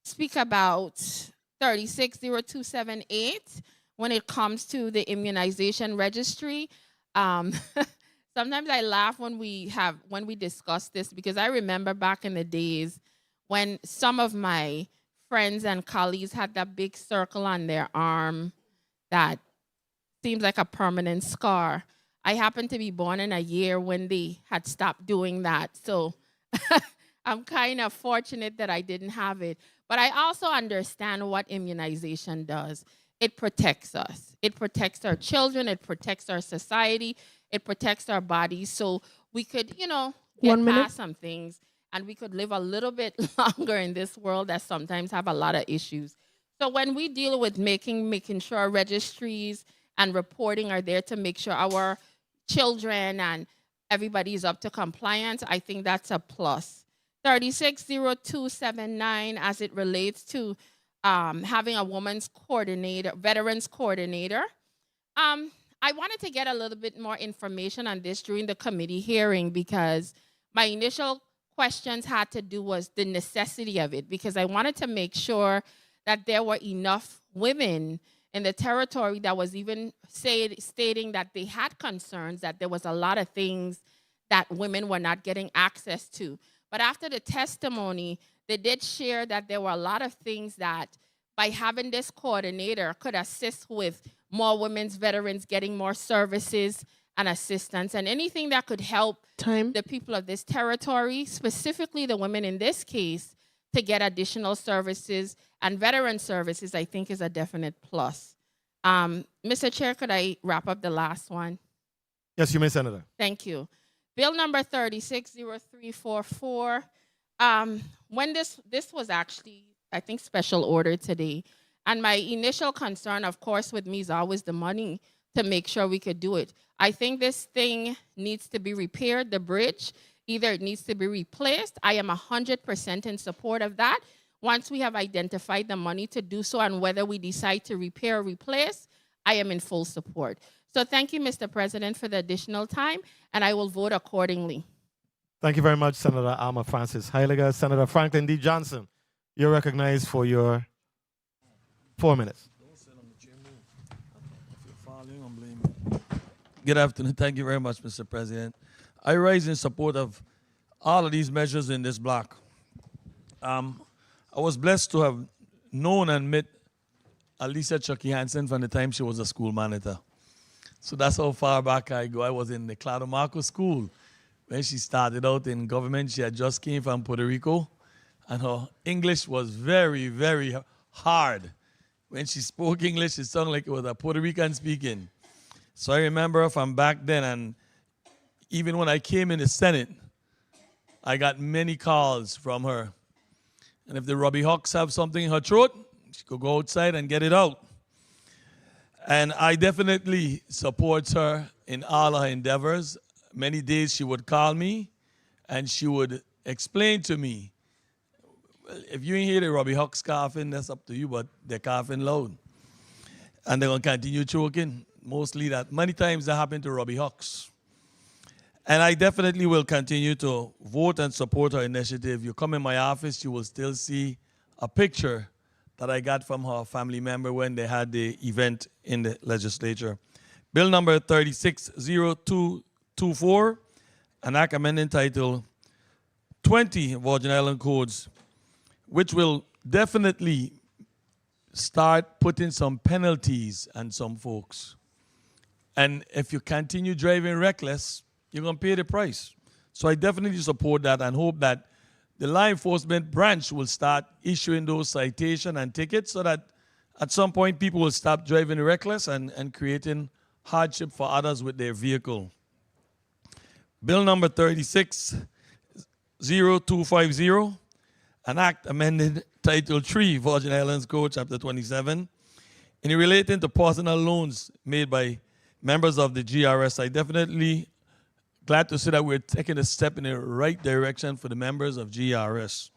speak about 36-0278 when it comes to the immunization registry. Sometimes I laugh when we discuss this, because I remember back in the days when some of my friends and colleagues had that big circle on their arm that seems like a permanent scar. I happened to be born in a year when they had stopped doing that. So I'm kind of fortunate that I didn't have it. But I also understand what immunization does. It protects us. It protects our children. It protects our society. It protects our bodies. So we could, you know, get 1 minute. past some things and we could live a little bit longer in this world that sometimes have a lot of issues. So when we deal with making sure our registries and reporting are there to make sure our children and everybody is up to compliance, I think that's a plus. 360279 as it relates to having a woman's coordinator, veterans coordinator. I wanted to get a little bit more information on this during the committee hearing because my initial questions had to do was the necessity of it, because I wanted to make sure that there were enough women in the territory that was even stating that they had concerns that there was a lot of things that women were not getting access to. But after the testimony, they did share that there were a lot of things that by having this coordinator could assist with more women's veterans getting more services and assistance and anything that could help the people of this territory, specifically the women in this case, to get additional services and veteran services, I think is a definite plus. Mr. Chair, could I wrap up the last one? Yes, you may, Senator. Thank you. Bill number 360344. When this was actually, I think, special order today, and my initial concern, of course, with me is always the money to make sure we could do it. I think this thing needs to be repaired, the bridge. Either it needs to be replaced. I am 100% in support of that. Once we have identified the money to do so and whether we decide to repair or replace, I am in full support. So thank you, Mr. President, for the additional time, and I will vote accordingly. Thank you very much, Senator Alma Francis Heiliger. Senator Franklin D. Johnson, you're recognized for your 4 minutes. Good afternoon. Thank you very much, Mr. President. I rise in support of all of these measures in this block. I was blessed to have known and met Alisa Chucky Hansen from the time she was a school monitor. So that's how far back I go. I was in the Claudio Marco School when she started out in government. She had just came from Puerto Rico, and her English was very, very hard. When she spoke English, it sounded like it was a Puerto Rican speaking. So I remember her from back then, and even when I came in the Senate, I got many calls from her. And if the Robbie Hawks have something in her throat, she could go outside and get it out. And I definitely support her in all her endeavors. Many days she would call me and she would explain to me, well, if you ain't hear the Robbie Hawks coughing, that's up to you, but they're coughing loud. And they're going to continue choking. Mostly that. Many times that happened to Robbie Hawks. And I definitely will continue to vote and support her initiative. You come in my office, you will still see a picture that I got from her family member when they had the event in the legislature. Bill number 360224, an act amending Title 20 Virgin Island Codes, which will definitely start putting some penalties on some folks. And if you continue driving reckless, you're going to pay the price. So I definitely support that and hope that the law enforcement branch will start issuing those citations and tickets so that at some point people will stop driving reckless and creating hardship for others with their vehicle. Bill number 360250, an act amending Title 3 Virgin Islands Code, Chapter 27, in relating to personal loans made by members of the GRS. I definitely glad to see that we're taking a step in the right direction for the members of GRS.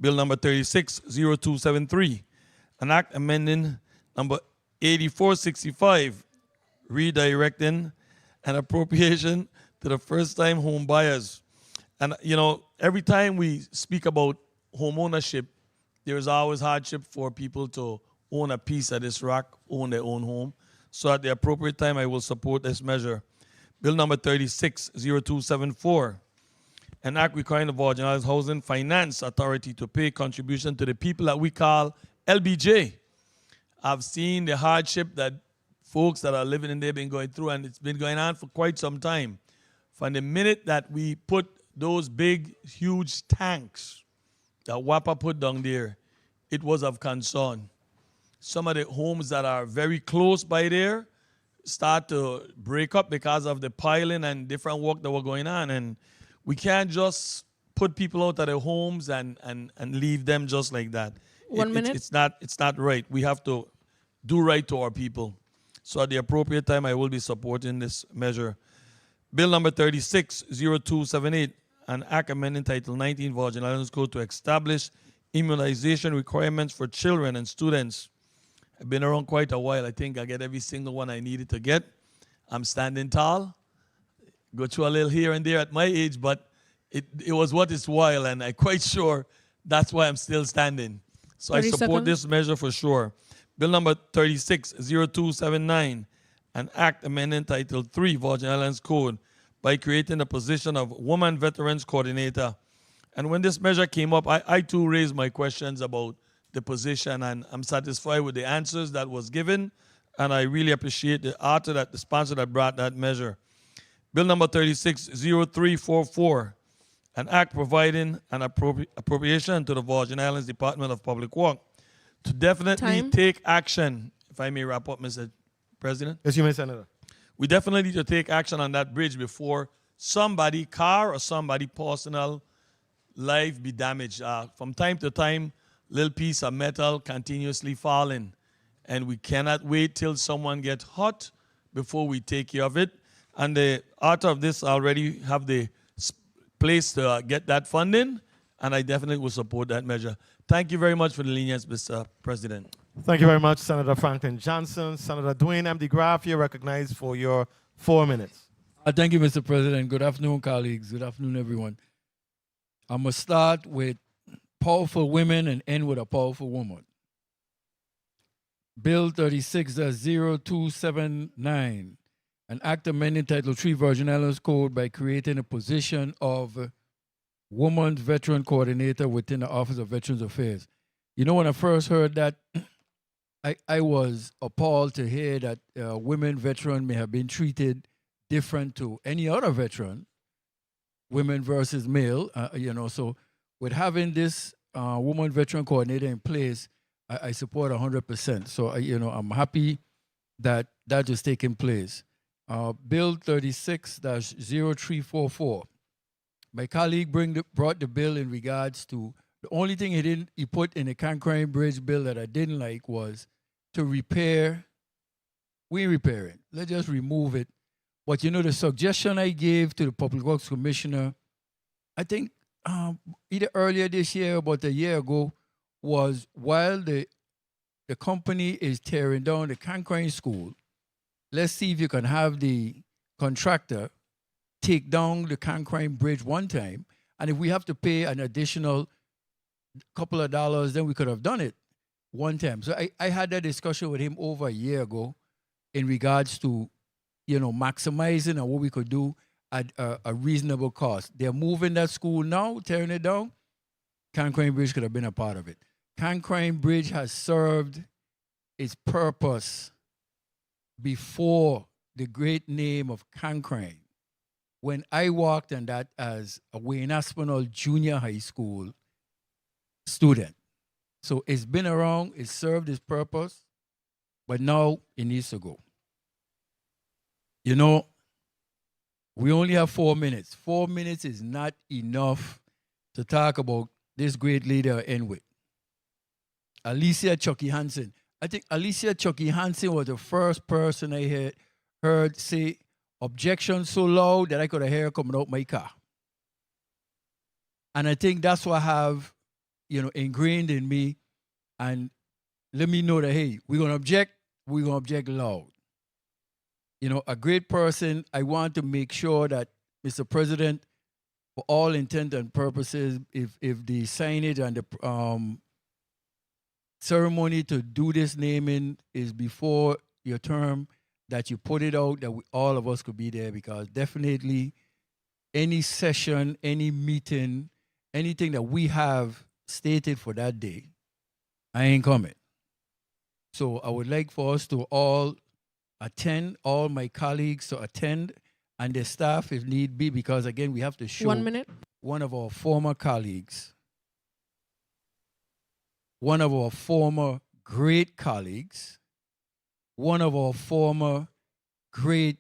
Bill number 360273, an act amending number 8465, redirecting an appropriation to the first-time home buyers. And, you know, every time we speak about home ownership, there is always hardship for people to own a piece of this rock, own their own home. So at the appropriate time, I will support this measure. Bill number 360274, an act requiring the Virgin Islands Housing Finance Authority to pay contribution to the people that we call LBJ. I've seen the hardship that folks that are living in there been going through, and it's been going on for quite some time. From the minute that we put those big, huge tanks that WAPA put down there, it was of concern. Some of the homes that are very close by there start to break up because of the piling and different work that were going on. And we can't just put people out of their homes and leave them just like that. 1 minute. It's not right. We have to do right to our people. So at the appropriate time, I will be supporting this measure. Bill number 360278, an act amending Title 19 Virgin Islands Code to establish immunization requirements for children and students. I've been around quite a while. I think I get every single one I needed to get. I'm standing tall. Go through a little here and there at my age, but it was what it's while, and I'm quite sure that's why I'm still standing. So I support this measure for sure. Bill number 360279, an act amending Title 3 Virgin Islands Code by creating the position of Woman Veterans Coordinator. And when this measure came up, I too raised my questions about the position, and I'm satisfied with the answers that was given, and I really appreciate the author, the sponsor that brought that measure. Bill number 360344, an act providing an appropriation to the Virgin Islands Department of Public Works to definitely take action. If I may wrap up, Mr. President. Yes, you may, Senator. We definitely need to take action on that bridge before somebody, car or somebody personal life be damaged. From time to time, little piece of metal continuously falling, and we cannot wait till someone gets hot before we take care of it. And the author of this already have the place to get that funding, and I definitely will support that measure. Thank you very much for the lenience, Mr. President. Thank you very much, Senator Franklin Johnson. Senator Dwayne M. DeGraff, you're recognized for your 4 minutes. Thank you, Mr. President. Good afternoon, colleagues. Good afternoon, everyone. I'm going to start with powerful women and end with a powerful woman. Bill 36-0279, an act amending Title 3 Virgin Islands Code by creating a position of Woman Veteran Coordinator within the Office of Veterans Affairs. You know, when I first heard that, I was appalled to hear that women veteran may have been treated different to any other veteran, women versus male, so with having this woman veteran coordinator in place, I support 100%. So, I'm happy that that is taking place. Bill 36-0344. My colleague brought the bill in regards to, the only thing he put in the Concrane Bridge bill that I didn't like was to repair. We repair it. Let's just remove it. But the suggestion I gave to the Public Works Commissioner, I think either earlier this year or about a year ago, was while the company is tearing down the Concrane School, let's see if you can have the contractor take down the Concrane Bridge one time, and if we have to pay an additional couple of dollars, then we could have done it one time. So I had that discussion with him over a year ago in regards to, maximizing and what we could do at a reasonable cost. They're moving that school now, tearing it down. Concrane Bridge could have been a part of it. Concrane Bridge has served its purpose before the great name of Concrane. When I walked on that as a Wayne Aspinall Junior High School student. So it's been around, it served its purpose, but now it needs to go. We only have 4 minutes. 4 minutes is not enough to talk about this great leader I end with. Alicia Chucky Hansen. I think Alicia Chucky Hansen was the first person I heard say objection so loud that I could have heard her coming out my car. And I think that's what I have, ingrained in me. And let me know that, hey, we're going to object loud. A great person. I want to make sure that, Mr. President, for all intent and purposes, if the signage and the ceremony to do this naming is before your term, that you put it out, that all of us could be there, because definitely any session, any meeting, anything that we have stated for that day, I ain't coming. So I would like for us to all attend, all my colleagues to attend, and the staff if need be, because again, we have to show 1 minute. One of our former colleagues one of our former great colleagues, one of our former great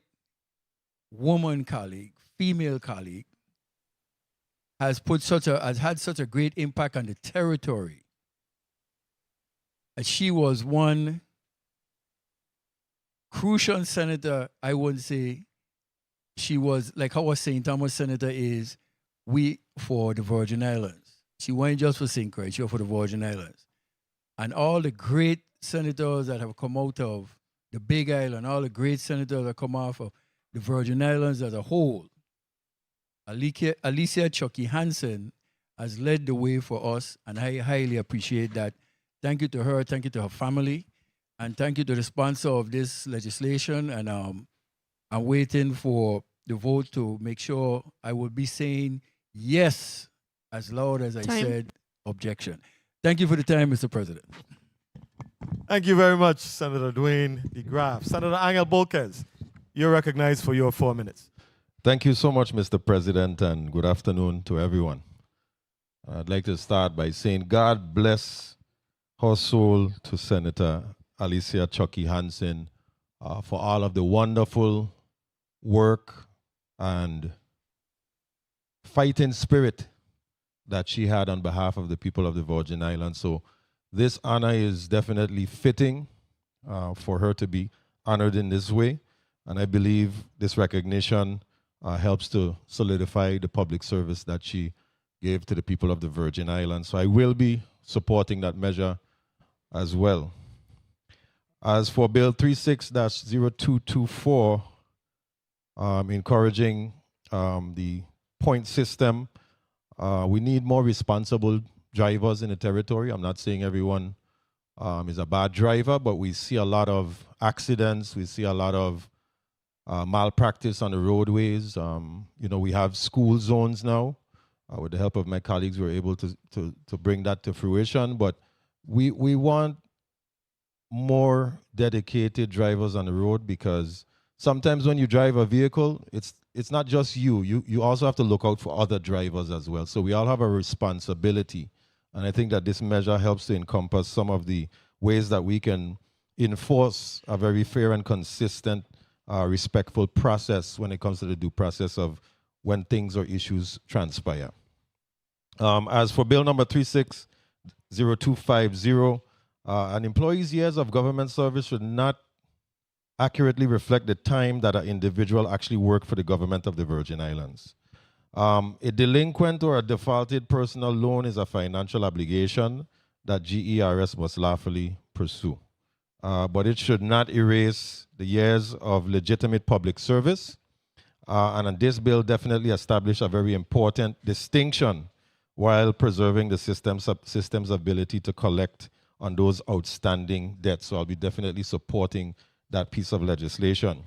woman colleague, female colleague, has had such a great impact on the territory. And she was one crucial senator. I wouldn't say she was like how a St. Thomas senator is for the Virgin Islands. She wasn't just for St. Croix, she was for the Virgin Islands. And all the great senators that have come out of the Big Island, all the great senators that come off of the Virgin Islands as a whole, Alicia Chucky Hansen has led the way for us, and I highly appreciate that. Thank you to her, thank you to her family, and thank you to the sponsor of this legislation. And I'm waiting for the vote to make sure I will be saying yes as loud as I said objection. Thank you for the time, Mr. President. Thank you very much, Senator Dwayne DeGraff. Senator Angel Bolkes, you're recognized for your 4 minutes. Thank you so much, Mr. President, and good afternoon to everyone. I'd like to start by saying God bless her soul to Senator Alicia Chucky Hansen for all of the wonderful work and fighting spirit that she had on behalf of the people of the Virgin Islands. So this honor is definitely fitting for her to be honored in this way. And I believe this recognition helps to solidify the public service that she gave to the people of the Virgin Islands. So I will be supporting that measure as well. As for Bill 36-0224, encouraging the point system, we need more responsible drivers in the territory. I'm not saying everyone is a bad driver, but we see a lot of accidents. We see a lot of malpractice on the roadways. We have school zones now. With the help of my colleagues, we're able to bring that to fruition. But we want more dedicated drivers on the road, because sometimes when you drive a vehicle, it's not just you. You also have to look out for other drivers as well. So we all have a responsibility. And I think that this measure helps to encompass some of the ways that we can enforce a very fair and consistent, respectful process when it comes to the due process of when things or issues transpire. As for Bill number 360250, an employee's years of government service should not accurately reflect the time that an individual actually worked for the government of the Virgin Islands. A delinquent or a defaulted personal loan is a financial obligation that GERS must lawfully pursue. But it should not erase the years of legitimate public service. And this bill definitely established a very important distinction while preserving the system's ability to collect on those outstanding debts. So I'll be definitely supporting that piece of legislation.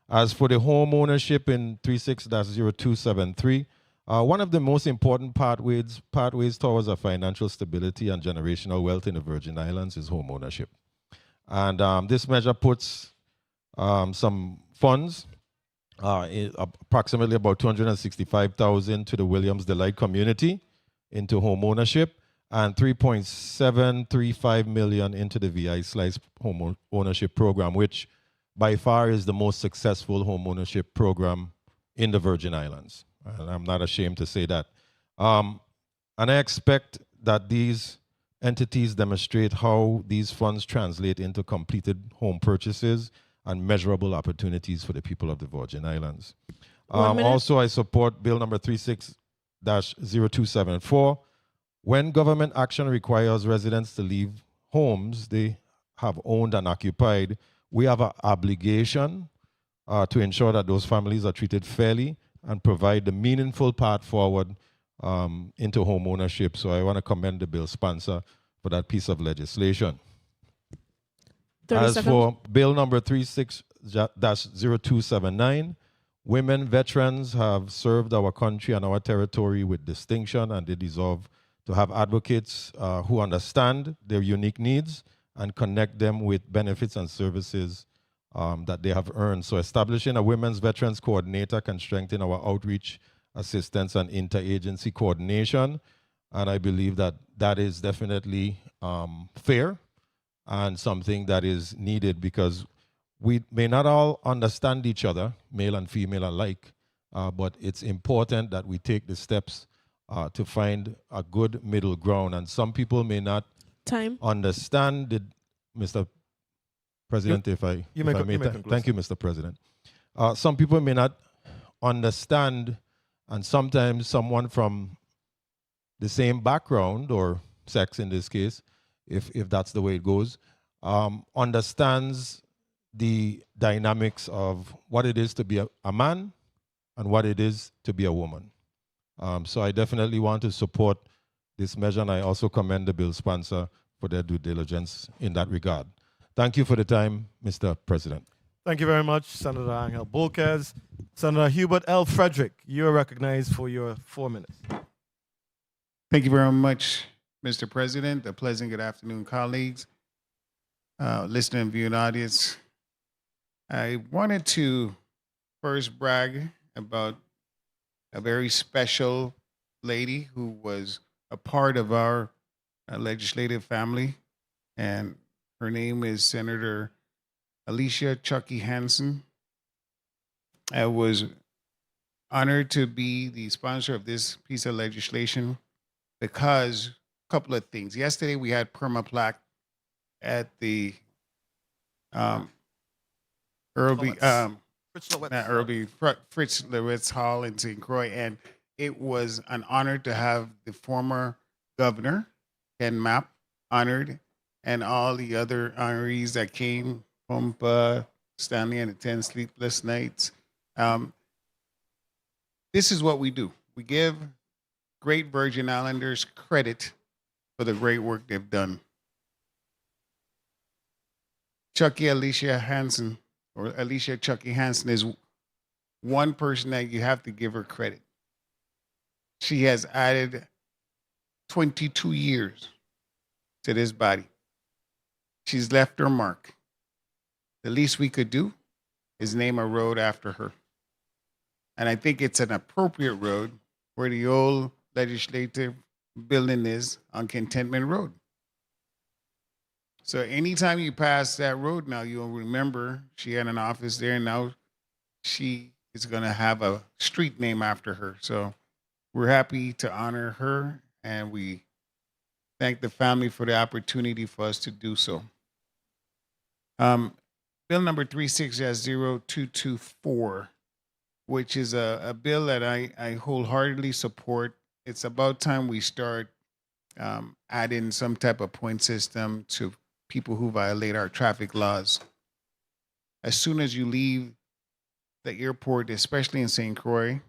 As for the home ownership in 36-0273, one of the most important pathways towards a financial stability and generational wealth in the Virgin Islands is home ownership. And this measure puts some funds, approximately about $265,000 to the Williams Delight community into home ownership, and $3.735 million into the VI Slice home ownership program, which by far is the most successful home ownership program in the Virgin Islands. And I'm not ashamed to say that. And I expect that these entities demonstrate how these funds translate into completed home purchases and measurable opportunities for the people of the Virgin Islands. Also, I support Bill number 36-0274. When government action requires residents to leave homes they have owned and occupied, we have an obligation to ensure that those families are treated fairly and provide the meaningful path forward into home ownership. So I want to commend the bill sponsor for that piece of legislation. As for Bill number 36-0279, women veterans have served our country and our territory with distinction, and they deserve to have advocates who understand their unique needs and connect them with benefits and services that they have earned. So establishing a Women's Veterans Coordinator can strengthen our outreach, assistance, and interagency coordination. And I believe that that is definitely fair and something that is needed, because we may not all understand each other, male and female alike, but it's important that we take the steps to find a good middle ground. And some people may not understand the, Mr. President, if I may, thank you, Mr. President. Some people may not understand, and sometimes someone from the same background or sex in this case, if that's the way it goes, understands the dynamics of what it is to be a man and what it is to be a woman. So I definitely want to support this measure, and I also commend the bill sponsor for their due diligence in that regard. Thank you for the time, Mr. President. Thank you very much, Senator Angel Bolquez. Senator Hubert L. Frederick, you are recognized for your 4 minutes. Thank you very much, Mr. President. A pleasant good afternoon, colleagues, listening and viewing audience. I wanted to first brag about a very special lady who was a part of our legislative family, and her name is Senator Alicia Chucky Hansen. I was honored to be the sponsor of this piece of legislation because a couple of things. Yesterday we had permaplaque at the Fritz Lewis Hall in St. Croix, and it was an honor to have the former governor, Ken Mapp, honored, and all the other honorees that came, Pompa, Stanley and the 10 Sleepless Nights. This is what we do. We give great Virgin Islanders credit for the great work they've done. Chucky Alicia Hansen, or Alicia Chucky Hansen, is one person that you have to give her credit. She has added 22 years to this body. She's left her mark. The least we could do is name a road after her. And I think it's an appropriate road where the old legislative building is on Contentment Road. So anytime you pass that road now, you'll remember she had an office there, and now she is going to have a street name after her. So we're happy to honor her, and we thank the family for the opportunity for us to do so. Bill number 36-0224, which is a bill that I wholeheartedly support. It's about time we start adding some type of point system to people who violate our traffic laws. As soon as you leave the airport, especially in St. Croix,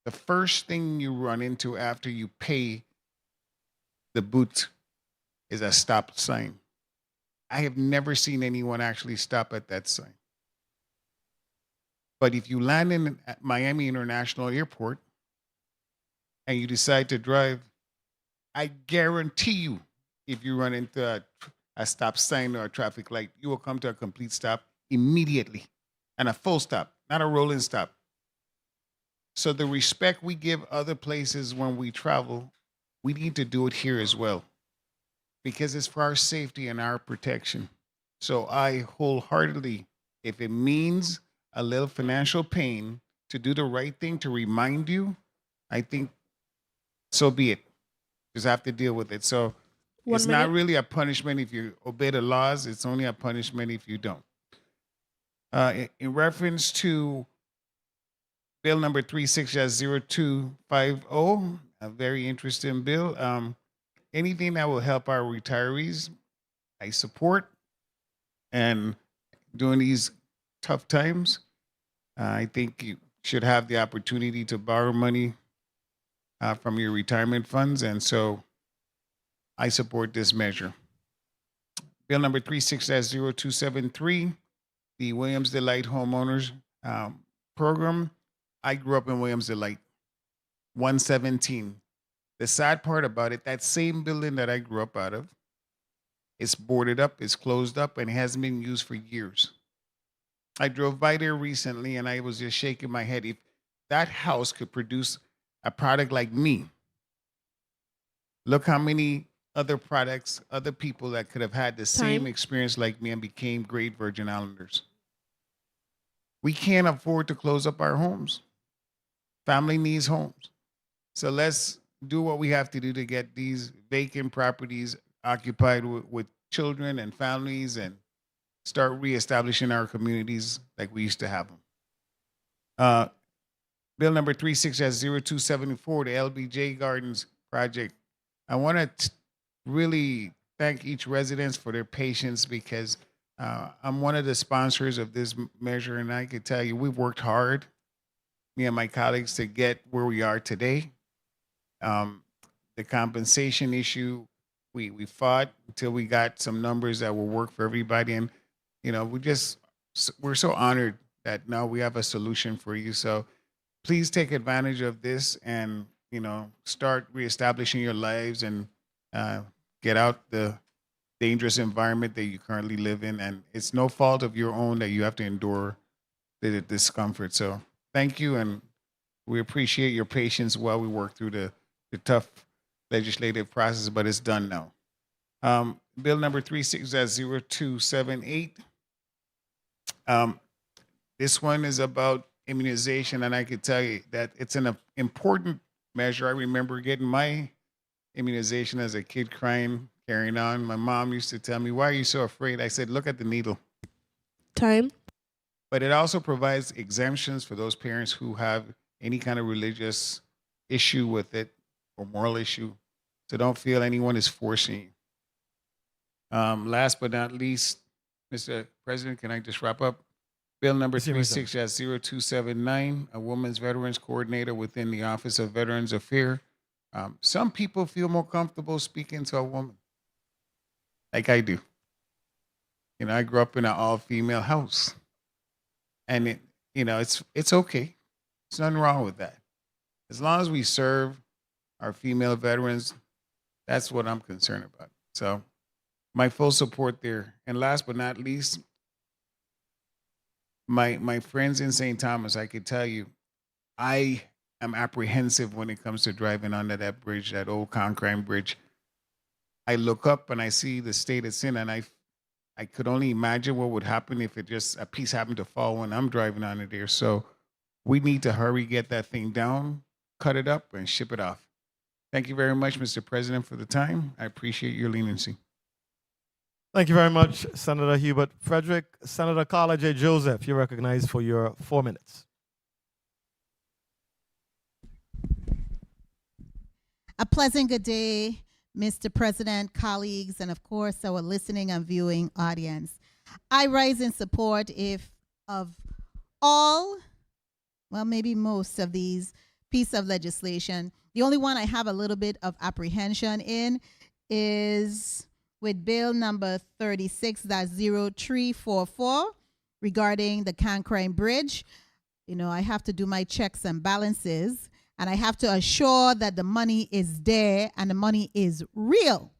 the first thing you run into after you pay the boot is a stop sign. I have never seen anyone actually stop at that sign. But if you land in Miami International Airport and you decide to drive, I guarantee you, if you run into a stop sign or a traffic light, you will come to a complete stop immediately, and a full stop, not a rolling stop. So the respect we give other places when we travel, we need to do it here as well, because it's for our safety and our protection. So I wholeheartedly, if it means a little financial pain to do the right thing, to remind you, I think so be it. Just have to deal with it. So it's not really a punishment if you obey the laws. It's only a punishment if you don't. In reference to Bill number 36-0250, a very interesting bill. Anything that will help our retirees, I support. And during these tough times, I think you should have the opportunity to borrow money from your retirement funds. And so I support this measure. Bill number 36-0273, the Williams Delight Homeowners Program. I grew up in Williams Delight, 117. The sad part about it, that same building that I grew up out of, it's boarded up, it's closed up, and it hasn't been used for years. I drove by there recently, and I was just shaking my head. If that house could produce a product like me, Look how many other products, other people that could have had the same Time. experience like me and became great Virgin Islanders. We can't afford to close up our homes. Family needs homes. So let's do what we have to do to get these vacant properties occupied with children and families and start reestablishing our communities like we used to have them. Bill number 36-0274, the LBJ Gardens project. I want to really thank each resident for their patience because I'm one of the sponsors of this measure, and I can tell you we've worked hard, me and my colleagues, to get where we are today. The compensation issue, we fought until we got some numbers that will work for everybody, and you know we're so honored that now we have a solution for you. So please take advantage of this and start reestablishing your lives and get out the dangerous environment that you currently live in. And it's no fault of your own that you have to endure the discomfort. So thank you, and we appreciate your patience while we work through the tough legislative process, but it's done now. Bill number 36-0278. This one is about immunization, and I can tell you that it's an important measure. I remember getting my immunization as a kid, crying, carrying on. My mom used to tell me, "Why are you so afraid?" I said, "Look at the needle." Time. But it also provides exemptions for those parents who have any kind of religious issue with it or moral issue. So don't feel anyone is forcing you. Last but not least, Mr. President, can I just wrap up? Bill number 36-0279, a woman's veterans coordinator within the Office of Veterans Affairs. Some people feel more comfortable speaking to a woman, like I do. I grew up in an all-female house, and it's okay. There's nothing wrong with that. As long as we serve our female veterans, that's what I'm concerned about. So my full support there. And last but not least, my friends in St. Thomas, I could tell you, I am apprehensive when it comes to driving under that bridge, that old concrete bridge. I look up and I see the state it's in, and I could only imagine what would happen if a piece happened to fall when I'm driving under there. So we need to hurry, get that thing down, cut it up, and ship it off. Thank you very much, Mr. President, for the time. I appreciate your leniency. Thank you very much, Senator Hubert Frederick. Senator Carla J. Joseph, you're recognized for your 4 minutes. A pleasant good day, Mr. President, colleagues, and of course, our listening and viewing audience. I rise in support of all, well, maybe most of these pieces of legislation. The only one I have a little bit of apprehension in is with bill number 36-0344 regarding the Cancrine Bridge. I have to do my checks and balances, and I have to assure that the money is there and the money is real.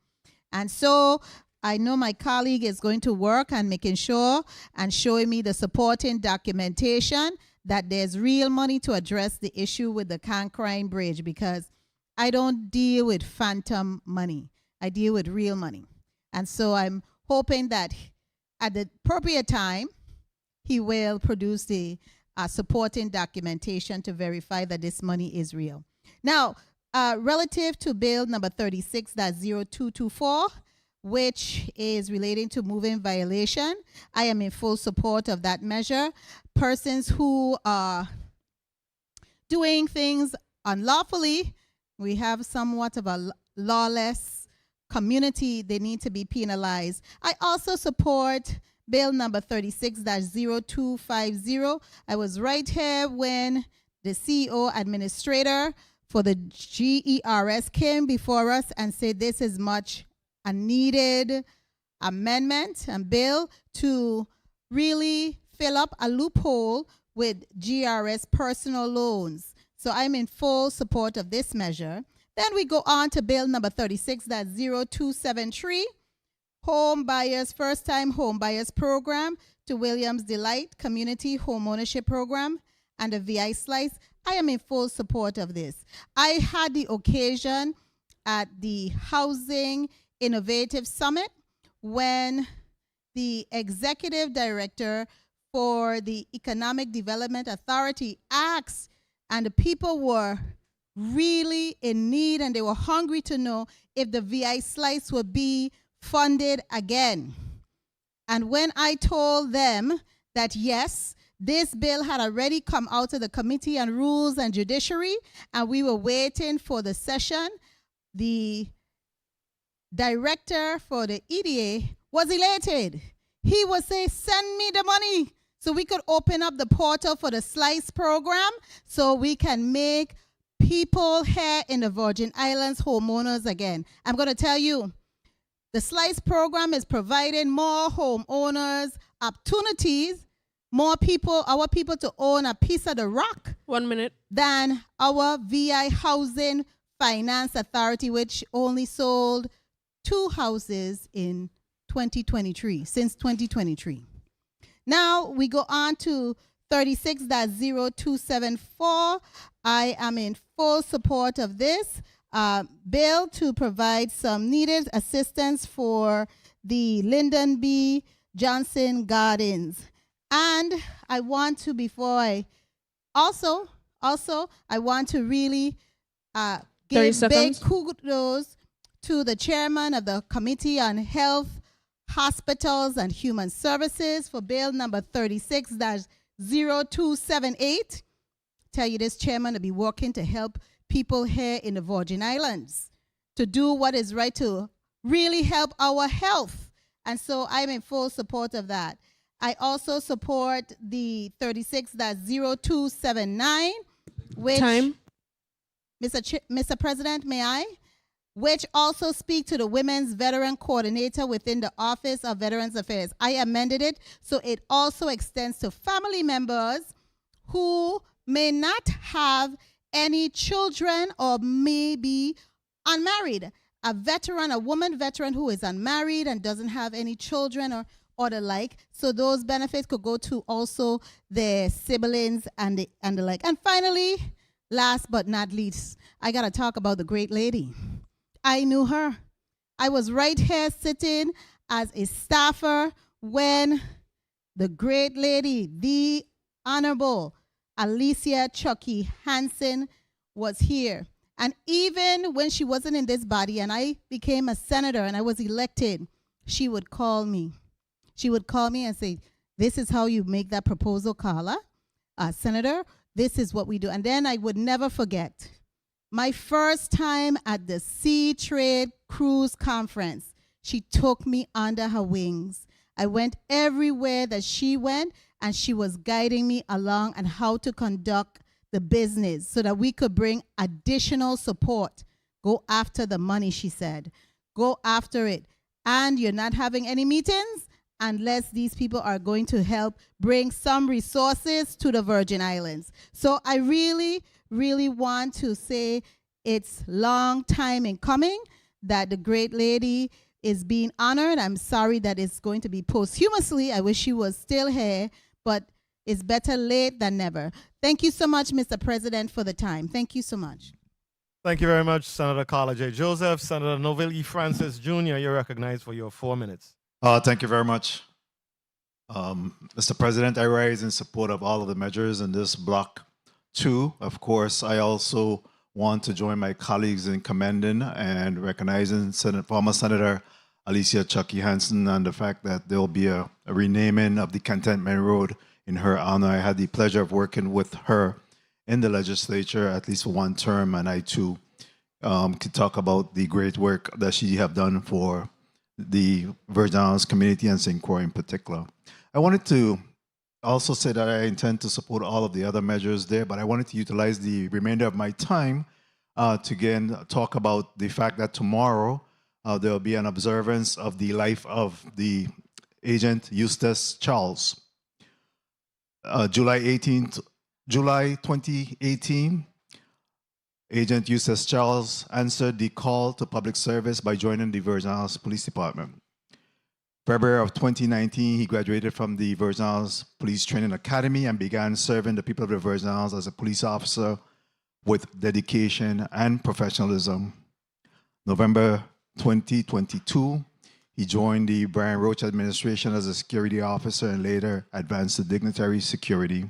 And so I know my colleague is going to work on making sure and showing me the supporting documentation that there's real money to address the issue with the Cancrine Bridge, because I don't deal with phantom money. I deal with real money. And so I'm hoping that at the appropriate time, he will produce the supporting documentation to verify that this money is real. Now, relative to bill number 36-0224, which is relating to moving violation, I am in full support of that measure. Persons who are doing things unlawfully, we have somewhat of a lawless community, they need to be penalized. I also support bill number 36-0250. I was right here when the CEO administrator for the GERS came before us and said this is much a needed amendment and bill to really fill up a loophole with GRS personal loans. So I'm in full support of this measure. Then we go on to bill number 36-0273, home buyers, first-time home buyers program to Williams Delight Community Home Ownership Program and the VI Slice. I am in full support of this. I had the occasion at the Housing Innovative Summit when the executive director for the Economic Development Authority asked, and the people were really in need and they were hungry to know if the VI slice would be funded again. And when I told them that yes, this bill had already come out of the Committee on Rules and Judiciary and we were waiting for the session, the director for the EDA was elated. He would say, send me the money so we could open up the portal for the SLICE program so we can make people here in the Virgin Islands homeowners again. I'm going to tell you, the SLICE program is providing more homeowners opportunities, more people, our people to own a piece of the rock. 1 minute. Than our VI Housing Finance Authority, which only sold 2 houses in 2023, since 2023. Now we go on to 36-0274. I am in full support of this bill to provide some needed assistance for the Lyndon B. Johnson Gardens. And I want to, before I also I want to really give big kudos to the chairman of the Committee on Health, Hospitals, and Human Services for bill number 36-0278. Tell you this chairman to be working to help people here in the Virgin Islands to do what is right to really help our health. And so I'm in full support of that. I also support the 36-0279, which, Mr. President, may I? Which also speak to the Women's Veteran Coordinator within the Office of Veterans Affairs. I amended it so it also extends to family members who may not have any children or may be unmarried. A veteran, a woman veteran who is unmarried and doesn't have any children or the like. So those benefits could go to also their siblings and the like. And finally, last but not least, I got to talk about the great lady. I knew her. I was right here sitting as a staffer when the great lady, the Honorable Alicia Chucky Hansen, was here. And even when she wasn't in this body and I became a senator and I was elected, she would call me. She would call me and say, this is how you make that proposal, Carla. Senator, this is what we do. And then I would never forget my first time at the Sea Trade Cruise Conference. She took me under her wings. I went everywhere that she went, and she was guiding me along on how to conduct the business so that we could bring additional support. Go after the money, she said. Go after it. And you're not having any meetings unless these people are going to help bring some resources to the Virgin Islands. So I really, really want to say it's long time in coming that the great lady is being honored. I'm sorry that it's going to be posthumously. I wish she was still here, but it's better late than never. Thank you so much, Mr. President, for the time. Thank you so much. Thank you very much, Senator Carla J. Joseph. Senator Noville E. Francis Jr., you're recognized for your 4 minutes. Thank you very much. Mr. President, I rise in support of all of the measures in this Block 2. Of course, I also want to join my colleagues in commending and recognizing former Senator Alicia Chucky Hansen and the fact that there will be a renaming of the Contentment Road in her honor. I had the pleasure of working with her in the legislature, at least for one term, and I too could talk about the great work that she have done for the Virgin Islands community and St. Croix in particular. I wanted to also say that I intend to support all of the other measures there, but I wanted to utilize the remainder of my time to again talk about the fact that tomorrow there will be an observance of the life of the agent Eustace Charles. July 2018, Agent Eustace Charles answered the call to public service by joining the Virgin Islands Police Department. February of 2019, he graduated from the Virgin Islands Police Training Academy and began serving the people of the Virgin Islands as a police officer with dedication and professionalism. November 2022, he joined the Brian Roach administration as a security officer and later advanced to dignitary security.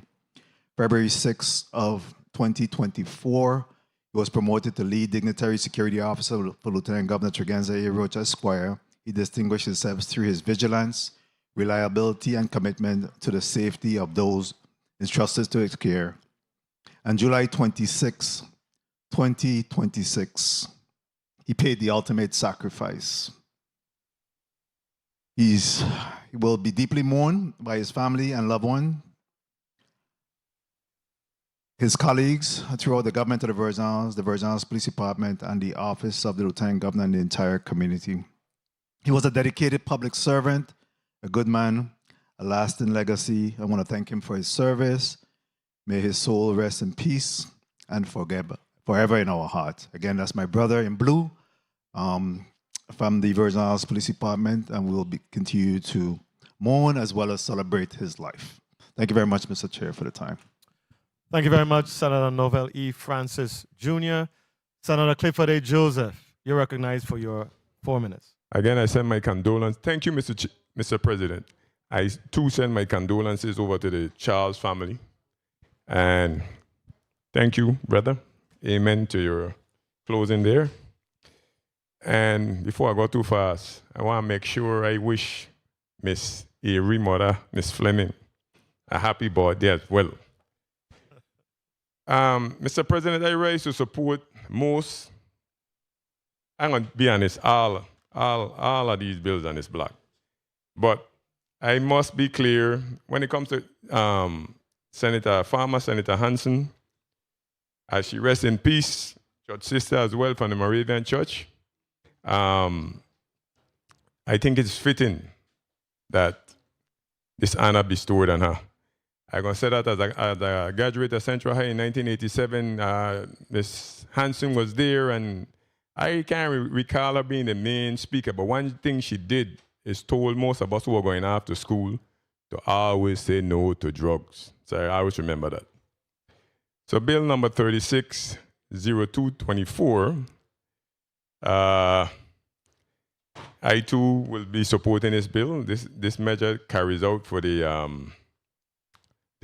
February 6th of 2024, he was promoted to lead dignitary security officer for Lieutenant Governor Tregenza A. Roach Esquire. He distinguished himself through his vigilance, reliability, and commitment to the safety of those entrusted to his care. On July 26, 2026, he paid the ultimate sacrifice. He will be deeply mourned by his family and loved one, his colleagues throughout the government of the Virgin Islands Police Department, and the Office of the Lieutenant Governor and the entire community. He was a dedicated public servant, a good man, a lasting legacy. I want to thank him for his service. May his soul rest in peace and forever in our heart. Again, that's my brother in blue from the Virgin Islands Police Department, and we will continue to mourn as well as celebrate his life. Thank you very much, Mr. Chair, for the time. Thank you very much, Senator Novell E. Francis Jr. Senator Clifford A. Joseph, you're recognized for your 4 minutes. Again, I send my condolences. Thank you, Mr. President. I too send my condolences over to the Charles family. And thank you, brother. Amen to your closing there. And before I go too fast, I want to make sure I wish Miss Avery mother, Miss Fleming, a happy birthday as well. Mr. President, I rise to support most, I'm going to be honest, all of these bills on this block. But I must be clear, when it comes to Senator Farmer, Senator Hanson, as she rests in peace, church sister as well from the Moravian Church, I think it's fitting that this honor bestowed on her. I'm going to say that as a graduate of Central High in 1987, Ms. Hanson was there, and I can't recall her being the main speaker, but one thing she did is told most of us who were going after school to always say no to drugs. So I always remember that. So bill number 360224, I too will be supporting this bill. This measure carries out for the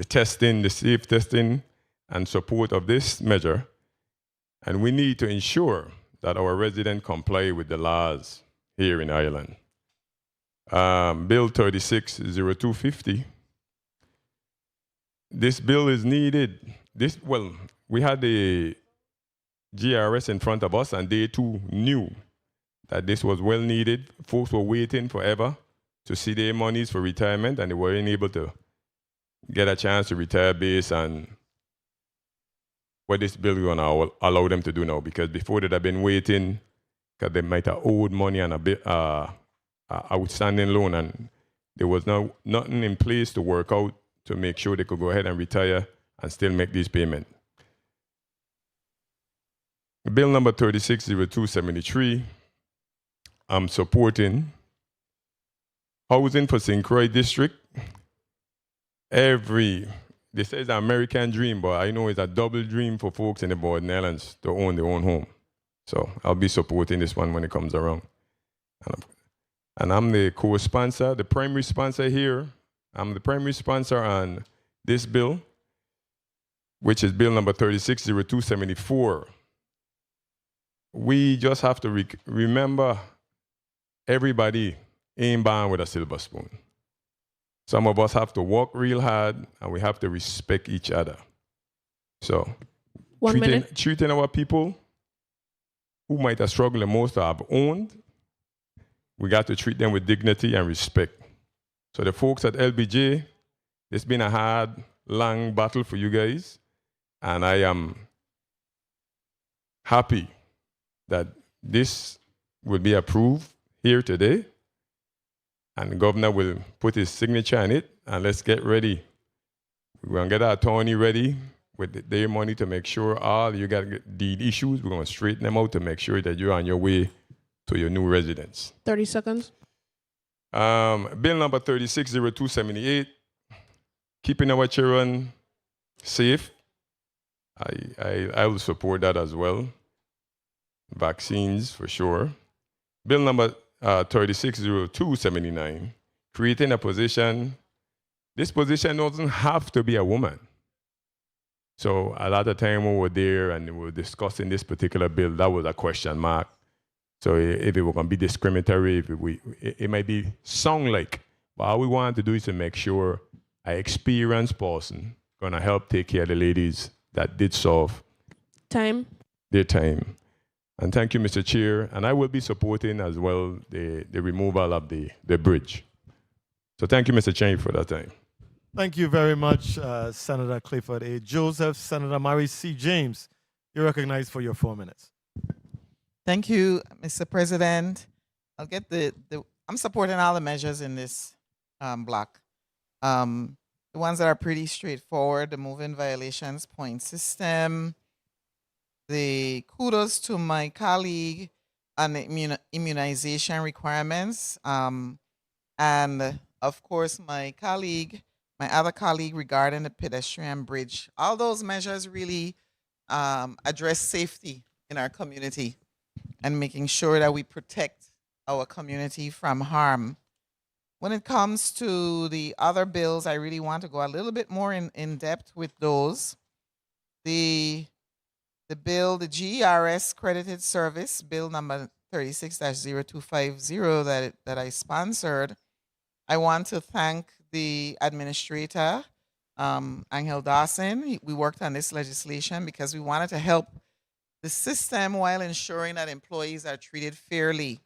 testing, the safe testing and support of this measure. And we need to ensure that our residents comply with the laws here in Ireland. Bill 360250. This bill is needed. We had the GRS in front of us, and they too knew that this was well needed. Folks were waiting forever to see their monies for retirement, and they weren't able to get a chance to retire based on what this bill is going to allow them to do now. Because before they'd have been waiting, because they might have owed money on a bit outstanding loan, and there was nothing in place to work out to make sure they could go ahead and retire and still make this payment. Bill number 360273, I'm supporting housing for St. Croix District. They say it's an American dream, but I know it's a double dream for folks in the Borden Islands to own their own home. So I'll be supporting this one when it comes around. And I'm the co-sponsor, the primary sponsor here. I'm the primary sponsor on this bill, which is bill number 360274. We just have to remember everybody ain't born with a silver spoon. Some of us have to work real hard, and we have to respect each other. So treating our people who might have struggled the most to have owned, we got to treat them with dignity and respect. So the folks at LBJ, it's been a hard, long battle for you guys, and I am happy that this will be approved here today, and the governor will put his signature on it, and let's get ready. We're going to get our attorney ready with their money to make sure all you got deed issues, we're going to straighten them out to make sure that you're on your way to your new residence. 30 seconds. Bill number 360278, keeping our children safe. I will support that as well. vaccines for sure. Bill number 360279, creating a position. This position doesn't have to be a woman. So a lot of time when we were there and we were discussing this particular bill, that was a question mark. So if it were going to be discriminatory, it might be sound like, but all we wanted to do is to make sure an experienced person going to help take care of the ladies that did serve their time. And thank you, Mr. Chair. And I will be supporting as well the removal of the bridge. So thank you, Mr. Chair, for that time. Thank you very much, Senator Clifford A. Joseph. Senator Mary C. James, you're recognized for your 4 minutes. Thank you, Mr. President. I'll get I'm supporting all the measures in this block. The ones that are pretty straightforward, the move-in violations point system, the kudos to my colleague on the immunization requirements, and of course my other colleague regarding the pedestrian bridge. All those measures really address safety in our community and making sure that we protect our community from harm. When it comes to the other bills, I really want to go a little bit more in depth with those. The GERS credited service, bill number 36-0250 that I sponsored. I want to thank the administrator, Angel Dawson. We worked on this legislation because we wanted to help the system while ensuring that employees are treated fairly.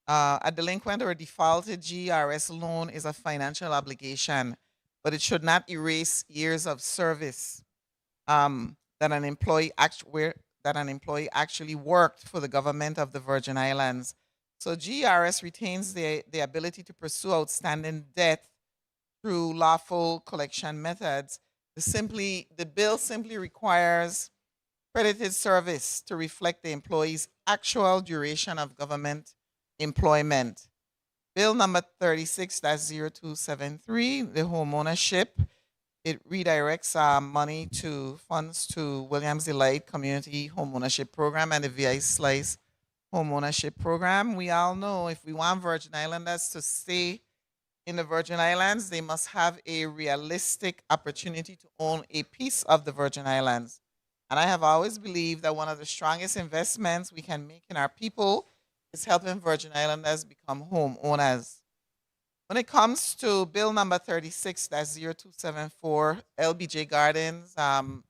A delinquent or a defaulted GERS loan is a financial obligation, but it should not erase years of service that an employee actually worked for the government of the Virgin Islands. So GERS retains the ability to pursue outstanding debt through lawful collection methods. The bill simply requires credited service to reflect the employee's actual duration of government employment. Bill number 36-0273, the home ownership. It redirects money to funds to Williams Delight Community Home Ownership Program and the VI Slice Home Ownership Program. We all know if we want Virgin Islanders to stay in the Virgin Islands, they must have a realistic opportunity to own a piece of the Virgin Islands. And I have always believed that one of the strongest investments we can make in our people is helping Virgin Islanders become homeowners. When it comes to bill number 36-0274, LBJ Gardens, the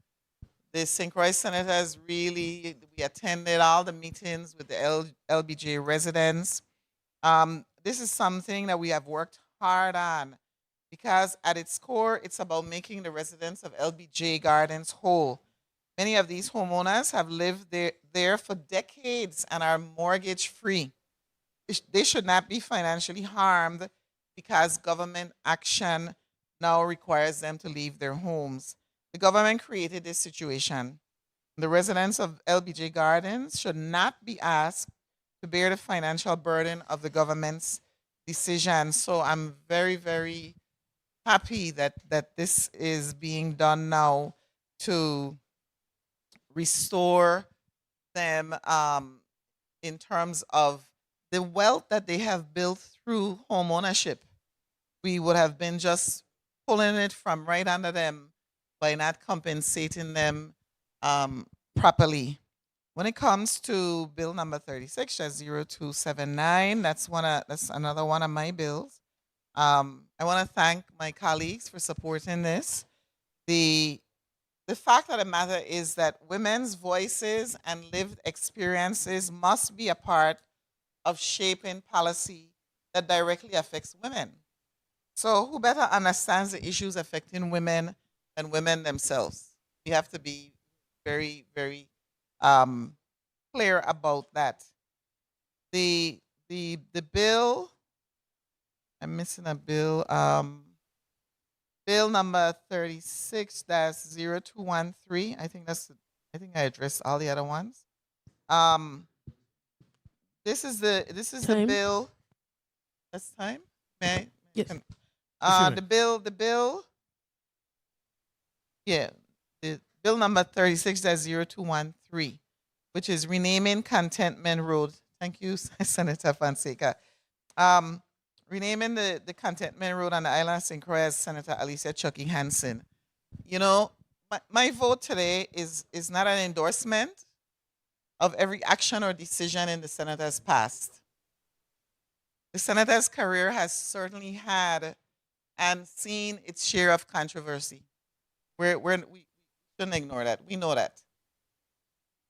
St. Croix senators we attended all the meetings with the LBJ residents. This is something that we have worked hard on because at its core, it's about making the residents of LBJ Gardens whole. Many of these homeowners have lived there for decades and are mortgage free. They should not be financially harmed because government action now requires them to leave their homes. The government created this situation. The residents of LBJ Gardens should not be asked to bear the financial burden of the government's decision. So I'm very, very happy that this is being done now to restore them in terms of the wealth that they have built through home ownership. We would have been just pulling it from right under them by not compensating them properly. When it comes to bill number 36-0279, that's another one of my bills. I want to thank my colleagues for supporting this. The fact of the matter is that women's voices and lived experiences must be a part of shaping policy that directly affects women. So who better understands the issues affecting women than women themselves? We have to be very, very clear about that. The bill, I'm missing a bill. Bill number 36-0213. I think I addressed all the other ones. This is the bill. That's time. May I? Yes. The bill. Yeah, the bill number 36-0213. which is renaming Contentment Road. Thank you, Senator Fonseca. Renaming the Contentment Road on the island of St. Croix as Senator Alicia Chucky Hansen. You know, my vote today is not an endorsement of every action or decision in the senator's past. The senator's career has certainly had and seen its share of controversy. We shouldn't ignore that. We know that.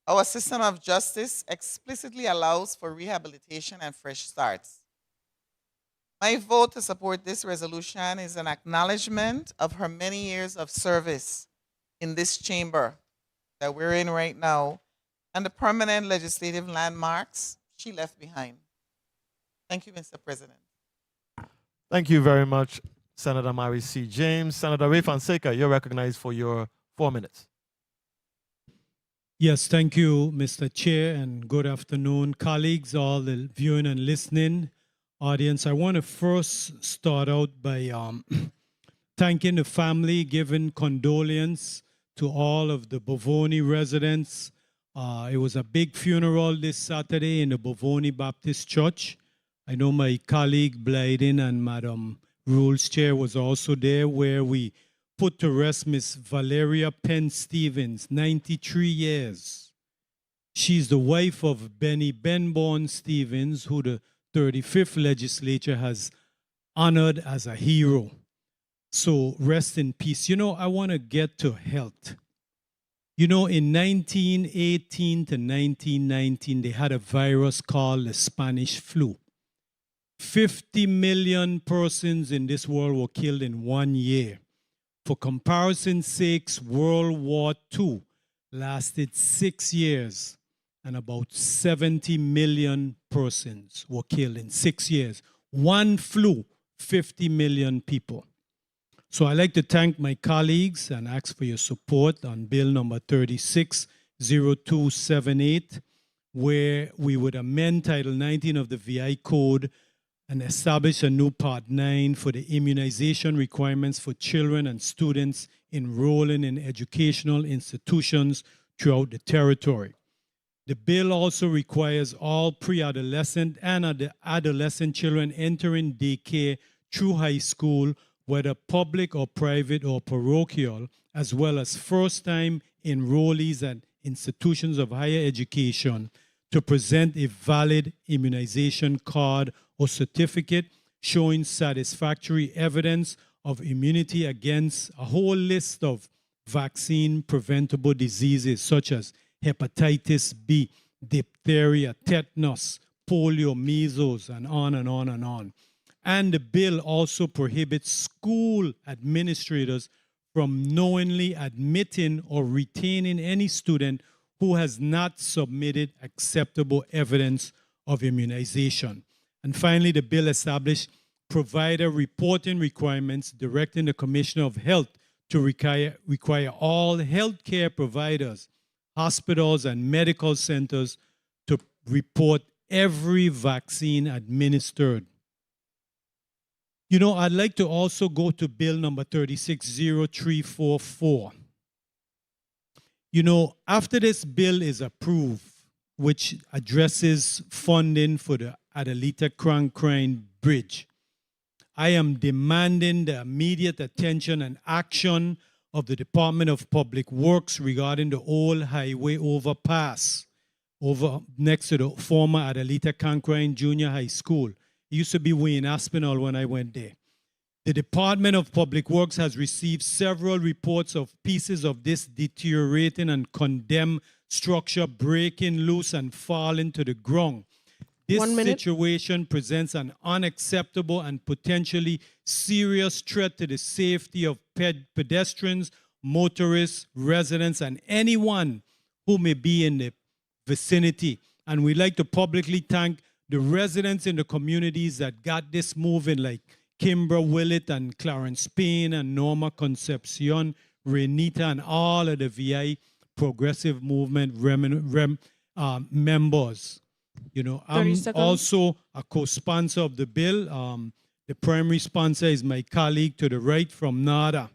Our system of justice explicitly allows for rehabilitation and fresh starts. My vote to support this resolution is an acknowledgement of her many years of service in this chamber that we're in right now and the permanent legislative landmarks she left behind. Thank you, Mr. President. Thank you very much, Senator Mary C. James. Senator Ray Fonseca, you're recognized for your 4 minutes. Yes, thank you, Mr. Chair, and good afternoon, colleagues, all the viewing and listening audience. I want to first start out by thanking the family, giving condolence to all of the Bovoni residents. It was a big funeral this Saturday in the Bovoni Baptist Church. I know my colleague Blyden and Madam Rules Chair was also there, where we put to rest Miss Valeria Penn Stevens, 93 years. She's the wife of Benny Benborn Stevens, who the 35th Legislature has honored as a hero. So rest in peace. You know, I want to get to health. You know, in 1918 to 1919, they had a virus called the Spanish flu. 50 million persons in this world were killed in 1 year. For comparison's sakes, World War II lasted 6 years, and about 70 million persons were killed in 6 years. One flu, 50 million people. So I'd like to thank my colleagues and ask for your support on Bill number 360278, where we would amend Title 19 of the VI Code and establish a new Part 9 for the immunization requirements for children and students enrolling in educational institutions throughout the territory. The bill also requires all pre-adolescent and adolescent children entering daycare through high school, whether public or private or parochial, as well as first-time enrollees at institutions of higher education, to present a valid immunization card or certificate showing satisfactory evidence of immunity against a whole list of vaccine-preventable diseases such as hepatitis B, diphtheria, tetanus, polio, measles, and on and on and on. And the bill also prohibits school administrators from knowingly admitting or retaining any student who has not submitted acceptable evidence of immunization. And finally, the bill established provider reporting requirements directing the Commissioner of Health to require all healthcare providers, hospitals, and medical centers to report every vaccine administered. You know, I'd like to also go to Bill number 360344. You know, after this bill is approved, which addresses funding for the Adelita Crankrine Bridge, I am demanding the immediate attention and action of the Department of Public Works regarding the old highway overpass over next to the former Adelita Crankrine Junior High School. It used to be way in Aspinall when I went there. The Department of Public Works has received several reports of pieces of this deteriorating and condemned structure breaking loose and falling to the ground. This situation presents an unacceptable and potentially serious threat to the safety of pedestrians, motorists, residents, and anyone who may be in the vicinity. And we'd like to publicly thank the residents in the communities that got this moving, like Kimbra Willett and Clarence Payne and Norma Concepcion, Renita, and all of the VI Progressive Movement members. You know, I'm also a co-sponsor of the bill. The primary sponsor is my colleague to the right from NADA.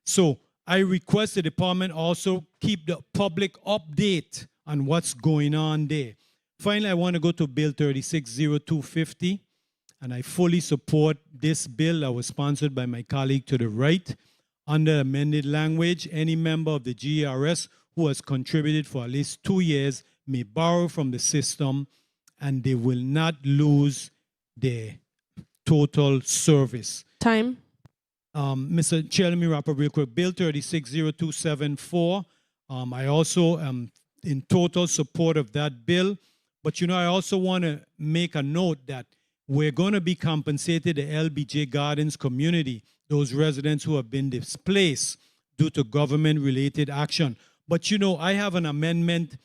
So I request the department also keep the public update on what's going on there. Finally, I want to go to Bill 360250, and I fully support this bill that was sponsored by my colleague to the right. Under amended language, any member of the GERS who has contributed for at least 2 years may borrow from the system, and they will not lose their total service. Time. Mr. Chair, let me wrap up real quick. Bill 360274, I also am in total support of that bill. But, I also want to make a note that we're going to be compensated the LBJ Gardens community, those residents who have been displaced due to government-related action. But, I have an amendment,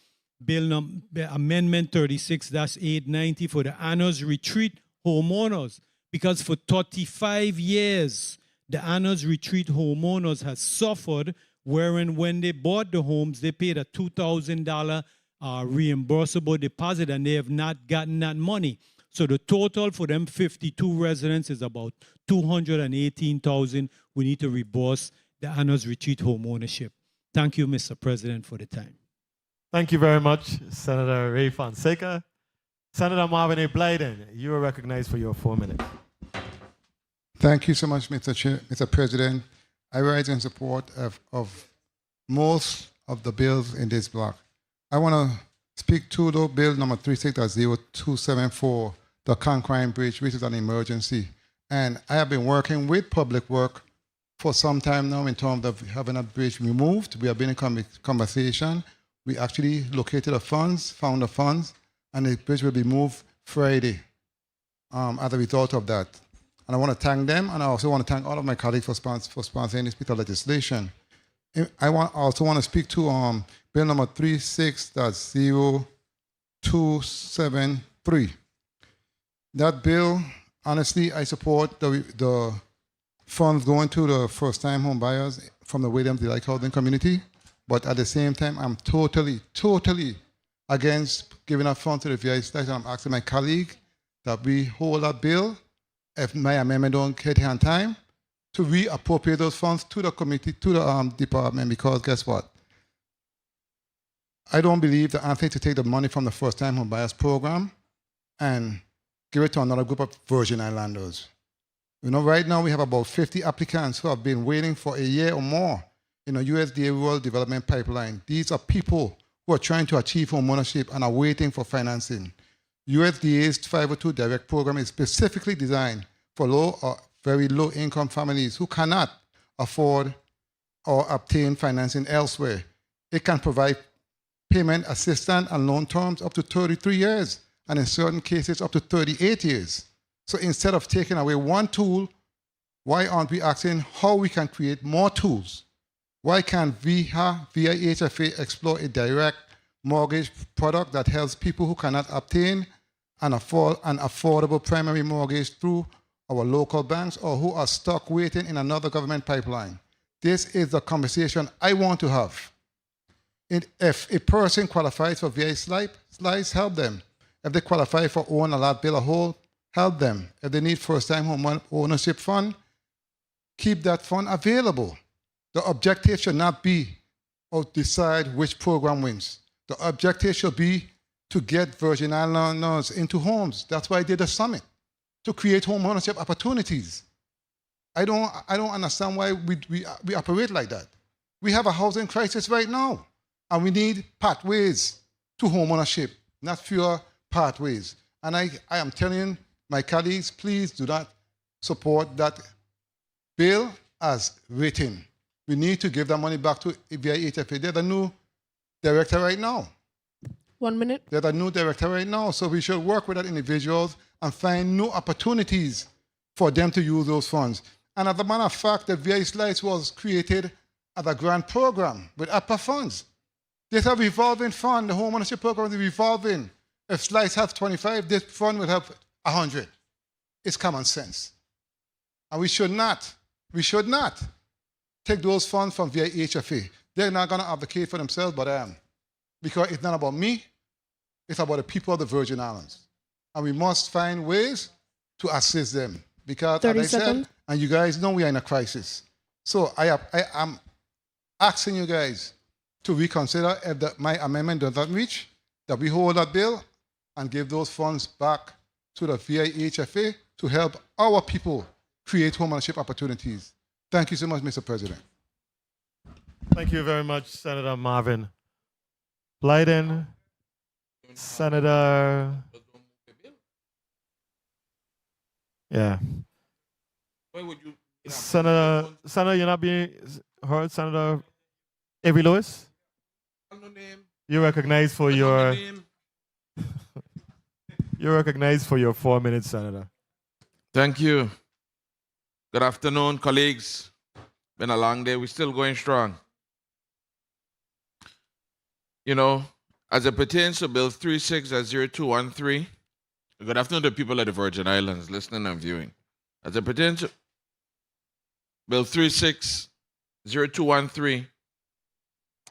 Amendment 36-890 for the Anna's Retreat homeowners, because for 35 years, the Anna's Retreat homeowners has suffered, wherein when they bought the homes, they paid a $2,000 reimbursable deposit, and they have not gotten that money. So the total for them 52 residents is about $218,000. We need to reimburse the Anna's Retreat home ownership. Thank you, Mr. President, for the time. Thank you very much, Senator Ray Fonseca. Senator Marvin A. Blyden, you are recognized for your 4 minutes. Thank you so much, Mr. President. I rise in support of most of the bills in this block. I want to speak to the bill number 36-0274, the Conquine Bridge, which is an emergency. And I have been working with Public Work for some time now in terms of having that bridge removed. We have been in conversation. We actually located the funds, found the funds, and the bridge will be moved Friday as a result of that. And I want to thank them, and I also want to thank all of my colleagues for sponsoring this piece of legislation. I also want to speak to bill number 36-0273. That bill, honestly, I support the funds going to the first-time home buyers from the Williams Delight Housing community, but at the same time, I'm totally against giving up funds to the VI state. I'm asking my colleague that we hold that bill, if my amendment don't get here on time, to reappropriate those funds to the committee, to the department, because guess what? I don't believe the answer is to take the money from the first-time home buyers program and give it to another group of Virgin Islanders. Right now we have about 50 applicants who have been waiting for a year or more in a USDA Rural Development Pipeline. These are people who are trying to achieve home ownership and are waiting for financing. USDA's 502 Direct Program is specifically designed for low or very low-income families who cannot afford or obtain financing elsewhere. It can provide payment assistance and loan terms up to 33 years, and in certain cases up to 38 years. So instead of taking away one tool, why aren't we asking how we can create more tools? Why can't via HFA explore a direct mortgage product that helps people who cannot obtain an affordable primary mortgage through our local banks or who are stuck waiting in another government pipeline? This is the conversation I want to have. If a person qualifies for VA slice, help them. If they qualify for own a lot, bill a whole, help them. If they need first-time home ownership fund, keep that fund available. The objective should not be to decide which program wins. The objective should be to get Virgin Islanders into homes. That's why I did a summit, to create home ownership opportunities. I don't understand why we operate like that. We have a housing crisis right now, and we need pathways to home ownership, not fewer pathways. And I am telling my colleagues, please do not support that bill as written. We need to give that money back to VIHFA. They're the new director right now. 1 minute. They're the new director right now, so we should work with that individuals and find new opportunities for them to use those funds. And as a matter of fact, the VI Slice was created as a grant program with upper funds. There's a revolving fund. The home ownership program is revolving. If Slice has 25, this fund will have 100. It's common sense. And we should not take those funds from VIHFA. They're not going to advocate for themselves, but I am. Because it's not about me, it's about the people of the Virgin Islands. And we must find ways to assist them. Because, as I said, and you guys know we are in a crisis. So I am asking you guys, to reconsider if my amendment does not reach, that we hold that bill and give those funds back to the VIHFA to help our people create homeownership opportunities. Thank you so much, Mr. President. Thank you very much, Senator Marvin Blyden. Senator. Yeah. Senator, you're not being heard, Senator Avery Lewis? You're recognized for your. You're recognized for your 4 minutes, Senator. Thank you. Good afternoon, colleagues. Been a long day. We're still going strong. You know, as it pertains to Bill 36-0213, good afternoon to people of the Virgin Islands listening and viewing. As it pertains to Bill 36-0213,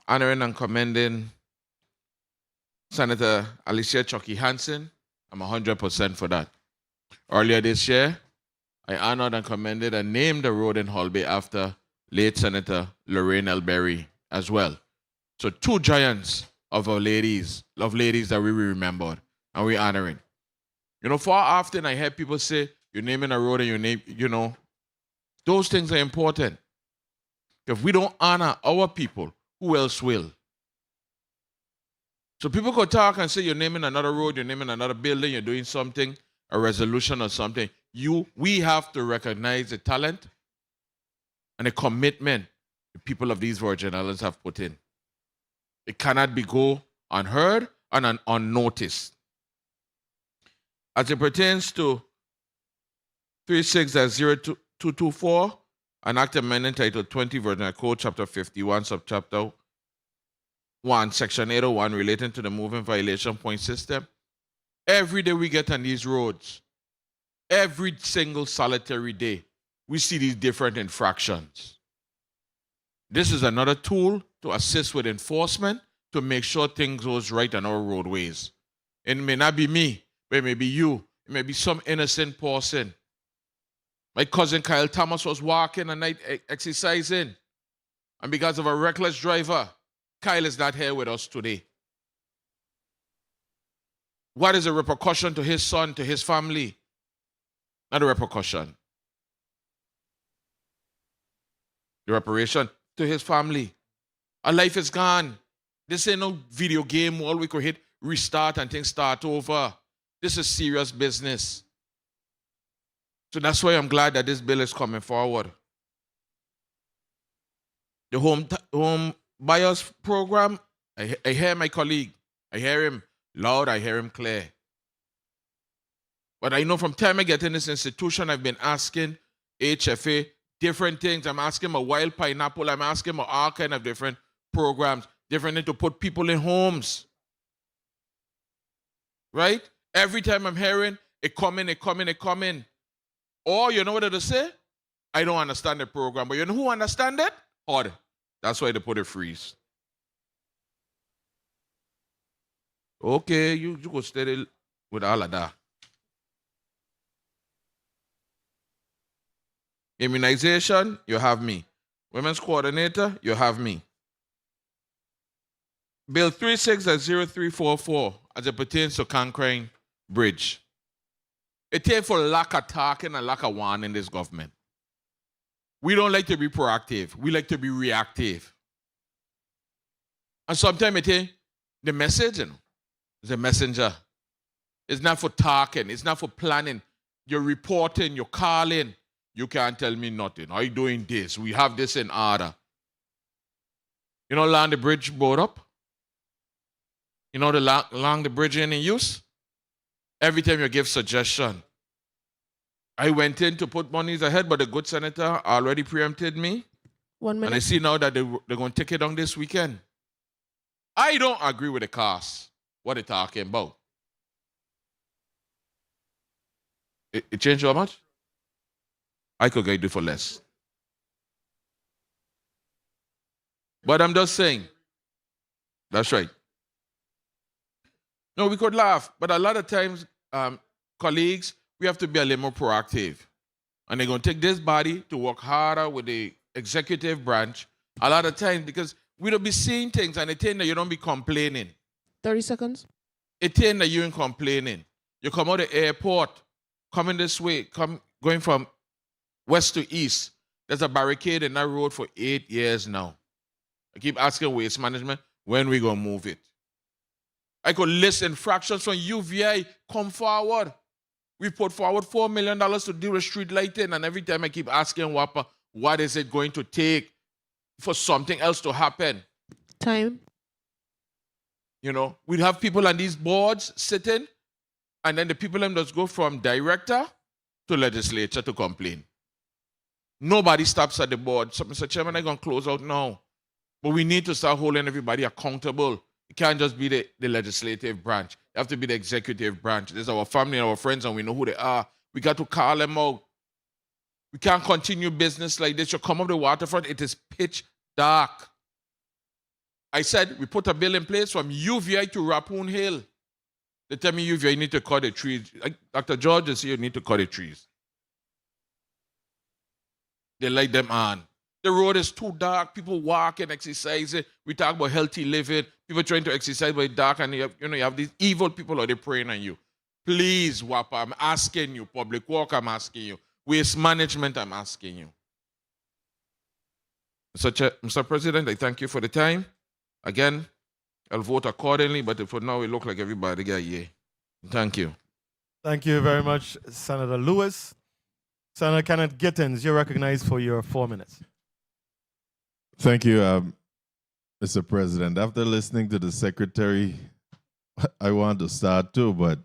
honoring and commending Senator Alicia Chucky Hansen, I'm 100% for that. Earlier this year, I honored and commended and named a road in Holby after late Senator Lorraine Elberry as well. So two giants of ladies that we remembered and we honoring. You know, far often I hear people say, you're naming a road and your name, you know, those things are important. If we don't honor our people, who else will? So people could talk and say you're naming another road, you're naming another building, you're doing something, a resolution or something. We have to recognize the talent and the commitment the people of these Virgin Islands have put in. It cannot be go unheard and unnoticed. As it pertains to 36-0224, an act amendment titled 20 Virgin Islands Code, Chapter 51, Subchapter 1, Section 801, relating to the moving violation point system. Every day we get on these roads, every single solitary day, we see these different infractions. This is another tool to assist with enforcement to make sure things goes right on our roadways. It may not be me, but it may be you. It may be some innocent person. My cousin Kyle Thomas was walking at night exercising, and because of a reckless driver, Kyle is not here with us today. What is the repercussion to his son, to his family? Not a repercussion. The reparation to his family. Our life is gone. This ain't no video game wall we could hit restart and things start over. This is serious business. So that's why I'm glad that this bill is coming forward. The home buyers program, I hear my colleague. I hear him loud, I hear him clear. But I know from time I get in this institution, I've been asking HFA different things. I'm asking a wild pineapple. I'm asking all kind of different programs, different to put people in homes. Right? Every time I'm hearing, it coming. Or you know what they say? I don't understand the program. But you know who understand it? Odd. That's why they put a freeze. Okay, you go steady with all of that. Immunization, you have me. Women's coordinator, you have me. Bill 36-0344, as it pertains to Conquering Bridge. It takes for lack of talking and lack of warning in this government. We don't like to be proactive. We like to be reactive. And sometimes it takes the message, is a messenger. It's not for talking. It's not for planning. You're reporting. You're calling. You can't tell me nothing. Are you doing this? We have this in order. You know, along the bridge board up? You know, along the bridge in use? Every time you give suggestion. I went in to put monies ahead, but the good senator already preempted me. 1 minute. And I see now that they're going to take it on this weekend. I don't agree with the cost. What they're talking about. It changed how much? I could get it for less. But I'm just saying. That's right. No, we could laugh, but a lot of times, colleagues, we have to be a little more proactive. And they're going to take this body to work harder with the executive branch a lot of times, because We don't be seeing things and it ain't that you don't be complaining. 30 seconds. It ain't that you ain't complaining. You come out of the airport, coming this way, going from west to east. There's a barricade in that road for 8 years now. I keep asking waste management, when we gonna move it? I could list infractions from UVI, come forward. We put forward $4 million to do the street lighting, and every time I keep asking WAPA, what is it going to take for something else to happen? Time. You know, we'd have people on these boards sitting, and then the people them just go from director to legislature to complain. Nobody stops at the board. So, Mr. Chairman, I'm going to close out now. But we need to start holding everybody accountable. It can't just be the legislative branch. You have to be the executive branch. There's our family and our friends, and we know who they are. We got to call them out. We can't continue business like this. You come up the waterfront, it is pitch dark. I said we put a bill in place from UVI to Rappoon Hill. They tell me UVI need to cut the trees. Dr. George is here, you need to cut the trees. They light them on. The road is too dark. People walking, exercising. We talk about healthy living. People trying to exercise by dark, and you have these evil people out there preying on you. Please, WAPA, I'm asking you. Public Work, I'm asking you. Waste management, I'm asking you. Mr. President, I thank you for the time. Again, I'll vote accordingly, but for now, it looks like everybody got yeah. Thank you. Thank you very much, Senator Lewis. Senator Kenneth Gittins, you're recognized for your 4 minutes. Thank you, Mr. President. After listening to the Secretary, I want to start too, but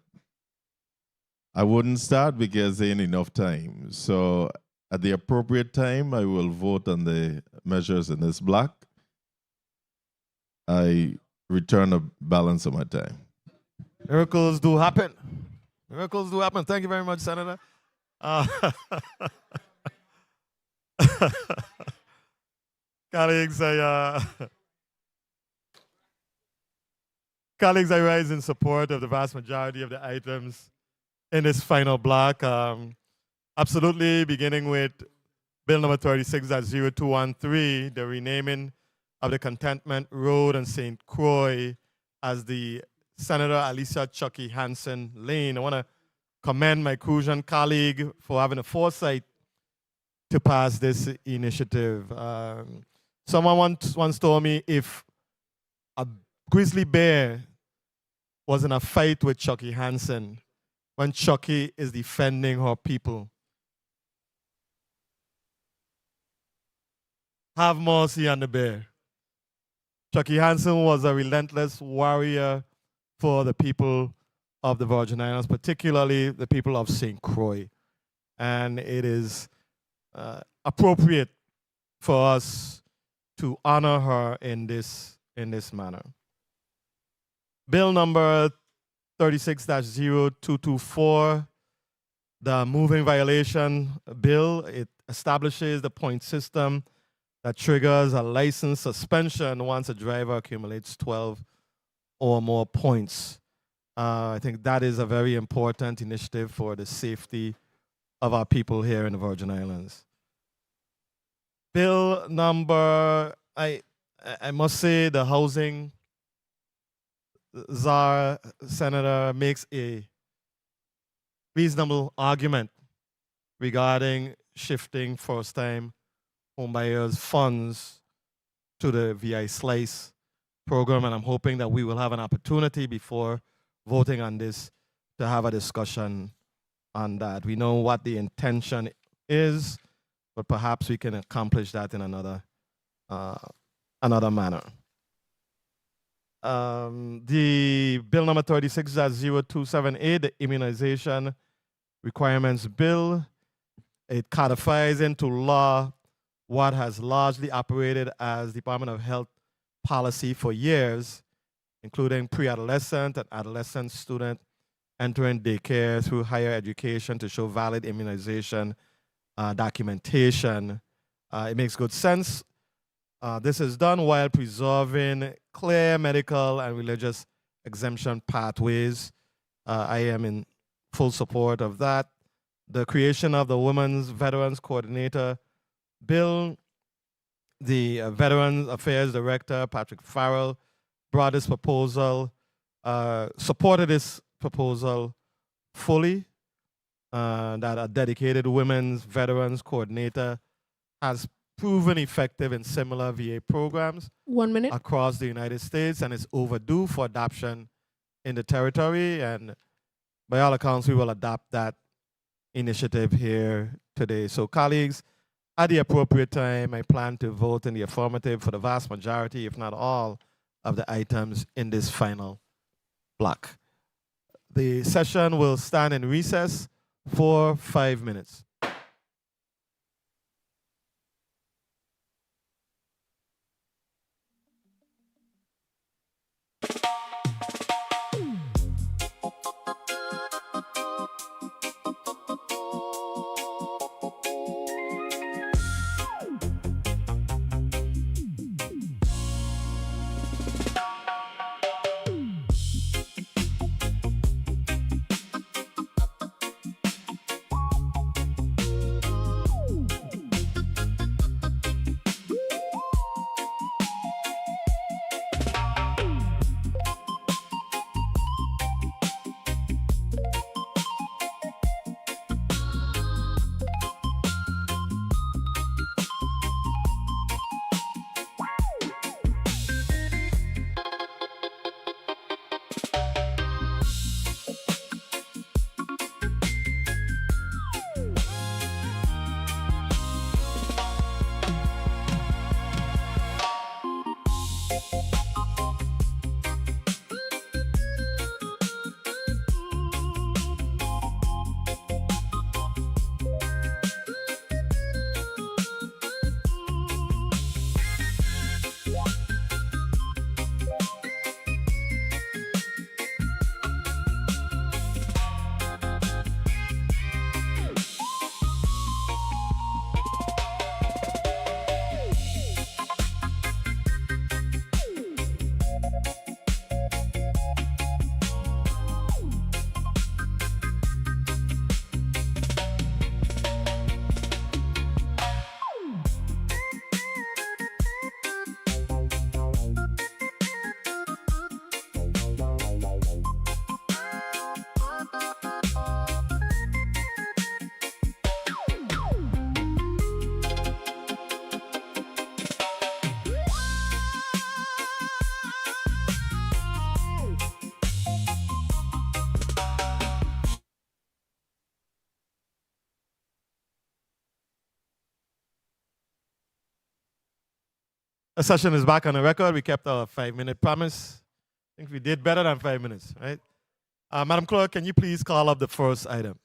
I wouldn't start because there ain't enough time. So at the appropriate time, I will vote on the measures in this block. I return a balance of my time. Miracles do happen. Miracles do happen. Thank you very much, Senator. Colleagues, colleagues, I rise in support of the vast majority of the items in this final block. Absolutely, beginning with Bill number 36-0213, the renaming of the Contentment Road and St. Croix as the Senator Alicia Chucky Hansen Lane. I want to commend my Crucian colleague for having the foresight to pass this initiative. Someone once told me if a grizzly bear was in a fight with Chucky Hansen, when Chucky is defending her people, have mercy on the bear. Chucky Hansen was a relentless warrior for the people of the Virgin Islands, particularly the people of St. Croix. And it is appropriate for us to honor her in this manner. Bill number 36-0224, the moving violation bill, it establishes the point system that triggers a license suspension once a driver accumulates 12 or more points. I think that is a very important initiative for the safety of our people here in the Virgin Islands. Bill number, I must say the housing czar senator makes a reasonable argument regarding shifting first-time homebuyers funds to the VI Slice program, and I'm hoping that we will have an opportunity before voting on this to have a discussion on that. We know what the intention is, but perhaps we can accomplish that in another manner. The bill number 36-0278, the immunization requirements bill, it codifies into law what has largely operated as Department of Health policy for years, including pre-adolescent and adolescent student entering daycare through higher education to show valid immunization documentation. It makes good sense. This is done while preserving clear medical and religious exemption pathways. I am in full support of that. The creation of the Women's Veterans Coordinator Bill, the Veterans Affairs Director, Patrick Farrell, brought this proposal, supported this proposal fully, that a dedicated women's veterans coordinator has proven effective in similar VA programs 1 minute. across the United States and is overdue for adoption in the territory. And by all accounts, we will adopt that initiative here today. So colleagues, at the appropriate time, I plan to vote in the affirmative for the vast majority, if not all, of the items in this final block. The session will stand in recess for 5 minutes. The session is back on the record. We kept our 5-minute promise. I think we did better than 5 minutes, right? Madam Clerk, can you please call up the first item?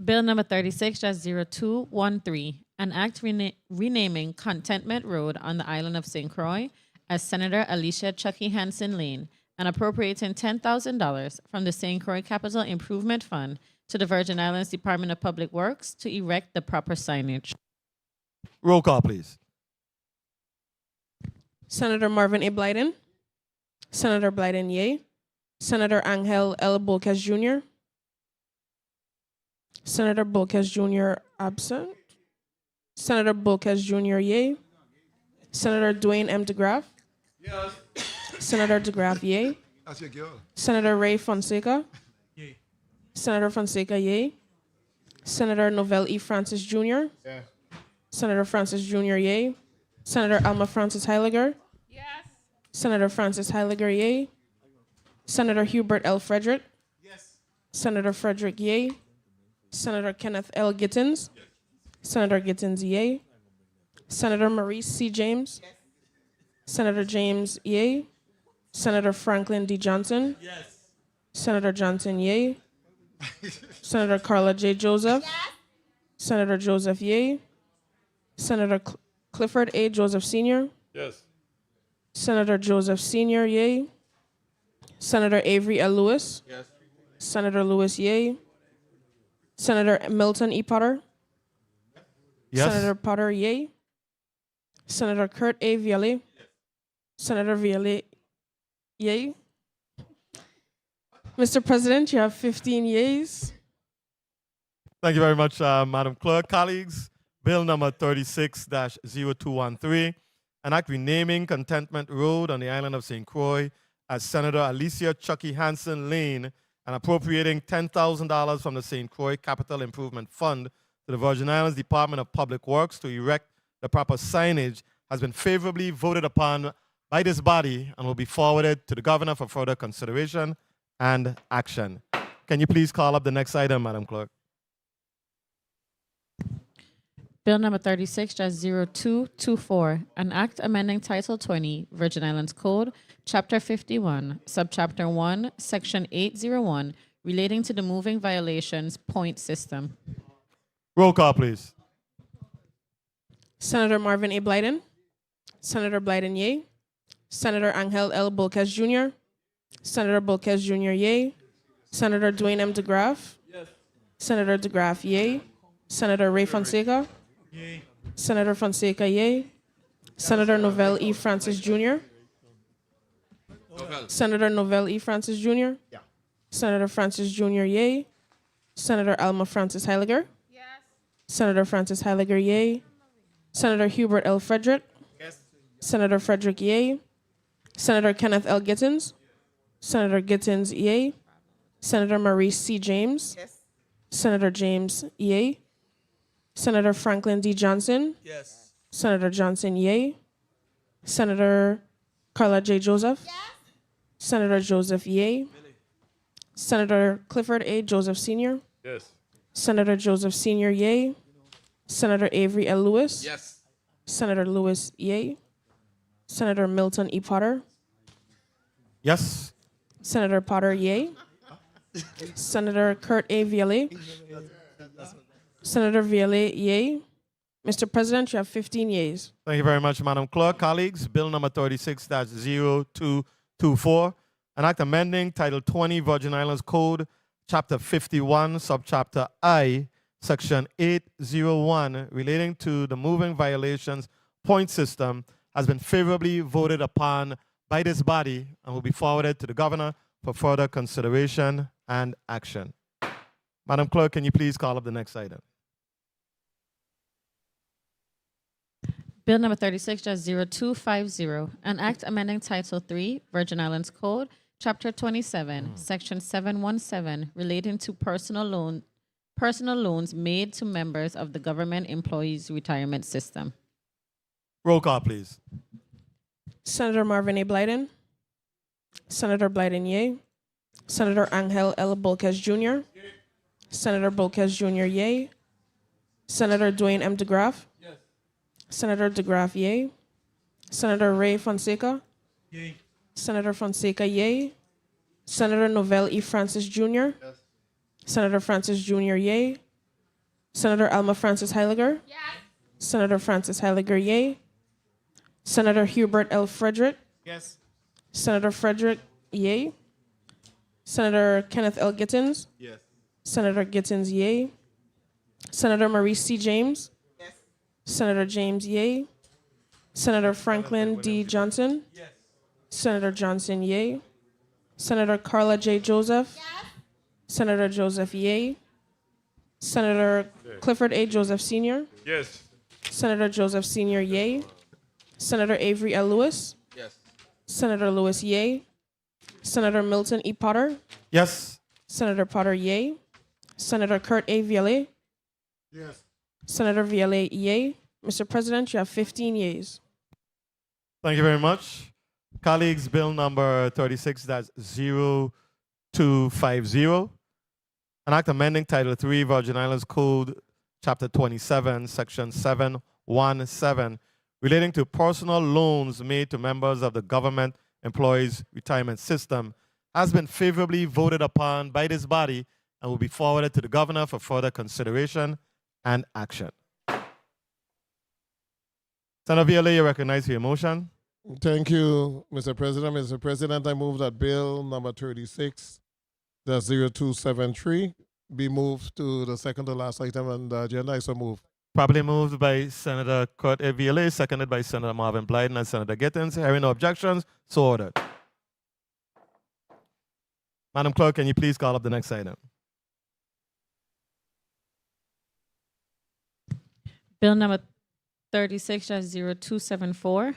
Bill number 36-0213, an act renaming Contentment Road on the island of St. Croix as Senator Alicia Chucky Hansen Lane and appropriating $10,000 from the St. Croix Capital Improvement Fund to the Virgin Islands Department of Public Works to erect the proper signage. Roll call, please. Senator Marvin A. Blyden. Senator Blyden, yay. Senator Angel L. Bolkes Jr. Senator Bolkes Jr. absent. Senator Bolkes Jr. yay. Senator Dwayne M. DeGraff. Yes. Senator DeGraff, yay. That's your girl. Senator Ray Fonseca. Yay. Senator Fonseca, yay. Senator Novell E. Francis Jr. Yeah. Senator Francis Jr., yay. Senator Alma Francis Heiliger. Yes. Senator Francis Heiliger, yay. Senator Hubert L. Frederick. Yes. Senator Frederick, yay. Senator Kenneth L. Gittins. Yes. Senator Gittins, yay. Senator Maurice C. James. Yes. Senator James, yay. Senator Franklin D. Johnson. Yes. Senator Johnson, yay. Senator Carla J. Joseph. Yes. Senator Joseph, yay. Senator Clifford A. Joseph Sr. Yes. Senator Joseph Sr., yay. Senator Avery L. Lewis. Yes. Senator Lewis, yay. Senator Milton E. Potter. Yes. Senator Potter, yay. Senator Kurt A. Viale. Senator Viale, yay. Mr. President, you have 15 yeas. Thank you very much, Madam Clerk. Colleagues, Bill number 36-0213, an act renaming Contentment Road on the island of St. Croix as Senator Alicia Chucky Hansen Lane and appropriating $10,000 from the St. Croix Capital Improvement Fund to the Virgin Islands Department of Public Works to erect the proper signage has been favorably voted upon by this body and will be forwarded to the governor for further consideration and action. Can you please call up the next item, Madam Clerk? Bill number 36-0224, an act amending Title 20, Virgin Islands Code, Chapter 51, Subchapter 1, Section 801, relating to the moving violations point system. Roll call, please. Senator Marvin A. Blyden, Senator Blyden, yea. Senator Angel L. Bolkes Jr., Senator Bolkes Jr., yea. Senator Dwayne M. DeGraff, Senator DeGraff, yea. Senator Ray Fonseca, Senator Fonseca, yea. Senator Novell E. Francis Jr., Senator Novell E. Francis Jr., Senator Francis Jr., yea. Senator Alma Francis Heiliger, Senator Francis Heiliger, yea. Senator Hubert L. Frederick, Senator Frederick, yea. Senator Kenneth L. Gittins, Senator Gittins, yea. Senator Maurice C. James, Senator James, yea. Senator Franklin D. Johnson, Senator Johnson, yea. Senator Carla J. Joseph, Senator Joseph, yea. Senator Clifford A. Joseph Sr., Senator Joseph Sr., yea. Senator Avery L. Lewis, Senator Lewis, yea. Senator Milton E. Potter, Yes. Senator Potter, yea. Senator Kurt A. Viale, Senator Viale, yea. Mr. President, you have 15 yeas. Thank you very much, Madam Clerk. Colleagues, Bill number 36-0224, an act amending Title 20, Virgin Islands Code, Chapter 51, Subchapter I, Section 801, relating to the moving violations point system, has been favorably voted upon by this body and will be forwarded to the governor for further consideration and action. Madam Clerk, can you please call up the next item? Bill number 36-0250, an act amending Title 3, Virgin Islands Code, Chapter 27, Section 717, relating to personal loans made to members of the government employees retirement system. Roll call, please. Senator Marvin A. Blyden, Senator Blyden, yea. Senator Angel L. Bolkes Jr., Senator Bolkes Jr., yea. Senator Dwayne M. DeGraff, Senator DeGraff, yea. Senator Ray Fonseca, Senator Fonseca, yea. Senator Novell E. Francis Jr., Senator Francis Jr., yea. Senator Alma Francis Heiliger, Senator Francis Heiliger, yea. Senator Hubert L. Frederick, Senator Frederick, yea. Senator Kenneth L. Gittins, Senator Gittins, yea. Senator Maurice C. James, Senator James, yea. Senator Franklin D. Johnson, Senator Johnson, yea. Senator Carla J. Joseph, Senator Joseph, yea. Senator Clifford A. Joseph Sr., Senator Joseph Sr., yea. Senator Avery L. Lewis, Senator Lewis, yea. Senator Milton E. Potter, Yes. Senator Potter, yea. Senator Kurt A. Viale, Senator Viale, yea. Mr. President, you have 15 yeas. Thank you very much. Colleagues, Bill number 36-0250, an act amending Title 3, Virgin Islands Code, Chapter 27, Section 717, relating to personal loans made to members of the government employees retirement system, has been favorably voted upon by this body and will be forwarded to the governor for further consideration and action. Senator Viale, you recognize your motion. Thank you, Mr. President. Mr. President, I move that bill number 36-0273 be moved to the second to last item on the agenda. I so move. Properly moved by Senator Kurt A. Viale, seconded by Senator Marvin Blyden and Senator Gittins. Hearing no objections, so ordered. Madam Clerk, can you please call up the next item? Bill number 36-0274,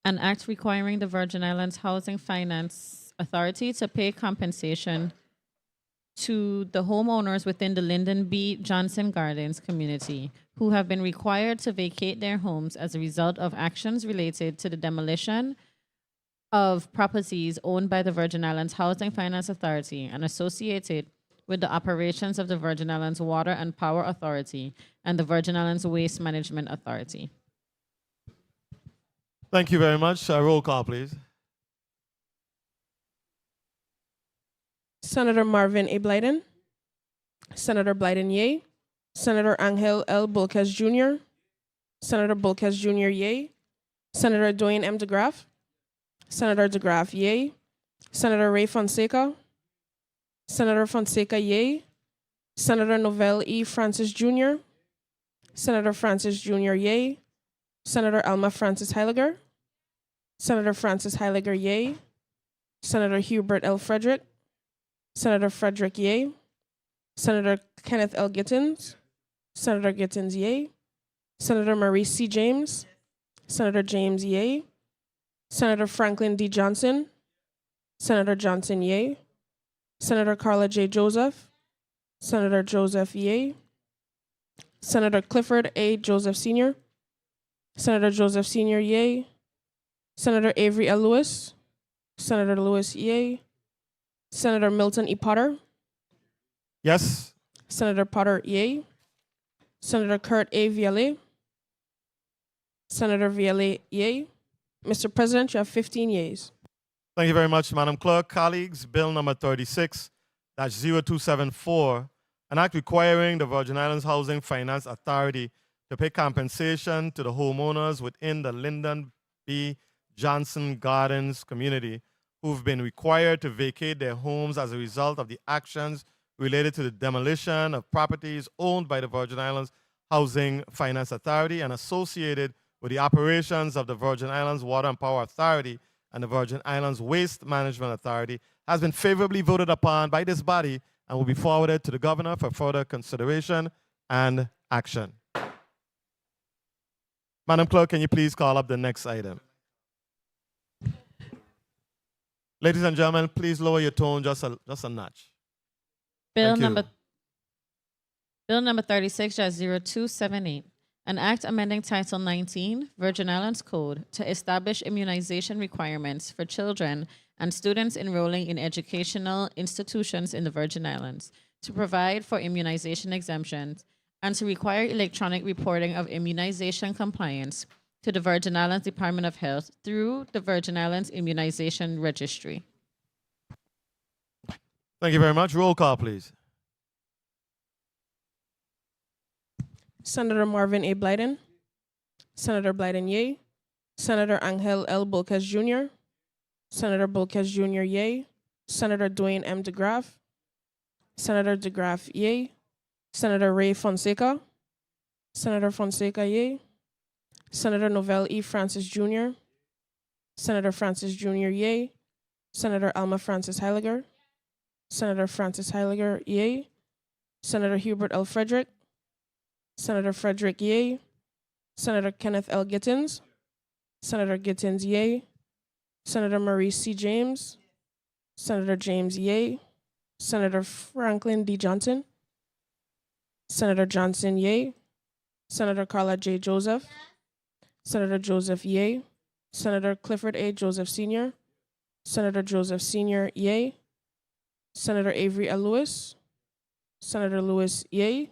an act requiring the Virgin Islands Housing Finance Authority to pay compensation to the homeowners within the Lyndon B. Johnson Gardens community who have been required to vacate their homes as a result of actions related to the demolition of properties owned by the Virgin Islands Housing Finance Authority and associated with the operations of the Virgin Islands Water and Power Authority and the Virgin Islands Waste Management Authority. Thank you very much. Roll call, please. Senator Marvin A. Blyden. Senator Blyden, yay. Senator Angel L. Bulkes Jr. Senator Bulkes Jr., yay. Senator Dwayne M. DeGraff. Senator DeGraff, yay. Senator Ray Fonseca. Senator Fonseca, yay. Senator Novell E. Francis Jr. Senator Francis Jr., yay. Senator Alma Francis Heiliger. Senator Francis Heiliger, yay. Senator Hubert L. Frederick. Senator Frederick, yay. Senator Kenneth L. Gittins. Senator Gittins, yay. Senator Maurice C. James. Senator James, yay. Senator Franklin D. Johnson. Senator Johnson, yay. Senator Carla J. Joseph. Senator Joseph, yay. Senator Clifford A. Joseph Sr. Senator Joseph Sr., yay. Senator Avery L. Lewis. Senator Lewis, yay. Senator Milton E. Potter. Yes. Senator Potter, yay. Senator Kurt A. Viale. Senator Viale, yay. Mr. President, you have 15 yeas. Thank you very much, Madam Clerk. Colleagues, Bill number 36-0274, an act requiring the Virgin Islands Housing Finance Authority to pay compensation to the homeowners within the Lyndon B. Johnson Gardens community who've been required to vacate their homes as a result of the actions related to the demolition of properties owned by the Virgin Islands Housing Finance Authority and associated with the operations of the Virgin Islands Water and Power Authority and the Virgin Islands Waste Management Authority, has been favorably voted upon by this body and will be forwarded to the Governor for further consideration and action. Madam Clerk, can you please call up the next item? Ladies and gentlemen, please lower your tone just a notch. Bill Thank you. number 36-0278, an act amending Title 19, Virgin Islands Code, to establish immunization requirements for children and students enrolling in educational institutions in the Virgin Islands, to provide for immunization exemptions, and to require electronic reporting of immunization compliance to the Virgin Islands Department of Health through the Virgin Islands Immunization Registry. Thank you very much. Roll call, please. Senator Marvin A. Blyden. Senator Blyden, yay. Senator Angel L. Bulkes Jr. Senator Bulkes Jr., yay. Senator Dwayne M. DeGraff. Senator DeGraff, yay. Senator Ray Fonseca. Senator Fonseca, yay. Senator Novell E. Francis Jr. Senator Francis Jr., yay. Senator Alma Francis Heiliger. Senator Francis Heiliger, yay. Senator Hubert L. Frederick. Senator Frederick, yay. Senator Kenneth L. Gittins. Senator Gittins, yay. Senator Maurice C. James. Senator James, yay. Senator Franklin D. Johnson. Senator Johnson, yay. Senator Carla J. Joseph. Senator Joseph, yay. Senator Clifford A. Joseph Sr. Senator Joseph Sr., yay. Senator Avery L. Lewis. Senator Lewis, yay.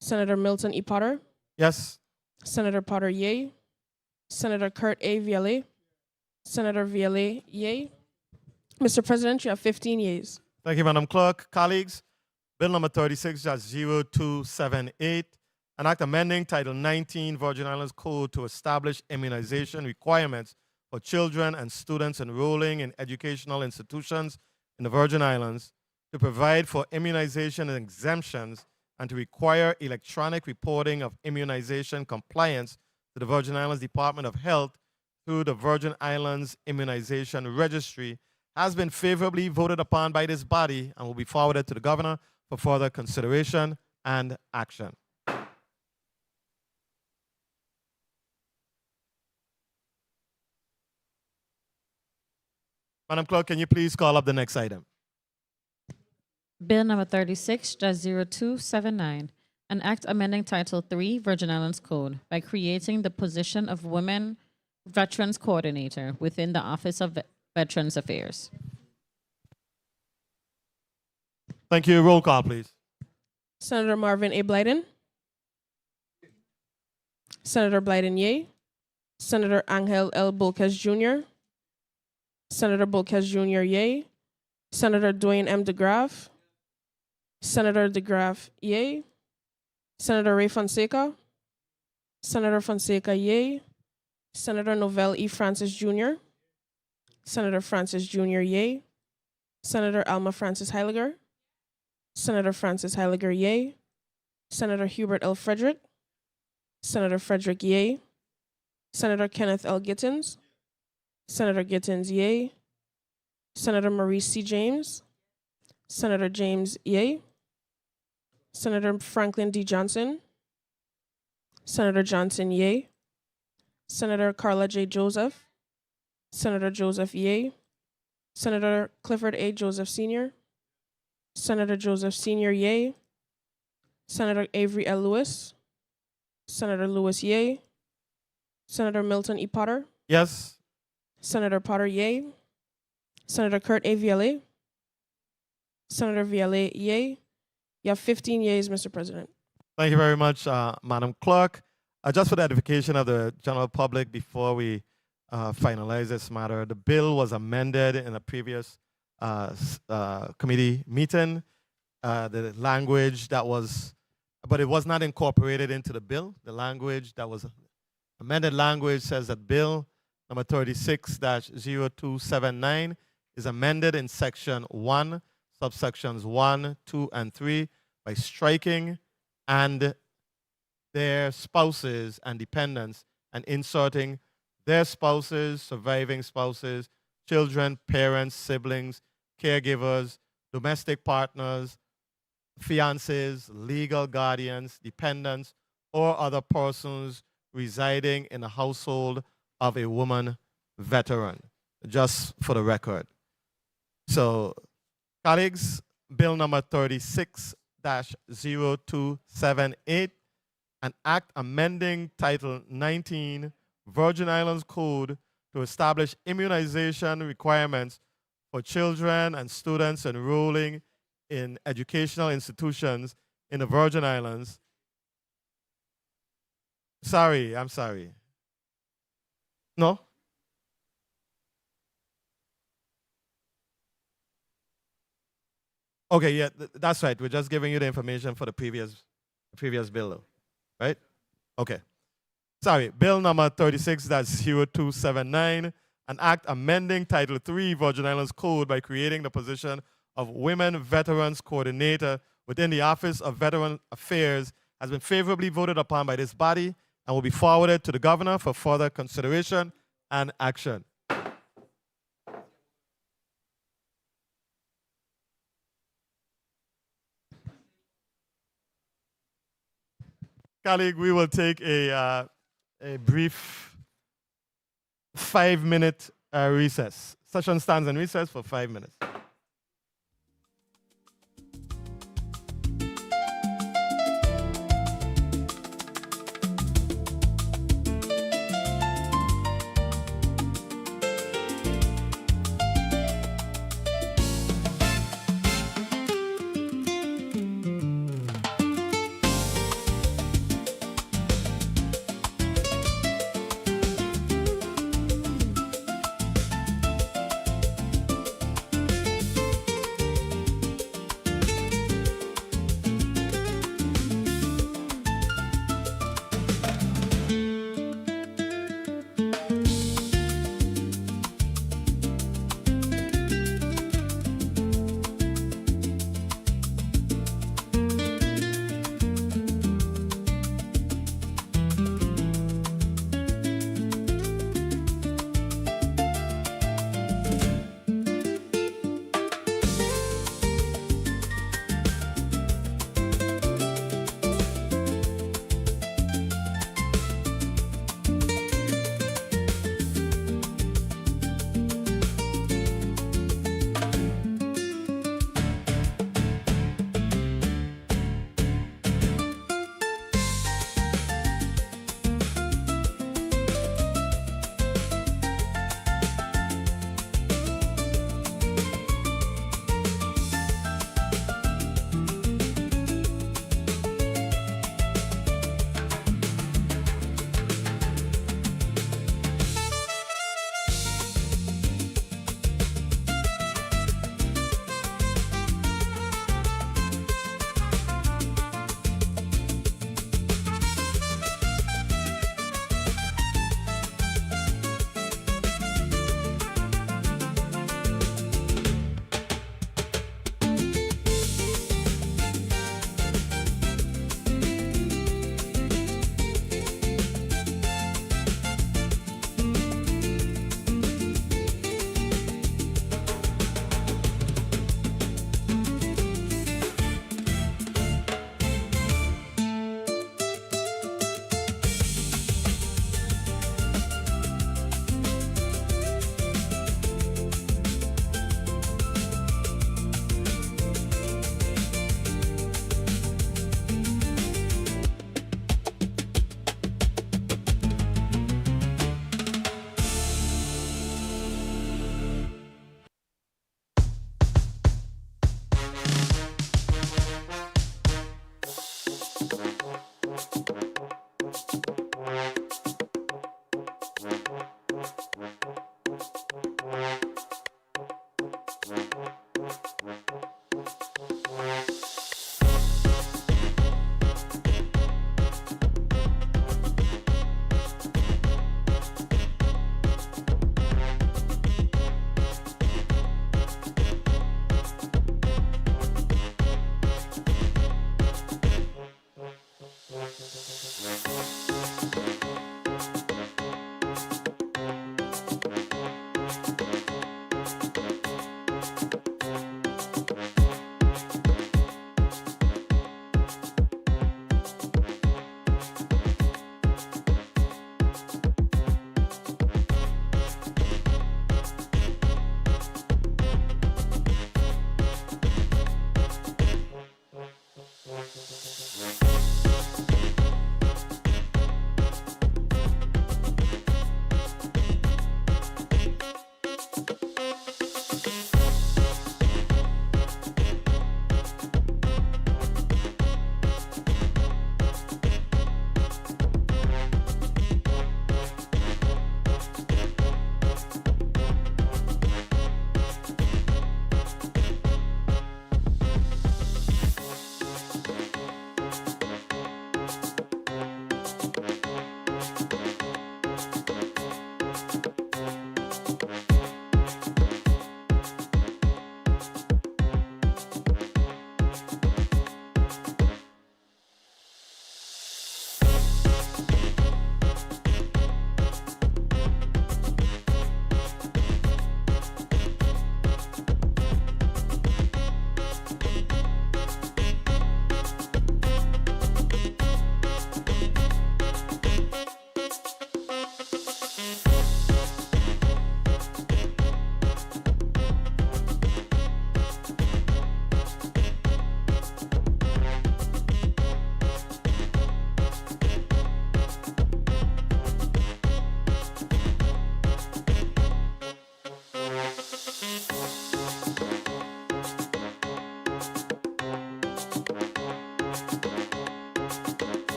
Senator Milton E. Potter. Yes. Senator Potter, yay. Senator Kurt A. Viale. Senator Viale, yay. Mr. President, you have 15 yeas. Thank you, Madam Clerk. Colleagues, Bill number 36-0278, an act amending Title 19 Virgin Islands Code to establish immunization requirements for children and students enrolling in educational institutions in the Virgin Islands, to provide for immunization exemptions, and to require electronic reporting of immunization compliance to the Virgin Islands Department of Health through the Virgin Islands Immunization Registry, has been favorably voted upon by this body and will be forwarded to the Governor for further consideration and action. Madam Clerk, can you please call up the next item? Bill number 36-0279, an act amending Title III Virgin Islands Code by creating the position of Women Veterans Coordinator within the Office of Veterans Affairs. Thank you. Roll call, please. Senator Marvin A. Blyden. Senator Blyden, yea. Senator Angel L. Bulkes Jr. Senator Bulkes Jr., yea. Senator Dwayne M. DeGraff. Senator DeGraff, yea. Senator Ray Fonseca. Senator Fonseca, yea. Senator Novell E. Francis Jr. Senator Francis Jr., yea. Senator Alma Francis Heiliger. Senator Francis Heiliger, yea. Senator Hubert L. Frederick. Senator Frederick, yea. Senator Kenneth L. Gittins. Senator Gittins, yea. Senator Maurice C. James. Senator James, yea. Senator Franklin D. Johnson. Senator Johnson, yea. Senator Carla J. Joseph. Senator Joseph, yea. Senator Clifford A. Joseph Sr. Senator Joseph Sr., yea. Senator Avery L. Lewis. Senator Lewis, yea. Senator Milton E. Potter. Yes. Senator Potter, yea. Senator Kurt A. Viale. Senator Viale, yea. You have 15 yeas, Mr. President. Thank you very much, Madam Clerk. Just for the edification of the general public before we finalize this matter, the bill was amended in a previous committee meeting. The language that was, but it was not incorporated into the bill. The language that was amended language says that bill number 36-0279 is amended in section 1, subsections 1, 2, and 3 by striking and their spouses and dependents and inserting their spouses, surviving spouses, children, parents, siblings, caregivers, domestic partners, fiancés, legal guardians, dependents, or other persons residing in the household of a woman veteran, just for the record. So, colleagues, bill number 36-0278, an act amending Title 19 Virgin Islands Code to establish immunization requirements for children and students enrolling in educational institutions in the Virgin Islands. I'm sorry. No? Okay, yeah, that's right. We're just giving you the information for the previous bill, though, right? Okay. Sorry, bill number 36-0279, an act amending Title III Virgin Islands Code by creating the position of Women Veterans Coordinator within the Office of Veteran Affairs, has been favorably voted upon by this body and will be forwarded to the governor for further consideration and action. Colleague, we will take a brief 5-minute recess. Session stands in recess for 5 minutes.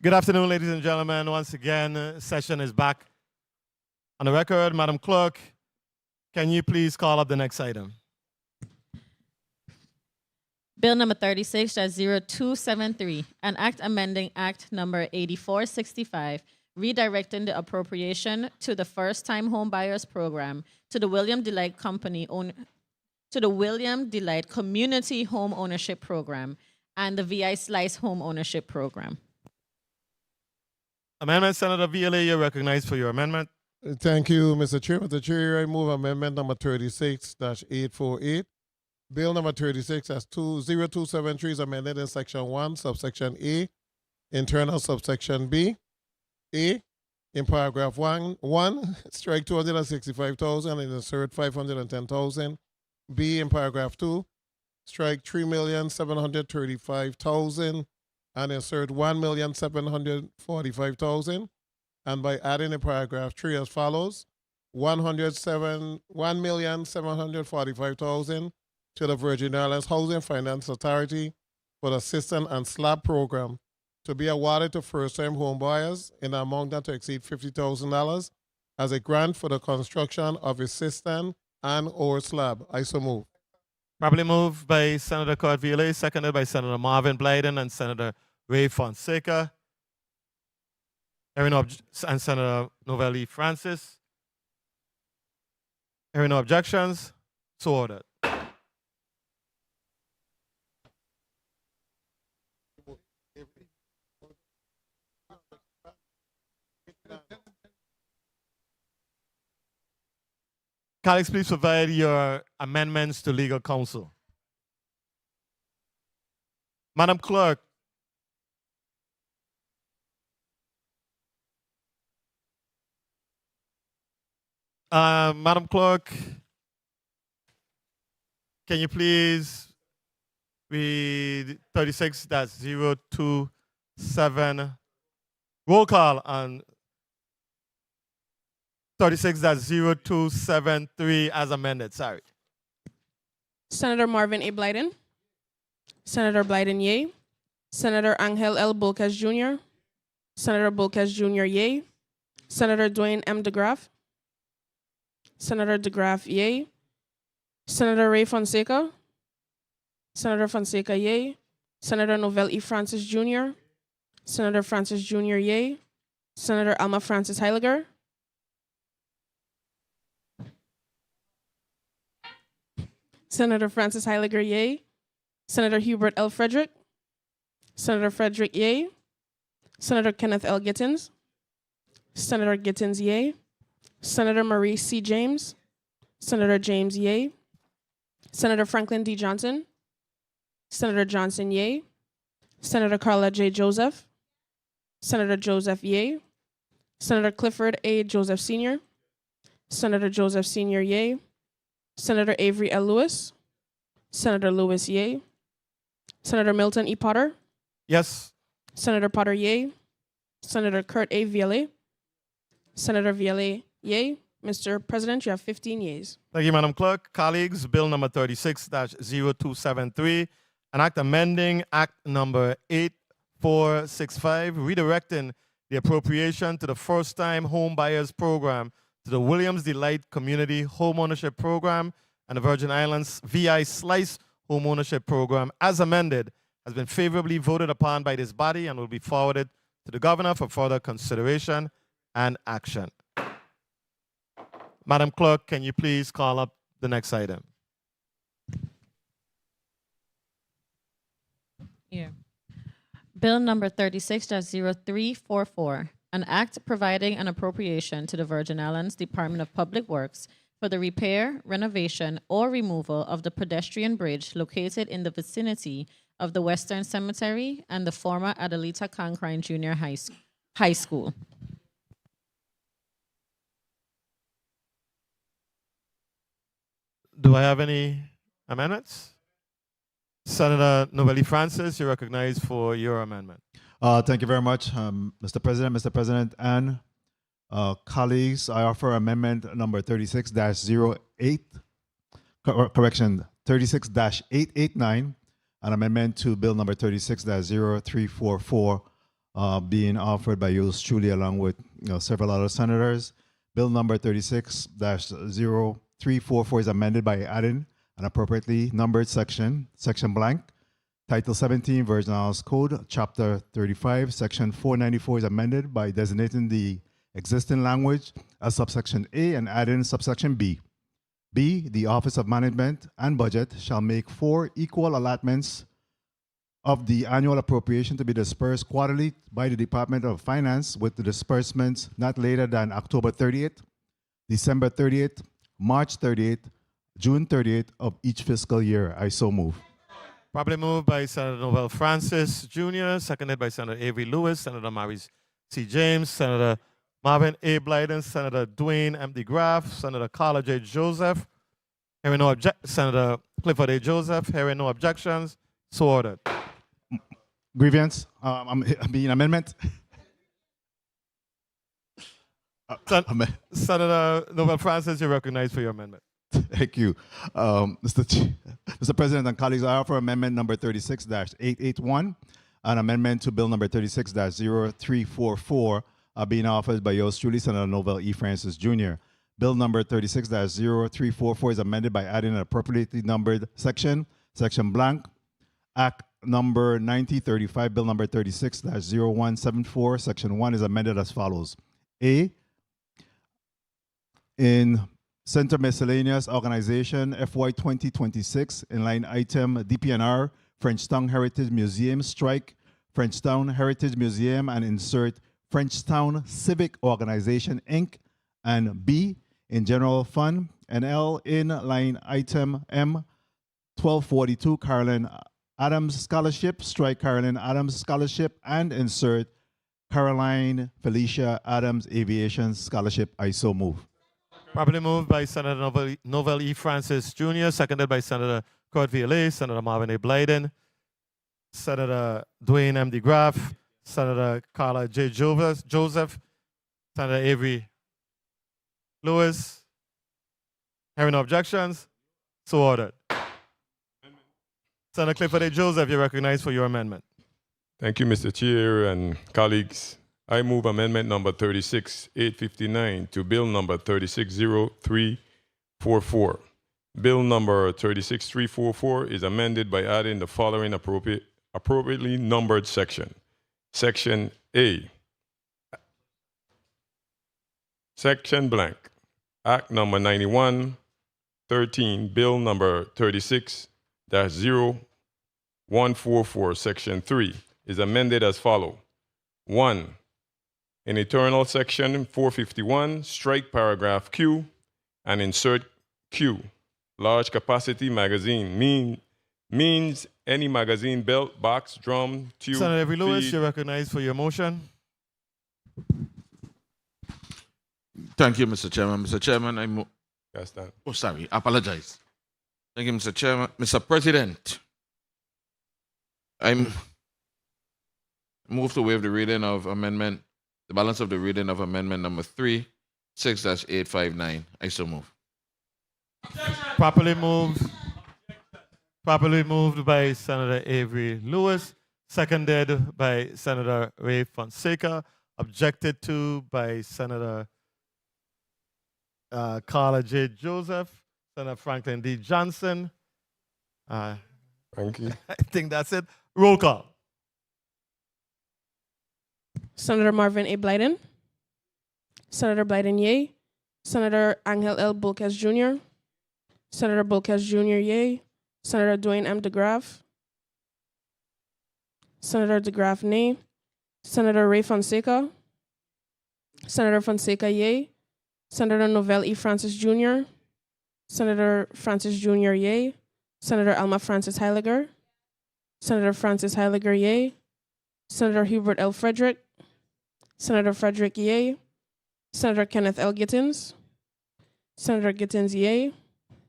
Good afternoon, ladies and gentlemen. Once again, session is back on the record. Madam Clerk, can you please call up the next item? Bill number 36-0273, an act amending Act number 8465, redirecting the appropriation to the first-time home buyers program to the William Delight Community Home Ownership Program and the VI Slice Home Ownership Program. Amendment, Senator Viola, you're recognized for your amendment. Thank you, Mr. Chair. Mr. Chair, I move amendment number 36-848. Bill number 36-0273 is amended in section 1, subsection A, internal subsection B. A, in paragraph 1, strike 265,000 and insert 510,000. B, in paragraph 2, strike 3,735,000 and insert 1,745,000. And by adding in paragraph 3 as follows, 1,745,000 to the Virgin Islands Housing Finance Authority for the Assistance and SLAB program to be awarded to first-time home buyers in an amount not to exceed $50,000 as a grant for the construction of a cistern and or slab. I so move. Properly moved by Senator Kurt Viola, seconded by Senator Marvin Blyden and Senator Ray Fonseca. And Senator Novelli Francis. Hearing no objections, so ordered. Colleagues, please provide your amendments to legal counsel. Madam Clerk. Madam Clerk, can you please read 36-027 roll call on 36-0273 as amended. Sorry. Senator Marvin A. Blyden. Senator Blyden, yay. Senator Angel L. Bulkes Jr. Senator Bulkes Jr., yay. Senator Dwayne M. DeGraff. Senator DeGraff, yay. Senator Ray Fonseca. Senator Fonseca, yay. Senator Novell E. Francis Jr. Senator Francis Jr., yay. Senator Alma Francis Heiliger. Senator Francis Heiliger, yay. Senator Hubert L. Frederick. Senator Frederick, yay. Senator Kenneth L. Gittins. Senator Gittins, yay. Senator Marie C. James. Senator James, yay. Senator Franklin D. Johnson. Senator Johnson, yay. Senator Carla J. Joseph. Senator Joseph, yay. Senator Clifford A. Joseph Sr. Senator Joseph Sr., yay. Senator Avery L. Lewis. Senator Lewis, yay. Senator Milton E. Potter. Yes. Senator Potter, yay. Senator Kurt A. Viola. Senator Viola, yay. Mr. President, you have 15 yeas. Thank you, Madam Clerk. Colleagues, Bill number 36-0273, an act amending Act number 8465, redirecting the appropriation to the first-time home buyers program to the Williams Delight Community Home Ownership Program and the Virgin Islands VI Slice Home Ownership Program, as amended, has been favorably voted upon by this body and will be forwarded to the Governor for further consideration and action. Madam Clerk, can you please call up the next item? Here. Bill number 36-0344, an act providing an appropriation to the Virgin Islands Department of Public Works for the repair, renovation, or removal of the pedestrian bridge located in the vicinity of the Western Cemetery and the former Adelita Concrine Junior High School. Do I have any amendments? Senator Novelli Francis, you're recognized for your amendment. Thank you very much, Mr. President, and colleagues. I offer amendment number 36-08, correction, 36-889, an amendment to bill number 36-0344, being offered by yours truly along with several other senators. Bill number 36-0344 is amended by adding an appropriately numbered section blank. Title 17, Virgin Islands Code, Chapter 35, Section 494 is amended by designating the existing language as subsection A and adding subsection B. B, the Office of Management and Budget shall make 4 equal allotments of the annual appropriation to be dispersed quarterly by the Department of Finance, with the disbursements not later than October 30th, December 30th, March 30th, June 30th of each fiscal year. I so move. Probably moved by Senator Noel Francis Jr., seconded by Senator Avery Lewis, Senator Maurice C. James, Senator Marvin A. Blyden, Senator Dwayne M. DeGraff, Senator Carla J. Joseph, hearing no Senator Clifford A. Joseph, hearing no objections, so ordered. Grievance, being amendment. Senator Noel Francis, you're recognized for your amendment. Thank you. Mr. President and colleagues, I offer amendment number 36-881, an amendment to bill number 36-0344, being offered by yours truly, Senator Noel E. Francis Jr. Bill number 36-0344 is amended by adding an appropriately numbered section blank. Act number 9035, bill number 36-0174, section 1 is amended as follows. A, in Center Miscellaneous Organization FY 2026, in line item DPNR, Frenchtown Heritage Museum, strike Frenchtown Heritage Museum and insert Frenchtown Civic Organization, Inc. And B, in General Fund, NL, in line item M 1242, Carolyn Adams Scholarship, strike Carolyn Adams Scholarship and insert Caroline Felicia Adams Aviation Scholarship. I so move. Properly moved by Senator Noel E. Francis Jr., seconded by Senator Croix, Senator Marvin A. Blyden, Senator Dwayne M. DeGraff, Senator Carla J. Joseph, Senator Avery Lewis. Hearing no objections, so ordered. Senator Clifford A. Joseph, you're recognized for your amendment. Thank you, Mr. Chair and colleagues. I move amendment number 36-859 to bill number 36-0344. Bill number 36-344 is amended by adding the following appropriately numbered section. Section A, section blank, Act number 9113, bill number 36-0144, section 3 is amended as follows. 1. In eternal section 451, strike paragraph Q and insert Q. Large capacity magazine means any magazine, belt, box, drum, tube. Senator Avery Lewis, feed. you're recognized for your motion. Thank you, Mr. Chairman. Mr. Chairman, I move. Yes, that. Oh, sorry. I apologize. Thank you, Mr. Chairman. Mr. President, I move to waive the reading of amendment, the balance of the reading of amendment number 36-859. I so move. Properly moved by Senator Avery Lewis, seconded by Senator Ray Fonseca, objected to by Senator Carla J. Joseph, Senator Franklin D. Johnson. Thank you. I think that's it. Roll call. Senator Marvin A. Blyden. Senator Blyden, yay. Senator Angel L. Bulkes Jr. Senator Bulkes Jr., yay. Senator Dwayne M. DeGraff. Senator DeGraff, nay. Senator Ray Fonseca. Senator Fonseca, yay. Senator Noel E. Francis Jr. Senator Francis Jr., yay. Senator Alma Francis Heiliger. Senator Francis Heiliger, yay. Senator Hubert L. Frederick. Senator Frederick, yay. Senator Kenneth L. Gittins. Senator Gittins, yay.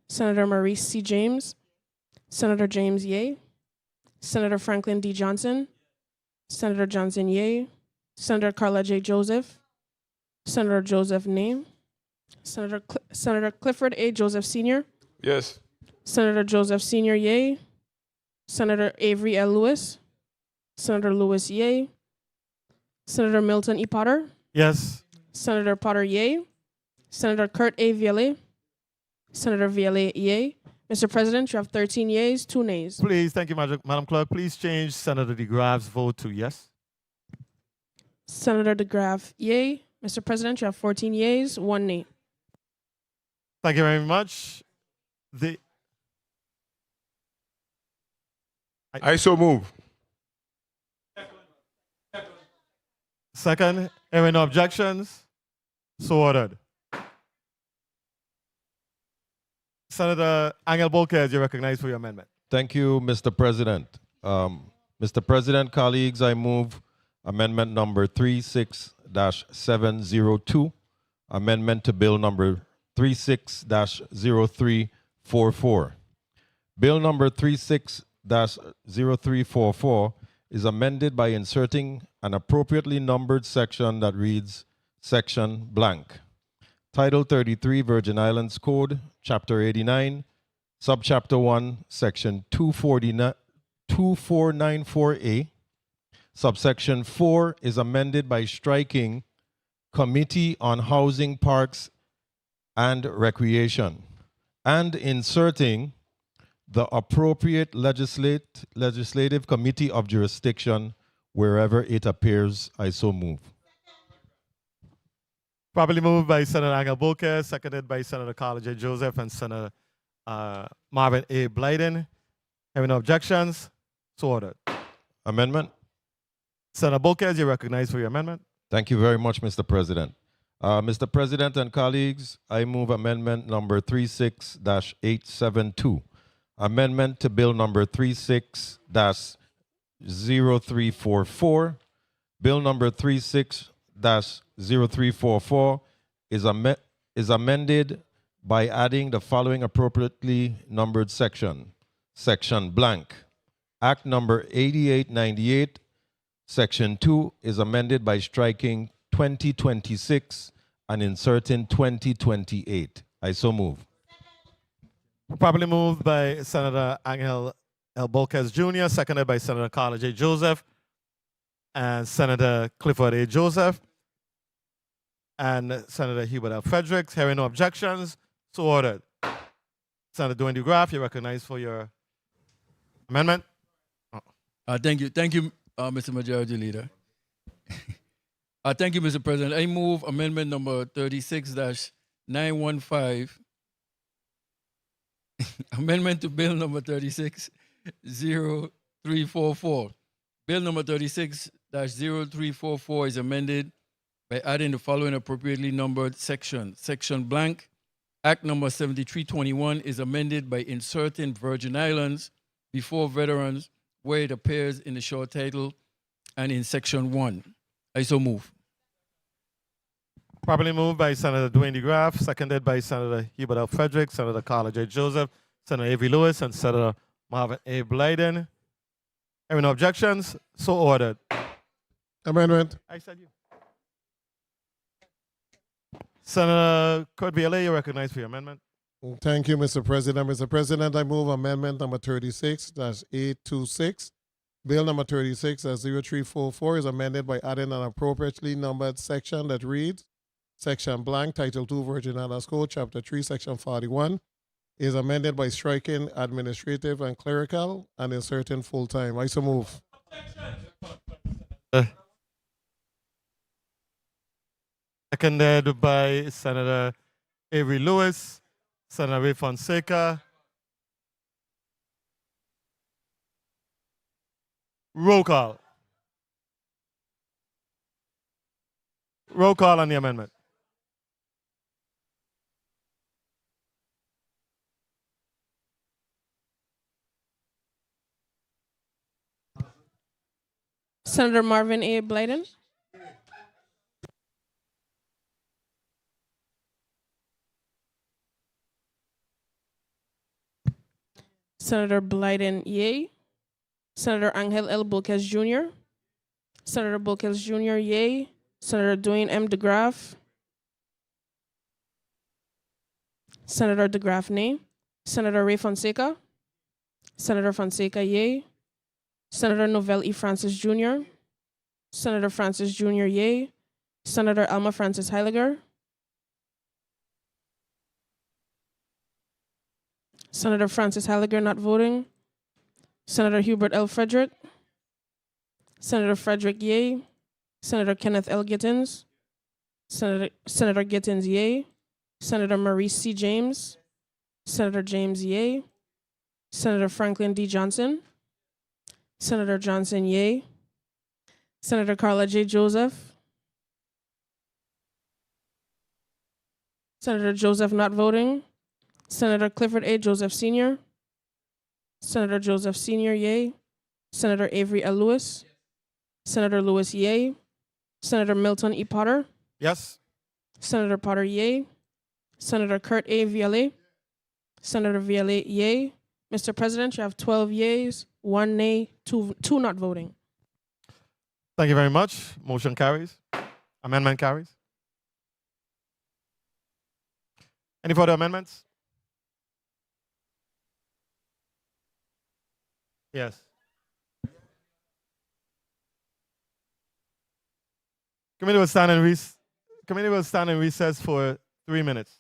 Senator Maurice C. James. Senator James, yay. Senator Franklin D. Johnson. Senator Johnson, yay. Senator Carla J. Joseph. Senator Joseph, nay. Senator Clifford A. Joseph Sr. Yes. Senator Joseph Sr., yay. Senator Avery L. Lewis. Senator Lewis, yay. Senator Milton E. Potter, Yes. Senator Potter, yay. Senator Kurt A. Viale, Senator Viale, yay. Mr. President, you have 13 yeas, 2 nays. Please, thank you, Madam Clerk. Please change Senator DeGraff's vote to yes. Senator DeGraff, yay. Mr. President, you have 14 yeas, 1 nay. Thank you very much. I so move. Second, hearing no objections, so ordered. Senator Angel Bolquez, you're recognized for your amendment. Thank you, Mr. President. Mr. President, colleagues, I move amendment number 36-702, amendment to bill number 36-0344. Bill number 36-0344 is amended by inserting an appropriately numbered section that reads section blank. Title 33 Virgin Islands Code, Chapter 89, Subchapter 1, Section 2494A. Subsection 4 is amended by striking Committee on Housing, Parks, and Recreation and inserting the appropriate legislative committee of jurisdiction wherever it appears. I so move. Properly moved by Senator Angel Bolquez, seconded by Senator Carla J. Joseph and Senator Marvin A. Blyden. Having no objections, so ordered. Amendment. Senator Bolquez, you're recognized for your amendment. Thank you very much, Mr. President. Mr. President and colleagues, I move amendment number 36-872. Amendment to bill number 36-0344. Bill number 36-0344 is amended by adding the following appropriately numbered section. Section blank. Act number 8898, Section 2 is amended by striking 2026 and inserting 2028. I so move. Properly moved by Senator Angel L. Bolquez Jr., seconded by Senator Carla J. Joseph and Senator Clifford A. Joseph and Senator Hubert L. Fredericks. Hearing no objections, so ordered. Senator Dwayne DeGraff, you're recognized for your amendment. Thank you, Mr. Majority Leader. Thank you, Mr. President. I move amendment number 36-915. Amendment to bill number 36-0344. Bill number 36-0344 is amended by adding the following appropriately numbered section. Section blank. Act number 7321 is amended by inserting Virgin Islands before veterans where it appears in the short title and in section 1. I so move. Properly moved by Senator Dwayne DeGraff, seconded by Senator Hubert L. Fredericks, Senator Carla J. Joseph, Senator Avery Lewis, and Senator Marvin A. Blyden. Hearing no objections, so ordered. Amendment. I said you. Senator Kurt Viale, you're recognized for your amendment. Thank you, Mr. President. Mr. President, I move amendment number 36-826. Bill number 36-0344 is amended by adding an appropriately numbered section that reads, Section blank, Title 2, Virgin Islands Code, Chapter 3, Section 41, is amended by striking administrative and clerical and inserting full-time. I so move. Seconded by Senator Avery Lewis, Senator Ray Fonseca. Roll call. Roll call on the amendment. Senator Marvin A. Blyden. Senator Blyden, yay. Senator Angel L. Bolquez Jr. Senator Bolquez Jr., yay. Senator Dwayne M. DeGraff. Senator DeGraff, nay. Senator Ray Fonseca. Senator Fonseca, yay. Senator Novell E. Francis Jr. Senator Francis Jr., yay. Senator Alma Francis Heiliger. Senator Francis Heiliger not voting. Senator Hubert L. Frederick. Senator Frederick, yay. Senator Kenneth L. Gittins. Senator Gittins, yay. Senator Maurice C. James. Senator James, yay. Senator Franklin D. Johnson. Senator Johnson, yay. Senator Carla J. Joseph. Senator Joseph not voting. Senator Clifford A. Joseph Sr. Senator Joseph Sr., yay. Senator Avery L. Lewis. Senator Lewis, yay. Senator Milton E. Potter. Yes. Senator Potter, yay. Senator Kurt A. Viale. Senator Viale, yay. Mr. President, you have 12 yeas, 1 nay, 2 not voting. Thank you very much. Motion carries. Amendment carries. Any further amendments? Yes. Committee will stand in recess for 3 minutes.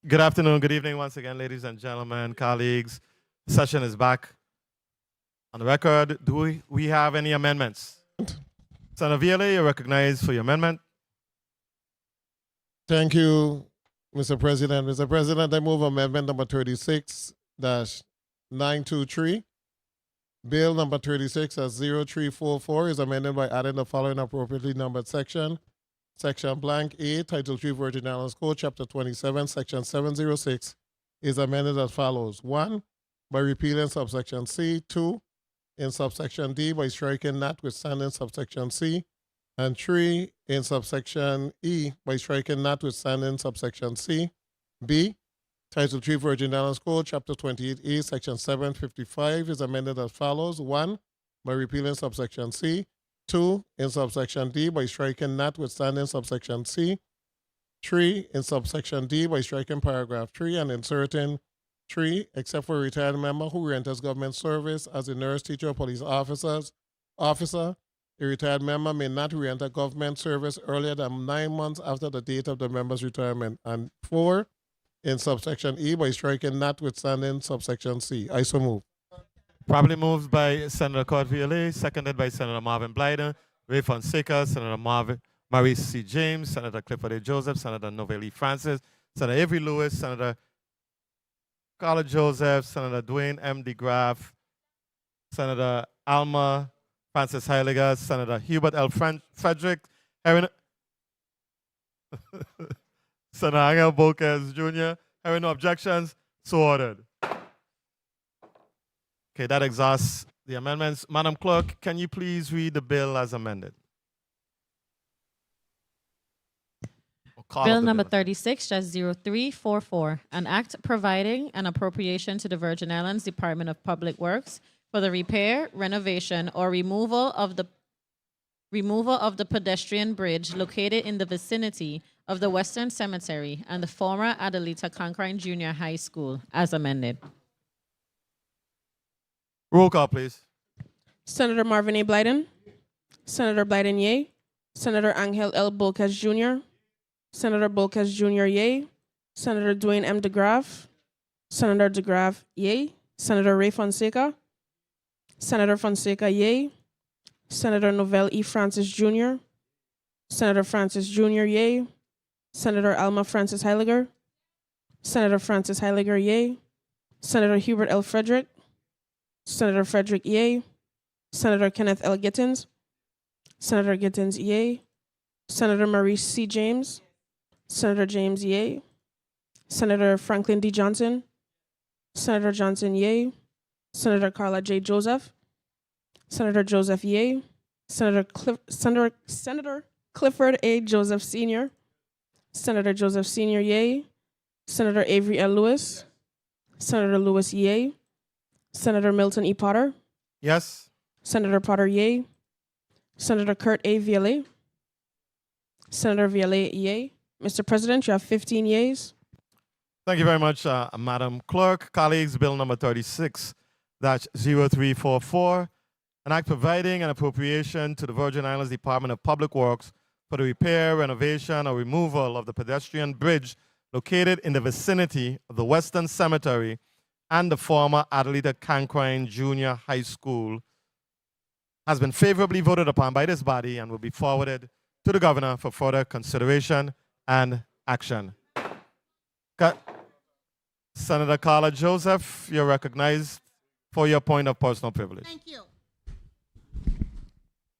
Good afternoon, good evening once again, ladies and gentlemen, colleagues. The session is back. On the record, do we have any amendments? Senator Violet, you're recognized for your amendment. Thank you, Mr. President. Mr. President, I move amendment number 36-923. Bill number 36-0344 is amended by adding the following appropriately numbered section. Section blank A, Title 3 Virgin Islands Code, Chapter 27, Section 706 is amended as follows. 1, by repealing subsection C. 2, in subsection D by striking notwithstanding subsection C. And 3, in subsection E by striking notwithstanding subsection C. B, Title 3 Virgin Islands Code, Chapter 28A, Section 755 is amended as follows. 1, by repealing subsection C. 2, in subsection D by striking notwithstanding subsection C. 3, in subsection D by striking paragraph 3 and inserting 3, except for a retired member who re-enters government service as a nurse, teacher, or police officer, a retired member may not re-enter government service earlier than 9 months after the date of the member's retirement. And 4, in subsection E by striking notwithstanding subsection C. I so move. Probably moved by Senator Cord Violet, seconded by Senator Marvin Blyden, Ray Fonseca, Senator Maurice C. James, Senator Clifford A. Joseph, Senator Novelli Francis, Senator Avery Lewis, Senator Carla Joseph, Senator Dwayne M. DeGraff, Senator Alma Francis Heiliger, Senator Hubert L. Frederick, Senator Angel Bocas Jr. Hearing no objections, so ordered. Okay, that exhausts the amendments. Madam Clerk, can you please read the bill as amended? Bill number 36-0344, an act providing an appropriation to the Virgin Islands Department of Public Works for the repair, renovation, or removal of the pedestrian bridge located in the vicinity of the Western Cemetery and the former Adelita Concrine Junior High School, as amended. Roll call, please. Senator Marvin A. Blyden. Senator Blyden, yea. Senator Angel L. Bocas Jr. Senator Bocas Jr., yea. Senator Dwayne M. DeGraff. Senator DeGraff, yea. Senator Ray Fonseca. Senator Fonseca, yea. Senator Novell E. Francis Jr. Senator Francis Jr., yea. Senator Alma Francis Heiliger. Senator Francis Heiliger, yea. Senator Hubert L. Frederick. Senator Frederick, yea. Senator Kenneth L. Gittins. Senator Gittins, yea. Senator Maurice C. James. Senator James, yea. Senator Franklin D. Johnson. Senator Johnson, yea. Senator Carla J. Joseph. Senator Joseph, yea. Senator Clifford A. Joseph Sr. Senator Joseph Sr., yea. Senator Avery L. Lewis. Senator Lewis, yea. Senator Milton E. Potter. Yes. Senator Potter, yea. Senator Kurt A. Violet. Senator Violet, yea. Mr. President, you have 15 yeas. Thank you very much, Madam Clerk. Colleagues, Bill number 36-0344, an act providing an appropriation to the Virgin Islands Department of Public Works for the repair, renovation, or removal of the pedestrian bridge located in the vicinity of the Western Cemetery and the former Adelita Concrine Junior High School, has been favorably voted upon by this body and will be forwarded to the Governor for further consideration and action. Senator Carla Joseph, you're recognized for your point of personal privilege. Thank you.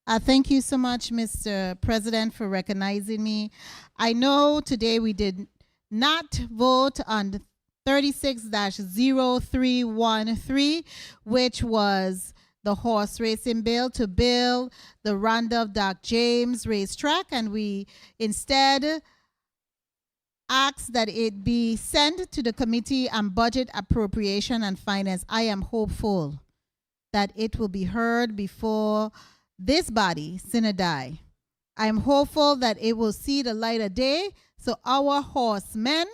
Thank you so much, Mr. President, for recognizing me. I know today we did not vote on 36-0313, which was the horse racing bill to build the Randolph Doc James racetrack, and we instead asked that it be sent to the Committee on Budget, Appropriation, and Finance. I am hopeful that it will be heard before this body, Synodi. I am hopeful that it will see the light of day so our horsemen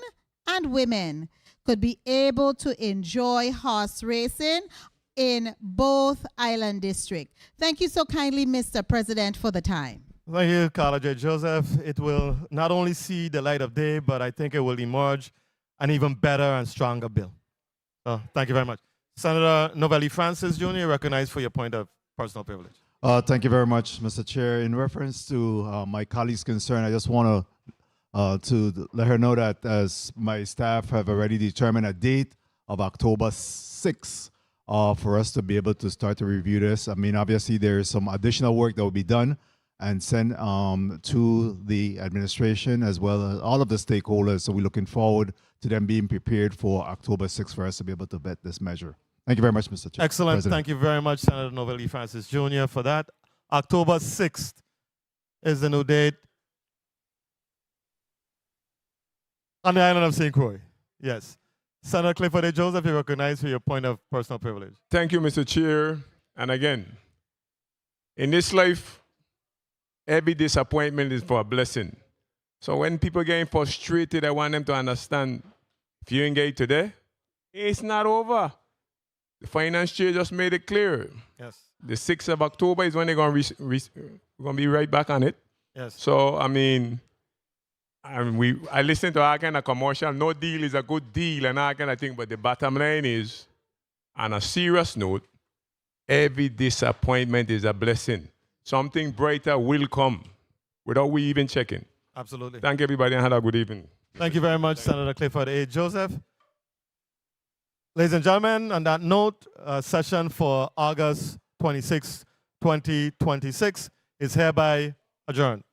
and women could be able to enjoy horse racing in both island districts. Thank you so kindly, Mr. President, for the time. Thank you, Carla J. Joseph. It will not only see the light of day, but I think it will emerge an even better and stronger bill. So thank you very much. Senator Novelli Francis Jr., recognized for your point of personal privilege. Thank you very much, Mr. Chair. In reference to my colleague's concern, I just want to let her know that as my staff have already determined a date of October 6th for us to be able to start to review this. I mean, obviously there is some additional work that will be done and sent to the administration as well as all of the stakeholders. So we're looking forward to them being prepared for October 6th for us to be able to vet this measure. Thank you very much, Mr. Chair. Excellent. President. Thank you very much, Senator Novelli Francis Jr. for that. October 6th is the new date on the island of St. Croix. Yes. Senator Clifford A. Joseph, you recognize for your point of personal privilege. Thank you, Mr. Chair. And again, in this life, every disappointment is for a blessing. So when people getting frustrated, I want them to understand, if you engage today, it's not over. The finance chair just made it clear. Yes. The 6th of October is when they're going to be right back on it. Yes. So, I mean, I listen to all kind of commercial. No deal is a good deal and all kind of thing. But the bottom line is, on a serious note, every disappointment is a blessing. Something brighter will come without we even checking. Absolutely. Thank everybody and have a good evening. Thank you very much, Senator Clifford A. Joseph. Ladies and gentlemen, on that note, session for August 26, 2026 is hereby adjourned.